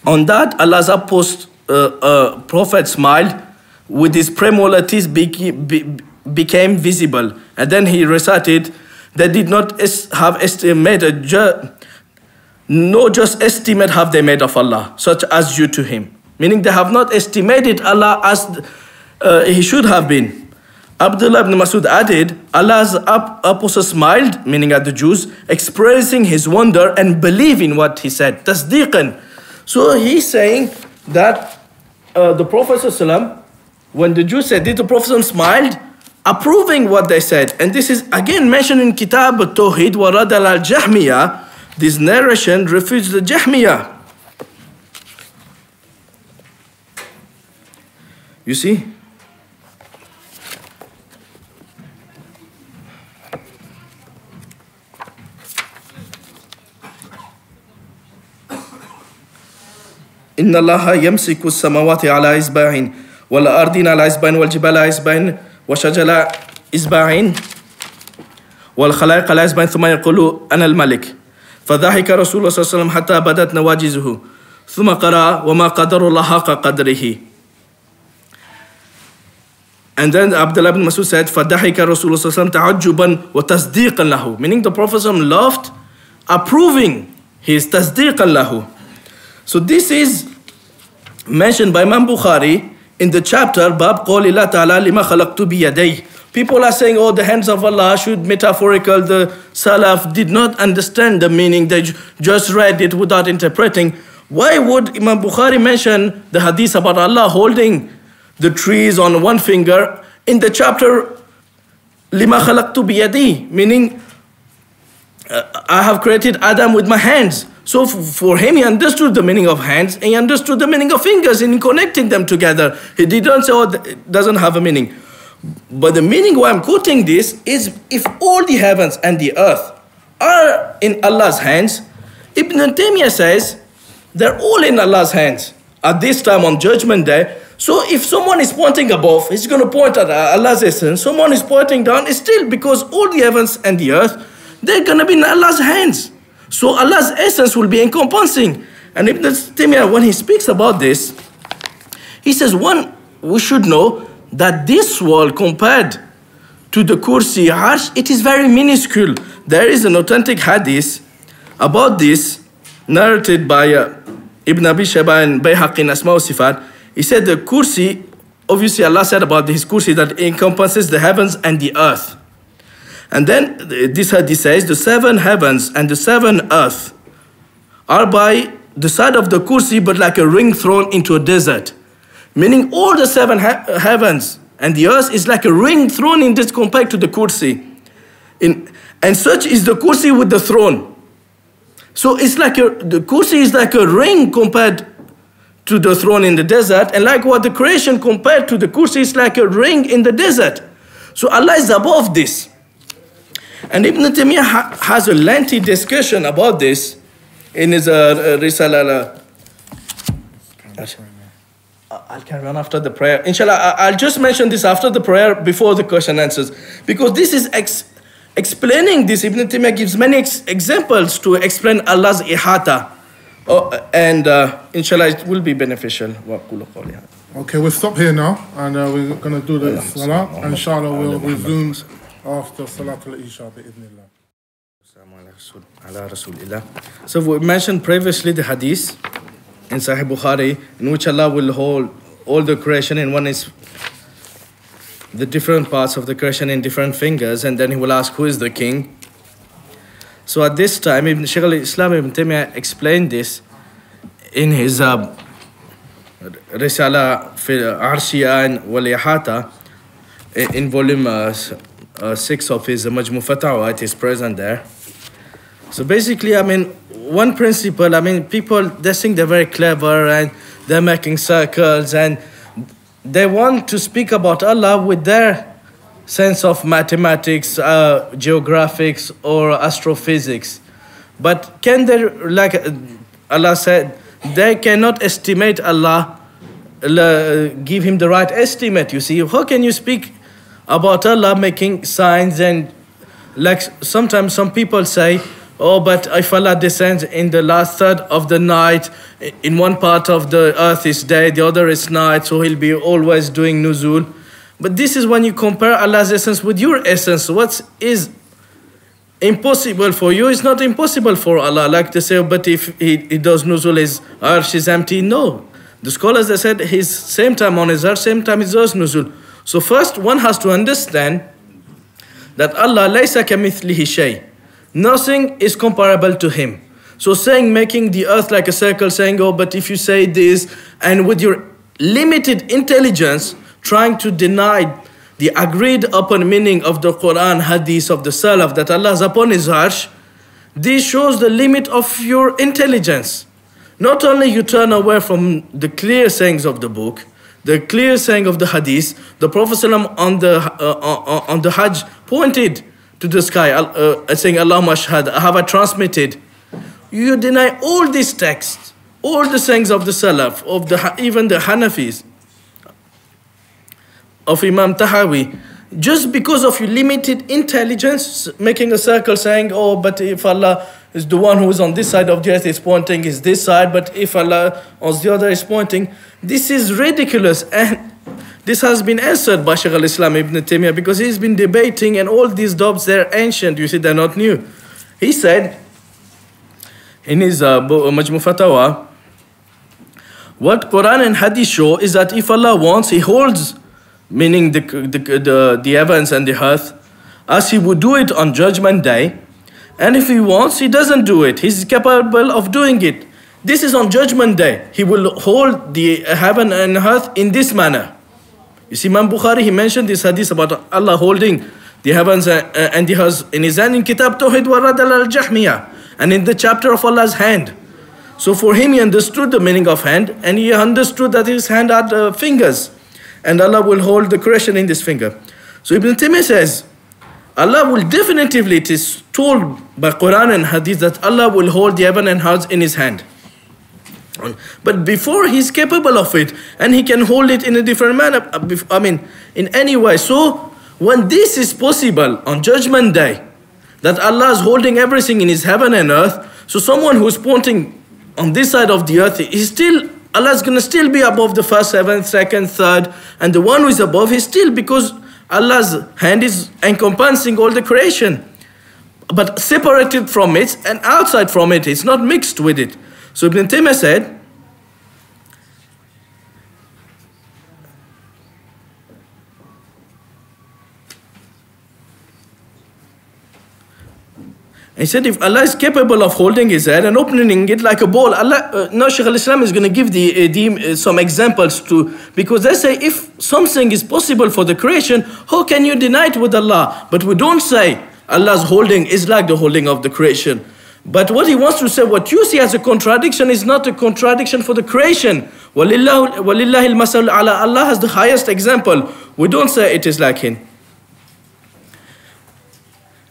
On that, Allah's Prophet smiled, with his premolar teeth became visible. And then he recited, they did not have estimated, no just estimate have they made of Allah, such as you to him. Meaning they have not estimated Allah as he should have been. Abdullah ibn Masud added, Allah's apostle smiled, meaning at the Jews, expressing his wonder and believing what he said. Tasdeeqan. So he's saying that the Prophet ﷺ, when the Jews said, the Prophet smiled, approving what they said. And this is again mentioned in Kitab al-Tawheed, وَرَدَ al-Jahmiyah. This narration refutes the Jahmiyah. You see? إِنَّ اللَّهَ يَمْسِكُ السَّمَوَاتِ عَلَى إِصْبَعٍ وَالْأَرْضِينَ عَلَى إِصْبَعٍ وَالْجِبَالَ عَلَى إِصْبَعٍ وَالشَّجَرَ إِصْبَعٍ وَالْخَلَائِقَ عَلَى إِصْبَعٍ ثُمَّ يَقُولُ أَنَا الْمَلِكُ فَضَحِكَ رسول الله صلى الله عليه وسلم حتى بدت نواجذه ثم قرأ وما قدر الله حق قدره. And then Abdullah ibn Masud said, فَضَحِكَ رسول الله صلى الله عليه وسلم تعجبا وتصديقا له. Meaning the Prophet laughed, approving his tasdeeqan lahu. So this is mentioned by Imam Bukhari in the chapter Bab Qawli Allah Ta'ala lima khalaqtu biyadayh. People are saying, oh, the hands of Allah should metaphorical. The Salaf did not understand the meaning. They just read it without interpreting. Why would Imam Bukhari mention the hadith about Allah holding the trees on one finger in the chapter lima khalaqtu biyadi, meaning I have created Adam with my hands. So for him, he understood the meaning of hands, and he understood the meaning of fingers in connecting them together. He didn't say, oh, it doesn't have a meaning. But the meaning why I'm quoting this is, if all the heavens and the earth are in Allah's hands, Ibn Taymiyyah says they're all in Allah's hands at this time on Judgment Day. So if someone is pointing above, he's going to point at Allah's essence. Someone is pointing down, it's still because all the heavens and the earth, they're going to be in Allah's hands. So Allah's essence will be encompassing. And Ibn Taymiyyah, when he speaks about this, he says, one, we should know that this world compared to the kursi, arsh, it is very minuscule. There is an authentic hadith about this, narrated by Ibn Abi Shayba and Bayhaqi in Asma wa Sifat. He said the kursi, obviously Allah said about his kursi that it encompasses the heavens and the earth. And then this hadith says, the 7 heavens and the 7 earth are by the side of the kursi, but like a ring thrown into a desert. Meaning all the 7 heavens and the earth is like a ring thrown in this compared to the kursi. And such is the kursi with the throne. So it's like the kursi is like a ring compared to the throne in the desert. And like what the creation compared to the kursi is like a ring in the desert. So Allah is above this. And Ibn Taymiyyah has a lengthy discussion about this in his Risala. I'll carry on after the prayer. Inshallah, I'll just mention this after the prayer before the question and answers. Because this is explaining this. Ibn Taymiyyah gives many examples to explain Allah's ihata. And inshallah, it will be beneficial. Okay, we'll stop here now. And we're going to do the salah. And inshallah, we'll resume after Salatul Isha. So we mentioned previously the hadith in Sahih Bukhari, in which Allah will hold all the creation in one is the different parts of the creation in different fingers, and then he will ask who is the king. So at this time, Shaykh al-Islam Ibn Taymiyyah explained this in his Risala fil Arshiya wal Ihata in volume 6 of his Majmu' Fatawa. It is present there. So basically, one principle, people, they think they're very clever and they're making circles and they want to speak about Allah with their sense of mathematics, geographics, or astrophysics. But can they, like Allah said, they cannot estimate Allah, give him the right estimate, you see. How can you speak about Allah making signs and, like sometimes some people say, oh, but if Allah descends in the last third of the night, in one part of the earth is day, the other is night, so he'll be always doing nuzul. But this is when you compare Allah's essence with your essence. What is impossible for you is not impossible for Allah. Like to say, but if he does nuzul, his arsh is empty. No. The scholars, they said, his same time on his arsh, same time he does nuzul. So first, one has to understand that Allah, laysa kamithlihi shay. Nothing is comparable to him. So saying, making the earth like a circle, saying, oh, but if you say this, and with your limited intelligence, trying to deny the agreed upon meaning of the Quran, hadith of the Salaf, that Allah is upon his arsh, this shows the limit of your intelligence. Not only you turn away from the clear sayings of the book, the clear saying of the hadith, the Prophet ﷺ on the Hajj pointed to the sky, saying, Allahumma ashhad, have I transmitted? You deny all these texts, all the sayings of the Salaf, of even the Hanafis, of Imam Tahawi, just because of your limited intelligence, making a circle saying, oh, but if Allah is the one who is on this side of the earth is pointing, is this side, but if Allah on the other is pointing, this is ridiculous. And this has been answered by Shaykh al-Islam Ibn Taymiyyah, because he's been debating, and all these doubts, they're ancient, you see, they're not new. He said in his Majmu' Fatawa, what Quran and Hadith show is that if Allah wants, he holds, meaning the heavens and the earth, as he would do it on Judgment Day, and if he wants, he doesn't do it. He's capable of doing it. This is on Judgment Day. He will hold the heaven and earth in this manner. You see, Imam Bukhari, he mentioned this hadith about Allah holding the heavens and the earth in his hand in Kitab Tawhid wa Radal al-Jahmiyah, and in the chapter of Allah's hand. So for him, he understood the meaning of hand, and he understood that his hand had fingers, and Allah will hold the creation in this finger. So Ibn Taymiyyah says, Allah will definitively, it is told by Quran and Hadith that Allah will hold the heaven and earth in his hand. But before he's capable of it, and he can hold it in a different manner, in any way. So when this is possible on Judgment Day, that Allah is holding everything in his heaven and earth, so someone who's pointing on this side of the earth, Allah is going to still be above the first heaven, second, third, and the one who is above is still, because Allah's hand is encompassing all the creation, but separated from it and outside from it. It's not mixed with it. So Ibn Taymiyyah said, he said, if Allah is capable of holding his head and opening it like a bowl, now Shaykh al-Islam is going to give some examples too, because they say if something is possible for the creation, how can you deny it with Allah? But we don't say Allah's holding is like the holding of the creation. But what he wants to say, what you see as a contradiction is not a contradiction for the creation. وَلِلَّهِ الْمَثَلُ الْأَعْلَى. Allah has the highest example. We don't say it is like him.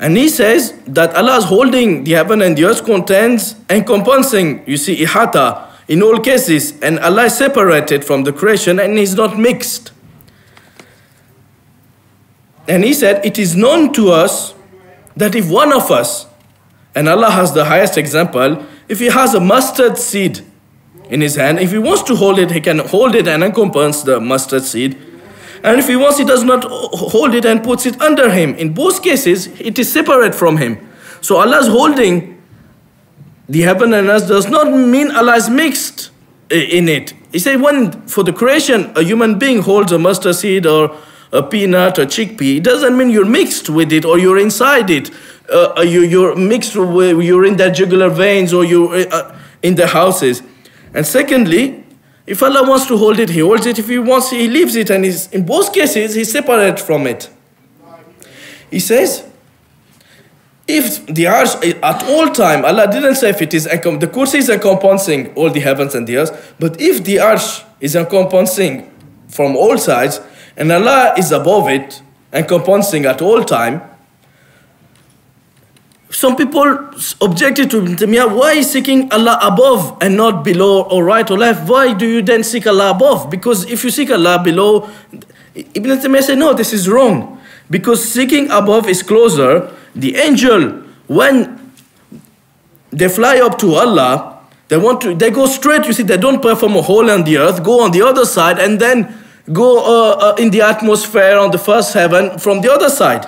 And he says that Allah's holding the heaven and the earth contains encompassing, you see, ihata in all cases, and Allah is separated from the creation and is not mixed. And he said, it is known to us that if one of us, and Allah has the highest example, if he has a mustard seed in his hand, if he wants to hold it, he can hold it and encompass the mustard seed. And if he wants, he does not hold it and puts it under him. In both cases, it is separate from him. So Allah's holding the heaven and earth does not mean Allah is mixed in it. He said when for the creation, a human being holds a mustard seed or a peanut or chickpea, it doesn't mean you're mixed with it or you're inside it. You're mixed with, you're in their jugular veins or you're in their houses. And secondly, if Allah wants to hold it, he holds it. If he wants, he leaves it. And in both cases, he's separate from it. He says, if the arsh at all time, Allah didn't say if it is, the kursi is encompassing all the heavens and the earth, but if the arsh is encompassing from all sides, and Allah is above it, encompassing at all time, some people objected to Ibn Taymiyyah, why is seeking Allah above and not below or right or left? Why do you then seek Allah above? Because if you seek Allah below, Ibn Taymiyyah said, no, this is wrong. Because seeking above is closer. The angel, when they fly up to Allah, they go straight, you see, they don't perform a hole on the earth, go on the other side and then go in the atmosphere on the first heaven from the other side.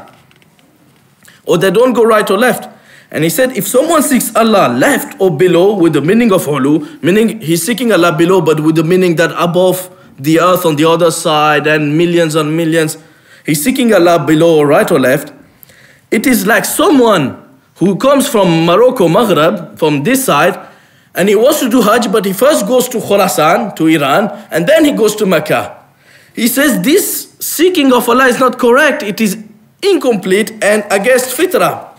Or they don't go right or left. And he said, if someone seeks Allah left or below with the meaning of ulu, meaning he's seeking Allah below, but with the meaning that above the earth on the other side and millions and millions, he's seeking Allah below or right or left. It is like someone who comes from Morocco, Maghreb, from this side, and he wants to do Hajj, but he first goes to Khorasan, to Iran, and then he goes to Mecca. He says this seeking of Allah is not correct. It is incomplete and against fitrah.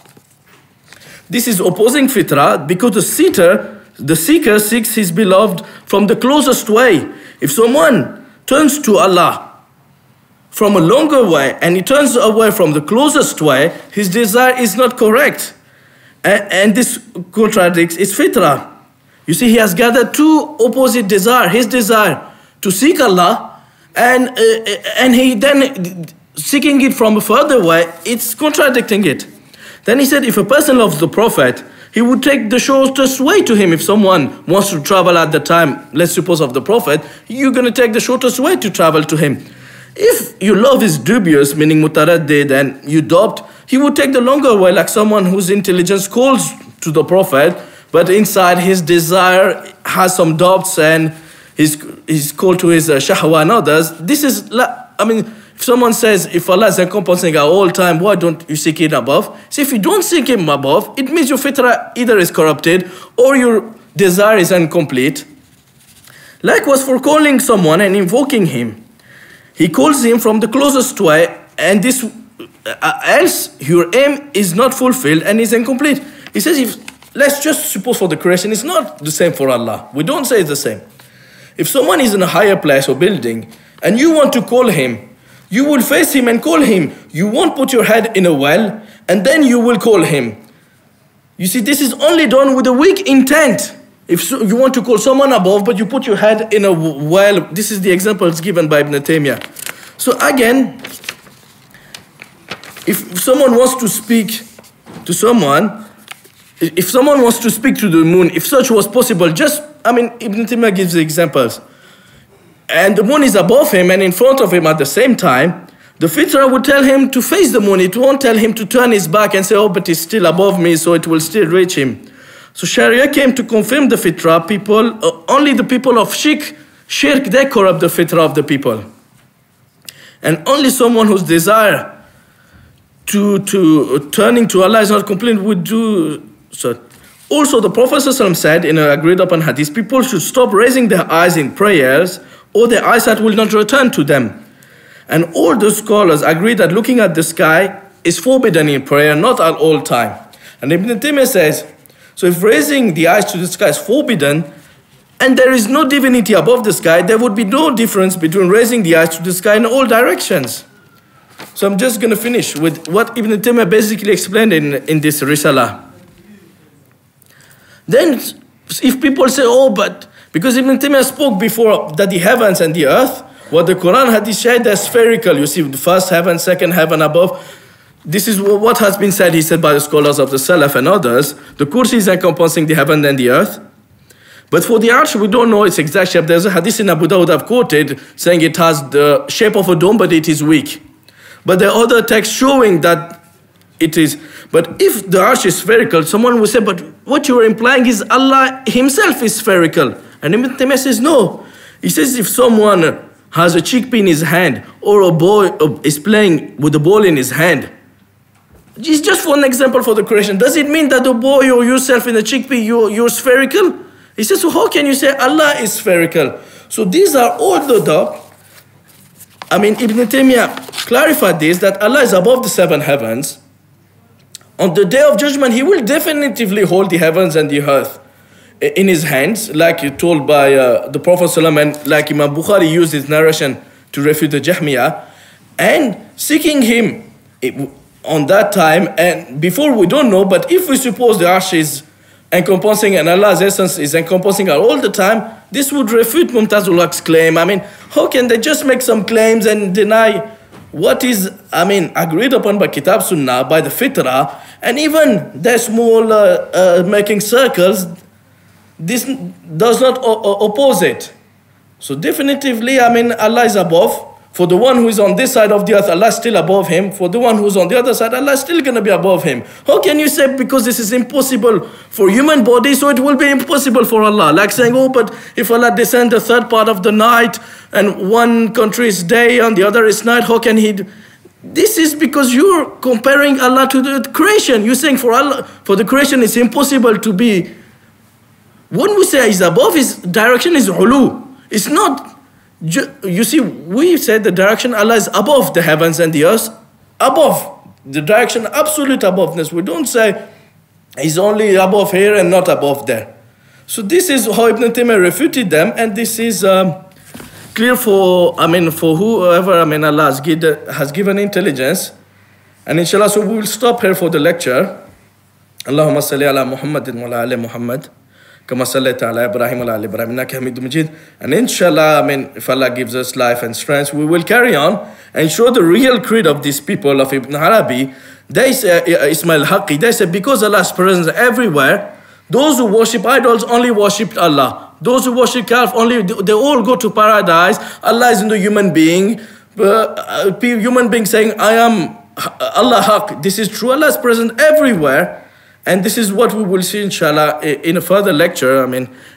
This is opposing fitrah because the seeker seeks his beloved from the closest way. If someone turns to Allah from a longer way and he turns away from the closest way, his desire is not correct. And this contradicts its fitrah. You see, he has gathered two opposite desires. His desire to seek Allah and he then seeking it from a further way, it's contradicting it. Then he said, if a person loves the Prophet, he would take the shortest way to him. If someone wants to travel at the time, let's suppose of the Prophet, you're going to take the shortest way to travel to him. If your love is dubious, meaning mutaraddid, and you doubt, he would take the longer way, like someone whose intelligence calls to the Prophet, but inside his desire has some doubts and he's called to his shahwa and others. This is, if someone says, if Allah is encompassing at all time, why don't you seek it above? See, if you don't seek him above, it means your fitrah either is corrupted or your desire is incomplete. Likewise, for calling someone and invoking him, he calls him from the closest way, and this else your aim is not fulfilled and is incomplete. He says, let's just suppose for the creation, it's not the same for Allah. We don't say it's the same. If someone is in a higher place or building, and you want to call him, you will face him and call him. You won't put your head in a well, and then you will call him. You see, this is only done with a weak intent. If you want to call someone above, but you put your head in a well, this is the examples given by Ibn Taymiyyah. So again, if someone wants to speak to someone, If someone wants to speak to the moon, if such was possible, just, Ibn Taymiyyah gives the examples. And the moon is above him and in front of him at the same time, the fitrah would tell him to face the moon. It won't tell him to turn his back and say, oh, but it's still above me, so it will still reach him. So Sharia came to confirm the fitrah. Only the people of shirk, they corrupt the fitrah of the people. And only someone whose desire to turning to Allah is not complete would do so. Also, the Prophet ﷺ said in an agreed upon hadith, people should stop raising their eyes in prayers or their eyesight will not return to them. And all the scholars agree that looking at the sky is forbidden in prayer, not at all time. And Ibn Taymiyyah says, so if raising the eyes to the sky is forbidden, and there is no divinity above the sky, there would be no difference between raising the eyes to the sky in all directions. So I'm just going to finish with what Ibn Taymiyyah basically explained in this Risalah. Then, if people say, oh, but because Ibn Taymiyyah spoke before that the heavens and the earth, what the Quran hadith said, they're spherical. You see, the first heaven, second heaven above. This is what has been said, he said, by the scholars of the Salaf and others. The kursi is encompassing the heaven and the earth. But for the arsh, we don't know its exact shape. There's a hadith in Abu Dawood I've quoted saying it has the shape of a dome, but it is weak. But there are other texts showing that it is. But if the arsh is spherical, someone will say, but what you are implying is Allah himself is spherical. And Ibn Taymiyyah says, no. He says if someone has a chickpea in his hand or a boy is playing with a ball in his hand, it's just for an example for the creation. Does it mean that the boy or yourself in the chickpea, you're spherical? He says, so how can you say Allah is spherical? So these are all the Ibn Taymiyyah clarified this, that Allah is above the seven heavens. On the day of judgment, he will definitively hold the heavens and the earth in his hands, like told by the Prophet ﷺ, and like Imam Bukhari used his narration to refute the Jahmiyah, and seeking him on that time. And before, we don't know, but if we suppose the arsh is encompassing and Allah's essence is encompassing all the time, this would refute Mumtazul Haq's claim. How can they just make some claims and deny what is, agreed upon by Kitab Sunnah, by the fitrah, and even their small making circles, this does not oppose it. So definitively, Allah is above. For the one who is on this side of the earth, Allah is still above him. For the one who is on the other side, Allah is still going to be above him. How can you say because this is impossible for human body, so it will be impossible for Allah? Like saying, oh, but if Allah descends the third part of the night and one country is day and the other is night, how can he do? This is because you're comparing Allah to the creation. You're saying for Allah, for the creation, it's impossible to be. When we say he's above, his direction is ulu. It's not. You see, we said the direction Allah is above the heavens and the earth, above the direction, absolute aboveness. We don't say he's only above here and not above there. So this is how Ibn Taymiyyah refuted them, and this is clear for for whoever Allah has given intelligence. And inshallah, so we will stop here for the lecture. Allahumma salli ala Muhammadin wa ala ali Muhammad. كما صليت على إبراهيم وعلى آل إبراهيم إنك حميد مجيد. And inshallah, if Allah gives us life and strength, we will carry on and show the real creed of these people of Ibn Arabi. They say, Ismail Haqqi, they say because Allah is present everywhere, those who worship idols only worship Allah. Those who worship calf only, they all go to paradise. Allah is in the human being. Human being saying, I am Allah Haqq. This is true. Allah is present everywhere. And this is what we will see, inshallah, in a further lecture.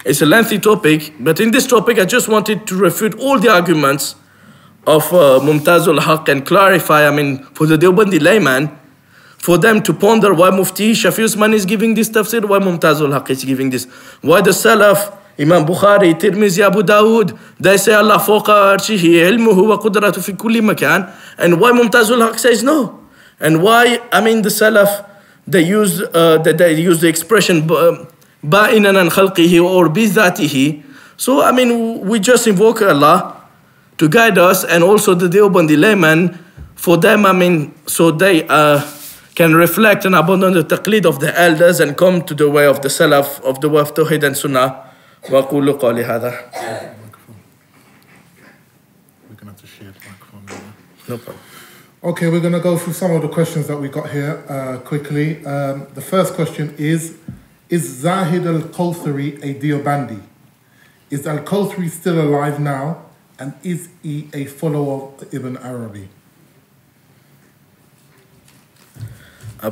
It's a lengthy topic, but in this topic, I just wanted to refute all the arguments of Mumtazul Haqq and clarify, for the Deobandi layman, for them to ponder why Mufti Shafi Usman is giving this tafsir, why Mumtazul Haqq is giving this, why the Salaf, Imam Bukhari, Tirmizi, Abu Dawood, they say Allah fawqa arshihi, ilmuhu wa qudratu fi kulli makan, and why Mumtazul Haqq says no, and why, the Salaf, they use the expression ba'inan an khalqihi or bizatihi. So we just invoke Allah to guide us, and also the Deobandi layman for them, so they can reflect and abandon the taqlid of the elders and come to the way of the Salaf, of the way of Tawheed and Sunnah. Wa qulu qawli hadha. We're going to have to share the microphone. No problem. Okay, we're going to go through some of the questions that we got here quickly. The first question is Zahid al-Kawthari a Deobandi? Is al-Kawthari still alive now? And is he a follower of Ibn Arabi?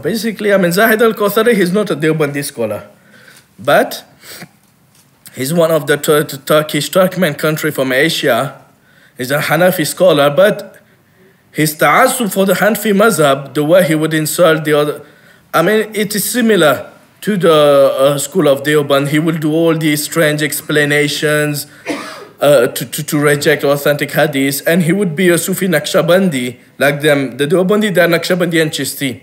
Basically, Zahid al-Kawthari, he's not a Deobandi scholar. But he's one of the Turkmen country from Asia. He's a Hanafi scholar, but his ta'assub for the Hanafi mazhab, the way he would insult the other, it is similar to the school of Deoband. He will do all these strange explanations to reject authentic hadith, and he would be a Sufi Naqshbandi, like them. The Deobandi, they're Naqshbandi and Chishti.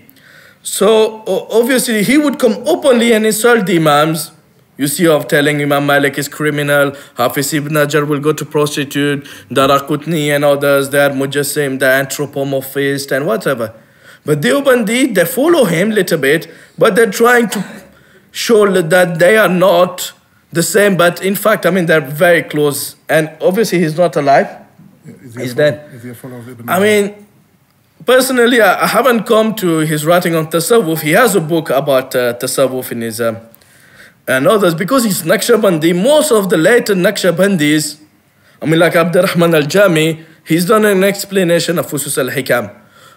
So obviously he would come openly and insult the Imams. You see, of telling Imam Malik is criminal, Hafiz ibn Hajar will go to prostitute, Daraqutni and others, they are Mujassim, they are anthropomorphist and whatever. But Deobandi, they follow him a little bit, but they're trying to show that they are not the same, but in fact, they're very close. And obviously he's not alive, he's dead. Is he a follower of Ibn Personally, I haven't come to his writing on Tasawwuf. He has a book about Tasawwuf in his and others, because he's Naqshbandi. Most of the later Naqshbandis, like Abdurrahman al-Jami, he's done an explanation of Fusus al-Hikam.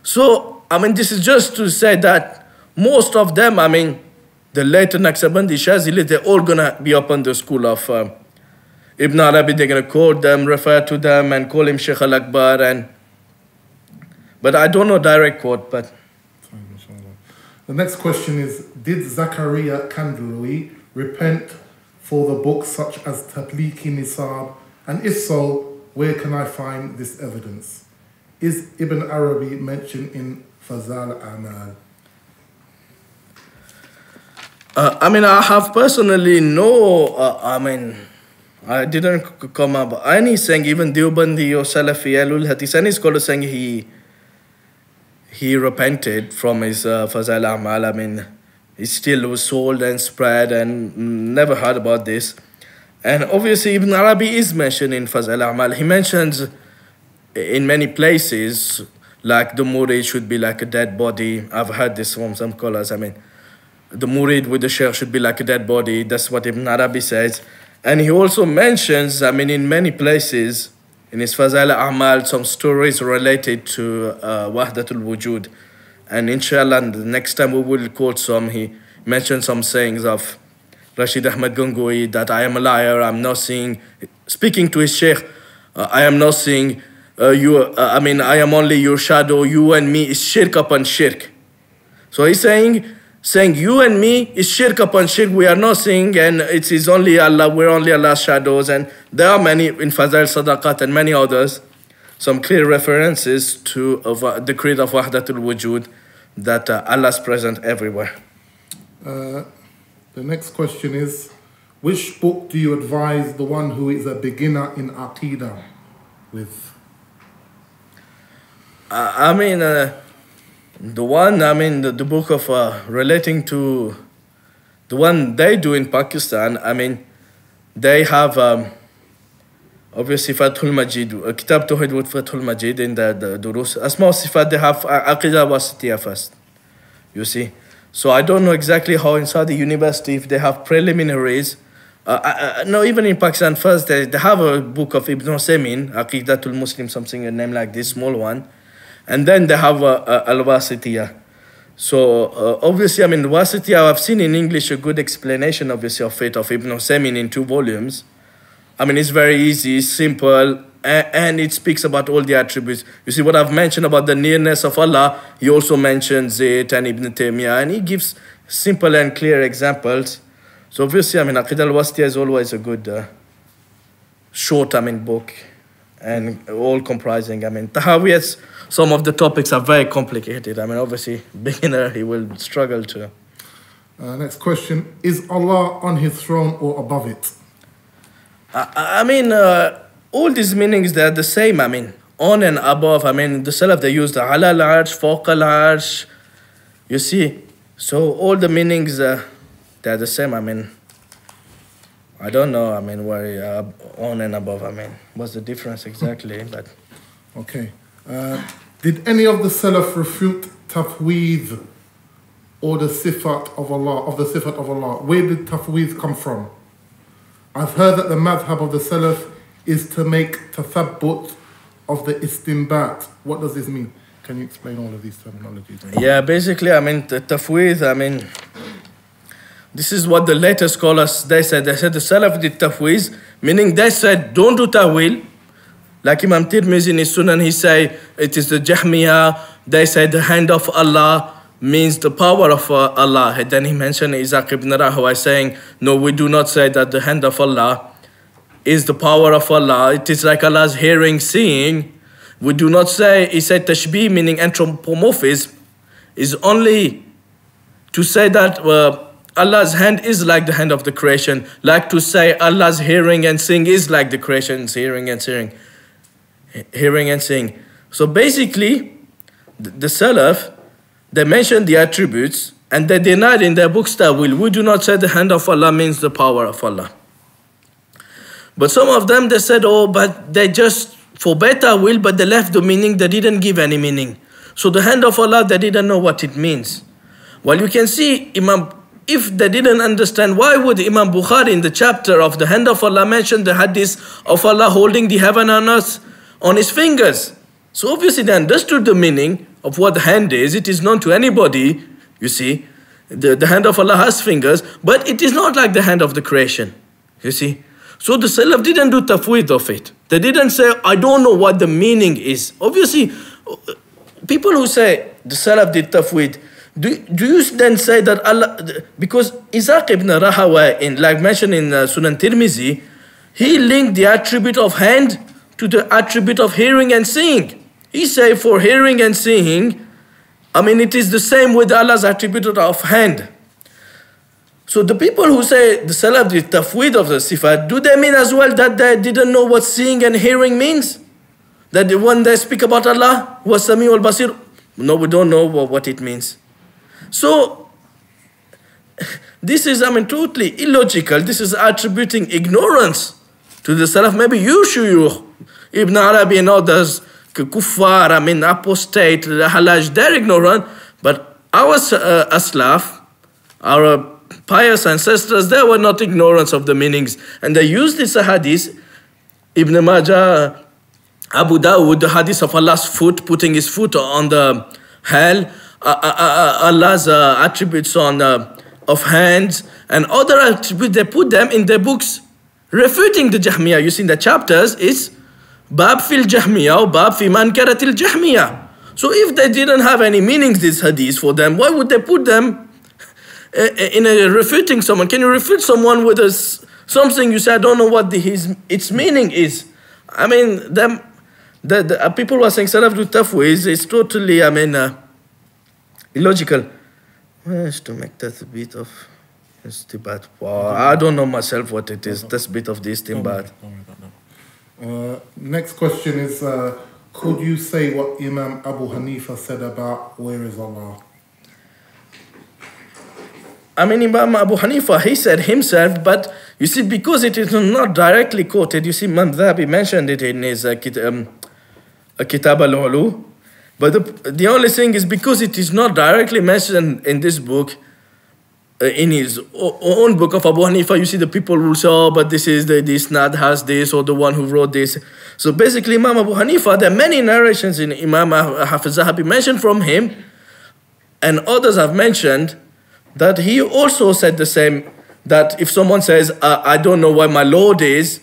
So, this is just to say that most of them, the later Naqshbandi, Shazili, they're all going to be upon the school of Ibn Arabi. They're going to quote them, refer to them, and call him Sheikh al-Akbar. But I don't know direct quote, but... The next question is, did Zakaria Kandlawi repent for the books such as Tabliki Nisab? And if so, where can I find this evidence? Is Ibn Arabi mentioned in Fazal Amal? I have personally I didn't come up anything, even Deobandi or Salafi, Alul Hadith, any scholar saying he repented from his Fazal Amal. It still was sold and spread and never heard about this. And obviously Ibn Arabi is mentioned in Fazal Amal. He mentions in many places, like the murid should be like a dead body. I've heard this from some scholars. The murid with the shaykh should be like a dead body. That's what Ibn Arabi says. And he also mentions, in many places, in his Fazal A'mal, some stories related to Wahdatul Wujud. And inshallah, the next time we will quote some, he mentioned some sayings of Rashid Ahmad Gangohi, that I am a liar, I'm nothing. Speaking to his sheikh, I am nothing, I am only your shadow, you and me is shirk upon shirk. So he's saying you and me is shirk upon shirk, we are nothing, and it is only Allah, we're only Allah's shadows. And there are many in Fazal Sadaqat and many others, some clear references to the creed of Wahdatul Wujud, that Allah is present everywhere. The next question is, which book do you advise the one who is a beginner in Aqidah with? The one, the book of relating to the one they do in Pakistan, they have obviously Fathul Majid, Kitab Tawhid with Fathul Majid in the Durus. Asma Sifat, they have Aqidah Wasitiyah first, you see. So I don't know exactly how in Saudi University, if they have preliminaries. No, even in Pakistan first, they have a book of Ibn Usaymin, Aqidatul Muslim, something, a name like this, small one. And then they have Al-Wasitiyah. So obviously, the Wasitiyah, I've seen in English a good explanation, obviously, of it, of Ibn Usaymin in 2 volumes. It's very easy, simple, and it speaks about all the attributes. You see, what I've mentioned about the nearness of Allah, he also mentions it, and Ibn Taymiyyah, and he gives simple and clear examples. So obviously, Aqidah al-Wasitiyah is always a good, short, book, and all comprising. Tahawiyahs, some of the topics are very complicated. Obviously, beginner, he will struggle to. Next question, is Allah on his throne or above it? All these meanings, they're the same. On and above. The Salaf, they use the ala al-arsh, fawqa al-arsh. You see? So all the meanings, they're the same. I don't know, where on and above, what's the difference exactly? But okay. Did any of the Salaf refute tafweed or the sifat of Allah, Where did tafweed come from? I've heard that the madhab of the Salaf is to make tathabbut of the istinbat. What does this mean? Can you explain all of these terminologies? Yeah, basically, the tafweed, this is what the later scholars, they said the Salaf did tafweed, meaning they said, don't do ta'wil. Like Imam Tirmizi in his Sunan, he say, it is the Jahmiyyah, they say the hand of Allah means the power of Allah. And then he mentioned Isaac ibn Rahawai saying, no, we do not say that the hand of Allah is the power of Allah. It is like Allah's hearing, seeing. We do not say, he said tashbih, meaning anthropomorphism, is only to say that Allah's hand is like the hand of the creation, like to say Allah's hearing and seeing is like the creation's hearing and seeing. So basically, the Salaf, they mentioned the attributes and they denied in their books that we do not say the hand of Allah means the power of Allah. But some of them, they said, oh, but they just forbade ta'wil, but they left the meaning, they didn't give any meaning. So the hand of Allah, they didn't know what it means. Well, you can see, if they didn't understand, why would Imam Bukhari in the chapter of the hand of Allah mention the hadith of Allah holding the heaven and earth on his fingers? So obviously they understood the meaning of what the hand is. It is known to anybody, you see. The hand of Allah has fingers, but it is not like the hand of the creation, you see. So the Salaf didn't do tafweed of it. They didn't say, I don't know what the meaning is. Obviously, people who say the Salaf did tafweed, do you then say that Allah, because Isaac ibn Rahawai, like mentioned in Sunan Tirmizi, he linked the attribute of hand to the attribute of hearing and seeing. He say for hearing and seeing, it is the same with Allah's attribute of hand. So the people who say the Salaf did tafweed of the sifat, do they mean as well that they didn't know what seeing and hearing means? That when they speak about Allah, was Sami'ul Basir? No, we don't know what it means. So this is, totally illogical. This is attributing ignorance to the Salaf. Maybe you, Shuyukh, Ibn Arabi and others, kuffar, apostate, halaj, they're ignorant. But our Aslaf, our pious ancestors, they were not ignorant of the meanings. And they used this hadith, Ibn Majah, Abu Dawood, the hadith of Allah's foot, putting his foot on the hell, Allah's attributes of hands, and other attributes, they put them in their books, refuting the Jahmiyyah. You see in the chapters, it's Bab fil Jahmiyyah or Bab fi mankaratil Jahmiyyah. So if they didn't have any meanings, this hadith for them, why would they put them in a refuting someone? Can you refute someone with something you say, I don't know what its meaning is? The people who are saying Salaf do tafweed is totally, illogical. Where's to make that bit of istinbat? Wow, I don't know myself what it is. This bit of the istinbat. Next question is, could you say what Imam Abu Hanifa said about where is Allah? Imam Abu Hanifa, he said himself, but you see, because it is not directly quoted, you see, Imam Dhabi mentioned it in his Kitab al-Ulu. But the only thing is, because it is not directly mentioned in this book, in his own book of Abu Hanifa, you see the people will say, oh, but this is this Nad has this, or the one who wrote this. So basically, Imam Abu Hanifa, there are many narrations in Imam Hafiz Zahabi mentioned from him, and others have mentioned that he also said the same, that if someone says, I don't know where my Lord is,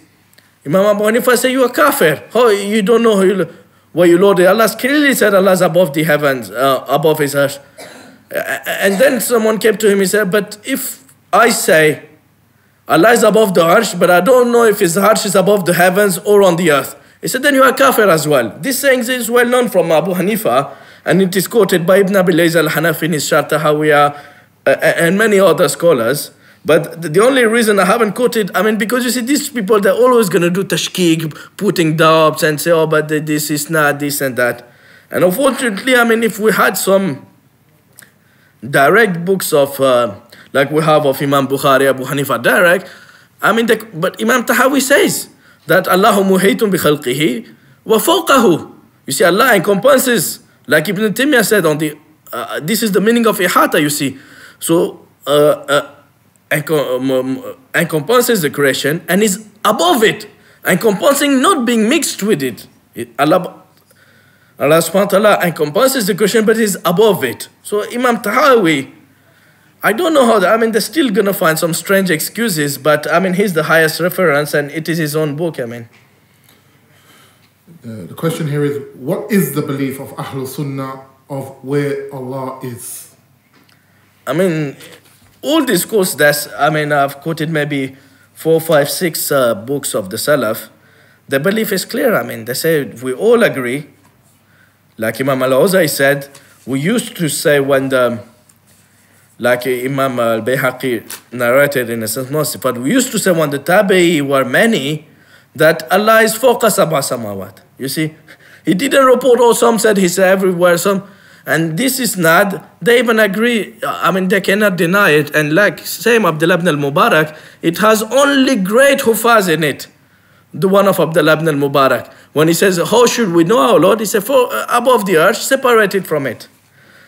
Imam Abu Hanifa say, you are kafir. Oh, you don't know where your Lord is. Allah clearly said Allah is above the heavens, above his earth. And then someone came to him, he said, but if I say Allah is above the arsh, but I don't know if his arsh is above the heavens or on the earth, he said, then you are kafir as well. This saying is well known from Abu Hanifa, and it is quoted by Ibn Abi Layth al-Hanafi in his Sharh Tahawiyah, and many other scholars. But the only reason I haven't quoted, because you see, these people, they're always going to do tashkik, putting doubts and say, oh, but this is not this and that. And unfortunately, if we had some direct books of, like we have of Imam Bukhari, Abu Hanifa direct, but Imam Tahawi says that Allahu muhaytun bi khalqihi wa fawqahu. You see, Allah encompasses Like Ibn Taymiyyah said on the, this is the meaning of ihata, you see. So, encompasses the creation and is above it, encompassing not being mixed with it. Allah subhanahu wa ta'ala encompasses the creation but is above it. So Imam Tahawi, I don't know how, they're still going to find some strange excuses, but he's the highest reference and it is his own book, The question here is, what is the belief of Ahlul Sunnah of where Allah is? All these quotes, I've quoted maybe 4, 5, 6 books of the Salaf. The belief is clear. They say we all agree. Like Imam al-Awza'i said, we used to say when like Imam al-Bayhaqi narrated in a sense most, but we used to say when the Tabi'i were many, that Allah is fawqa sab'a samawat. You see, he didn't report, or some said he's everywhere, some. And this is not, they even agree, they cannot deny it. And like same Abdullah ibn al-Mubarak, it has only great hufaz in it. The one of Abdullah ibn al-Mubarak. When he says, how should we know our Lord? He said, above the earth, separated from it.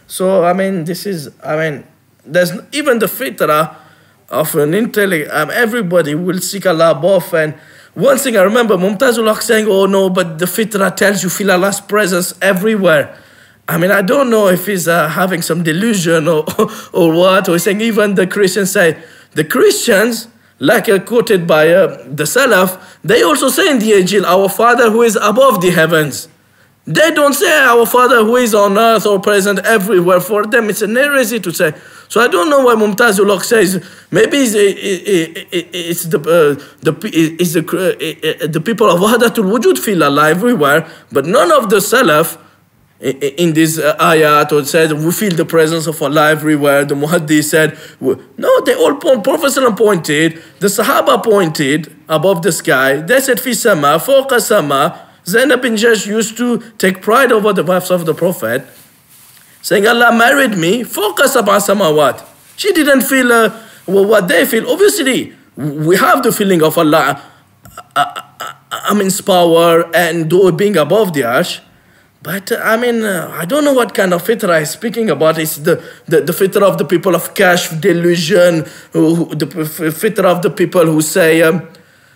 So, this is, there's even the fitrah of an intellect, everybody will seek Allah above. And one thing I remember, Mumtaz saying, oh no, but the fitrah tells you feel Allah's presence everywhere. I don't know if he's having some delusion or what, or he's saying even the Christians say, the Christians, like quoted by the Salaf, they also say in the Injil, our Father who is above the heavens. They don't say our Father who is on earth or present everywhere. For them, it's an heresy to say. So I don't know why Mumtaz says, maybe it's the people of Wahdatul Wujud feel Allah everywhere, but none of the Salaf in this ayat or said we feel the presence of Allah everywhere. The Muhaddis said no, they all Prophet pointed, the Sahaba pointed above the sky. They said fi sama, fawqa sama. Zainab bin Jash used to take pride over the wives of the Prophet, saying Allah married me fawqa sab'a samawat. She didn't feel what they feel. Obviously we have the feeling of Allah power and being above the arsh. But I don't know what kind of fitrah he's speaking about. It's the fitrah of the people of kashf, delusion, the fitrah of the people who say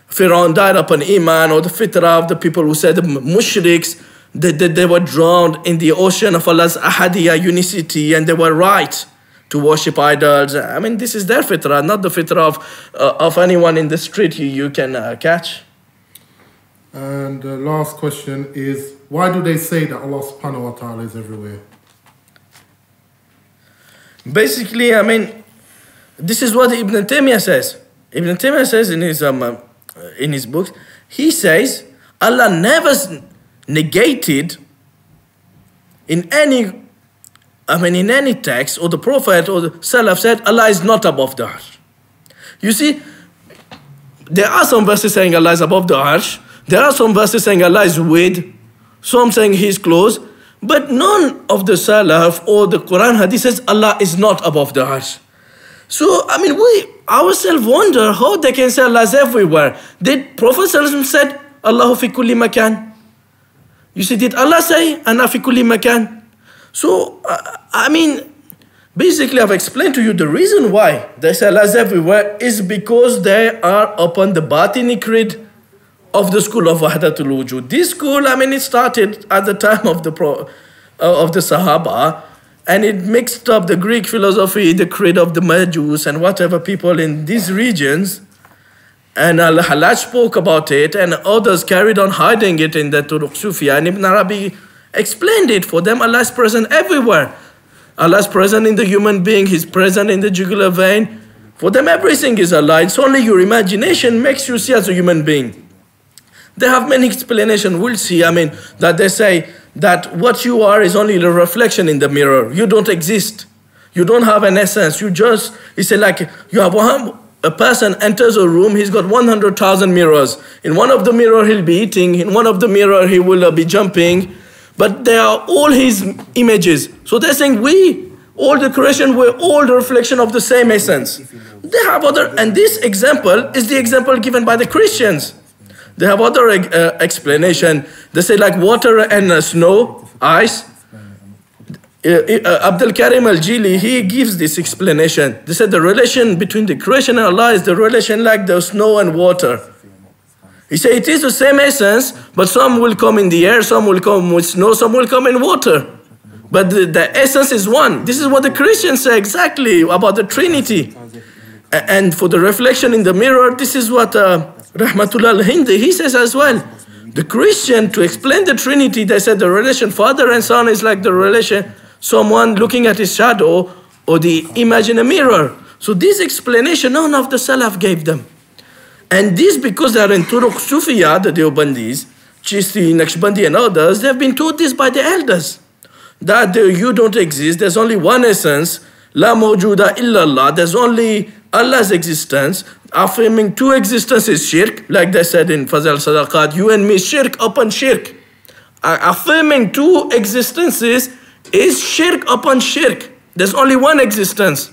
Fir'aun died upon Iman, or the fitrah of the people who say the mushriks, they were drowned in the ocean of Allah's ahadiyah, unicity, and they were right to worship idols. This is their fitrah, not the fitrah of anyone in the street you can catch. And the last question is, why do they say that Allah subhanahu wa ta'ala is everywhere? Basically, this is what Ibn Taymiyyah says. Ibn Taymiyyah says in his books, he says Allah never negated in any text, or the Prophet or the Salaf said Allah is not above the arsh. You see, there are some verses saying Allah is above the arsh. There are some verses saying Allah is with, some saying He is close, but none of the Salaf or the Quran Hadith says Allah is not above the arsh. So, we ourselves wonder how they can say Allah is everywhere. Did Prophet said, Allahu fi kulli makan? You see, did Allah say, Ana fi kulli makan? So, basically I've explained to you the reason why they say Allah is everywhere is because they are upon the Batini creed of the school of Wahdatul Wujud. This school, it started at the time of the Sahaba, and it mixed up the Greek philosophy, the creed of the Majus, and whatever people in these regions. And Al-Hallaj spoke about it, and others carried on hiding it in the Turuq Sufiya. And Ibn Arabi explained it for them. Allah is present everywhere. Allah is present in the human being. He's present in the jugular vein. For them, everything is Allah. It's only your imagination makes you see as a human being. They have many explanations. We'll see, that they say that what you are is only a reflection in the mirror. You don't exist. You don't have an essence. You say like, you have a person enters a room, he's got 100,000 mirrors. In one of the mirror, he'll be eating. In one of the mirror, he will be jumping. But they are all his images. So they're saying all the creation, we're all the reflection of the same essence. They have and this example is the example given by the Christians. They have other explanation. They say like water and snow, ice. Abdul Karim Al-Jili, he gives this explanation. They said the relation between the creation and Allah is the relation like the snow and water. He said it is the same essence, but some will come in the air, some will come with snow, some will come in water. But the essence is one. This is what the Christians say exactly about the Trinity. And for the reflection in the mirror, this is what Rahmatullah al-Hindi, he says as well. The Christian, to explain the Trinity, they said the relation Father and Son is like the relation someone looking at his shadow or the image in a mirror. So this explanation, none of the Salaf gave them. And this because they are in Turuq Sufiya, the Deobandis, Chisti, Naqshbandi and others, they have been taught this by the elders. That you don't exist, there's only one essence, La mawjuda illa Allah, there's only Allah's existence. Affirming two existences is shirk, like they said in Fazal Sadaqat, you and me, shirk upon shirk. Affirming two existences is shirk upon shirk. There's only one existence.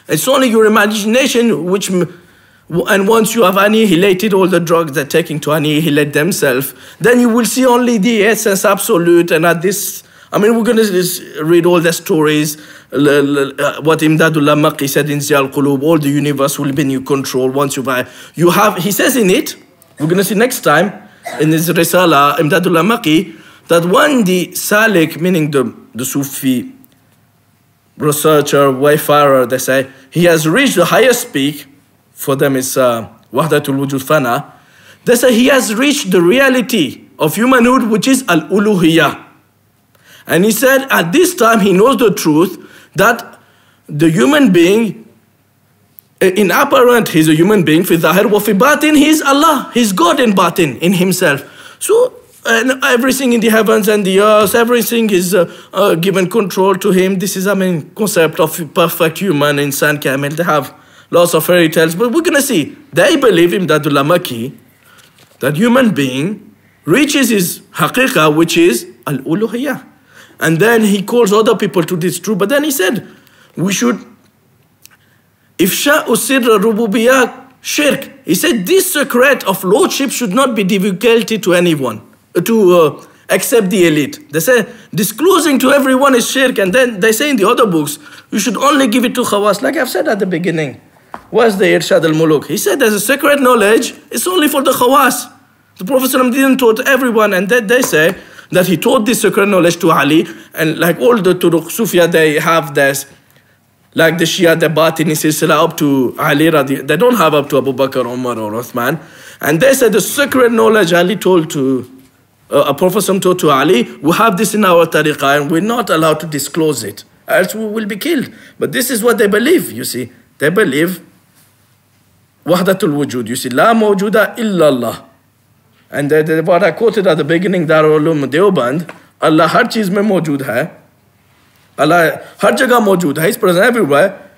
It's only your imagination which, and once you have annihilated all the drugs they're taking to annihilate themselves, then you will see only the essence absolute. And at this, I mean, we're going to read all the stories, what Imdadullah Maqi said in Ziyal Qulub, all the universe will be in your control once you have, he says in it, we're going to see next time, in his Risala, Imdadullah Maqi, that when the Salik, meaning the Sufi researcher, wayfarer, they say, he has reached the highest peak, for them is Wahdatul Wujud Fana, they say he has reached the reality of humanhood, which is Al-Uluhiyah. And he said at this time he knows the truth that the human being, in apparent he's a human being, fi zahir wa fi batin he's Allah, he's God in batin, in himself. So and everything in the heavens and the earth, everything is given control to him. This is, I mean, concept of perfect human, insan kamil. They have lots of fairy tales, but we're going to see. They believe in Imdadullah Maqi, that human being reaches his haqiqah, which is al-uluhiyah. And then he calls other people to this truth. But then he said, we should, ifsha'u sirra rububiyah shirk. He said, this secret of lordship should not be divulgated to anyone, except the elite. They say, disclosing to everyone is shirk. And then they say in the other books, you should only give it to khawas. Like I've said at the beginning, what's the Irshad al-Muluk? He said, there's a secret knowledge, it's only for the khawas. The Prophet didn't taught everyone. And then they say, that he taught this secret knowledge to Ali, and like all the Turuq Sufiya, they have this, like the Shia, the Batini silsila up to Ali, they don't have up to Abu Bakr, Umar or Uthman. And they said the secret knowledge Ali told to, a Prophet told to Ali, we have this in our tariqah and we're not allowed to disclose it, else we will be killed. But this is what they believe, you see. They believe Wahdatul Wujud, you see, La mawjuda illa Allah. And what I quoted at the beginning, Darul Ulum Deoband, Allah har cheez mein mawjood hai. Allah har jagah mawjood hai. He's present everywhere.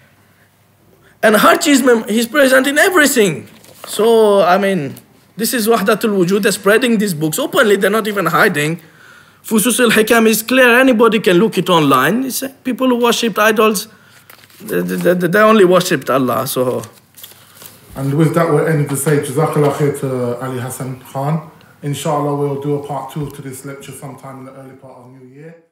And har cheez mein, he's present in everything. So, I mean, this is Wahdatul Wujud. They're spreading these books openly. They're not even hiding. Fusus al-Hikam is clear. Anybody can look it online. It's people who worshipped idols, they only worshipped Allah. So. And with that, we'll end the say Jazakallah khair to Ali Hassan Khan. Inshallah, we'll do a part 2 to this lecture sometime in the early part of New Year.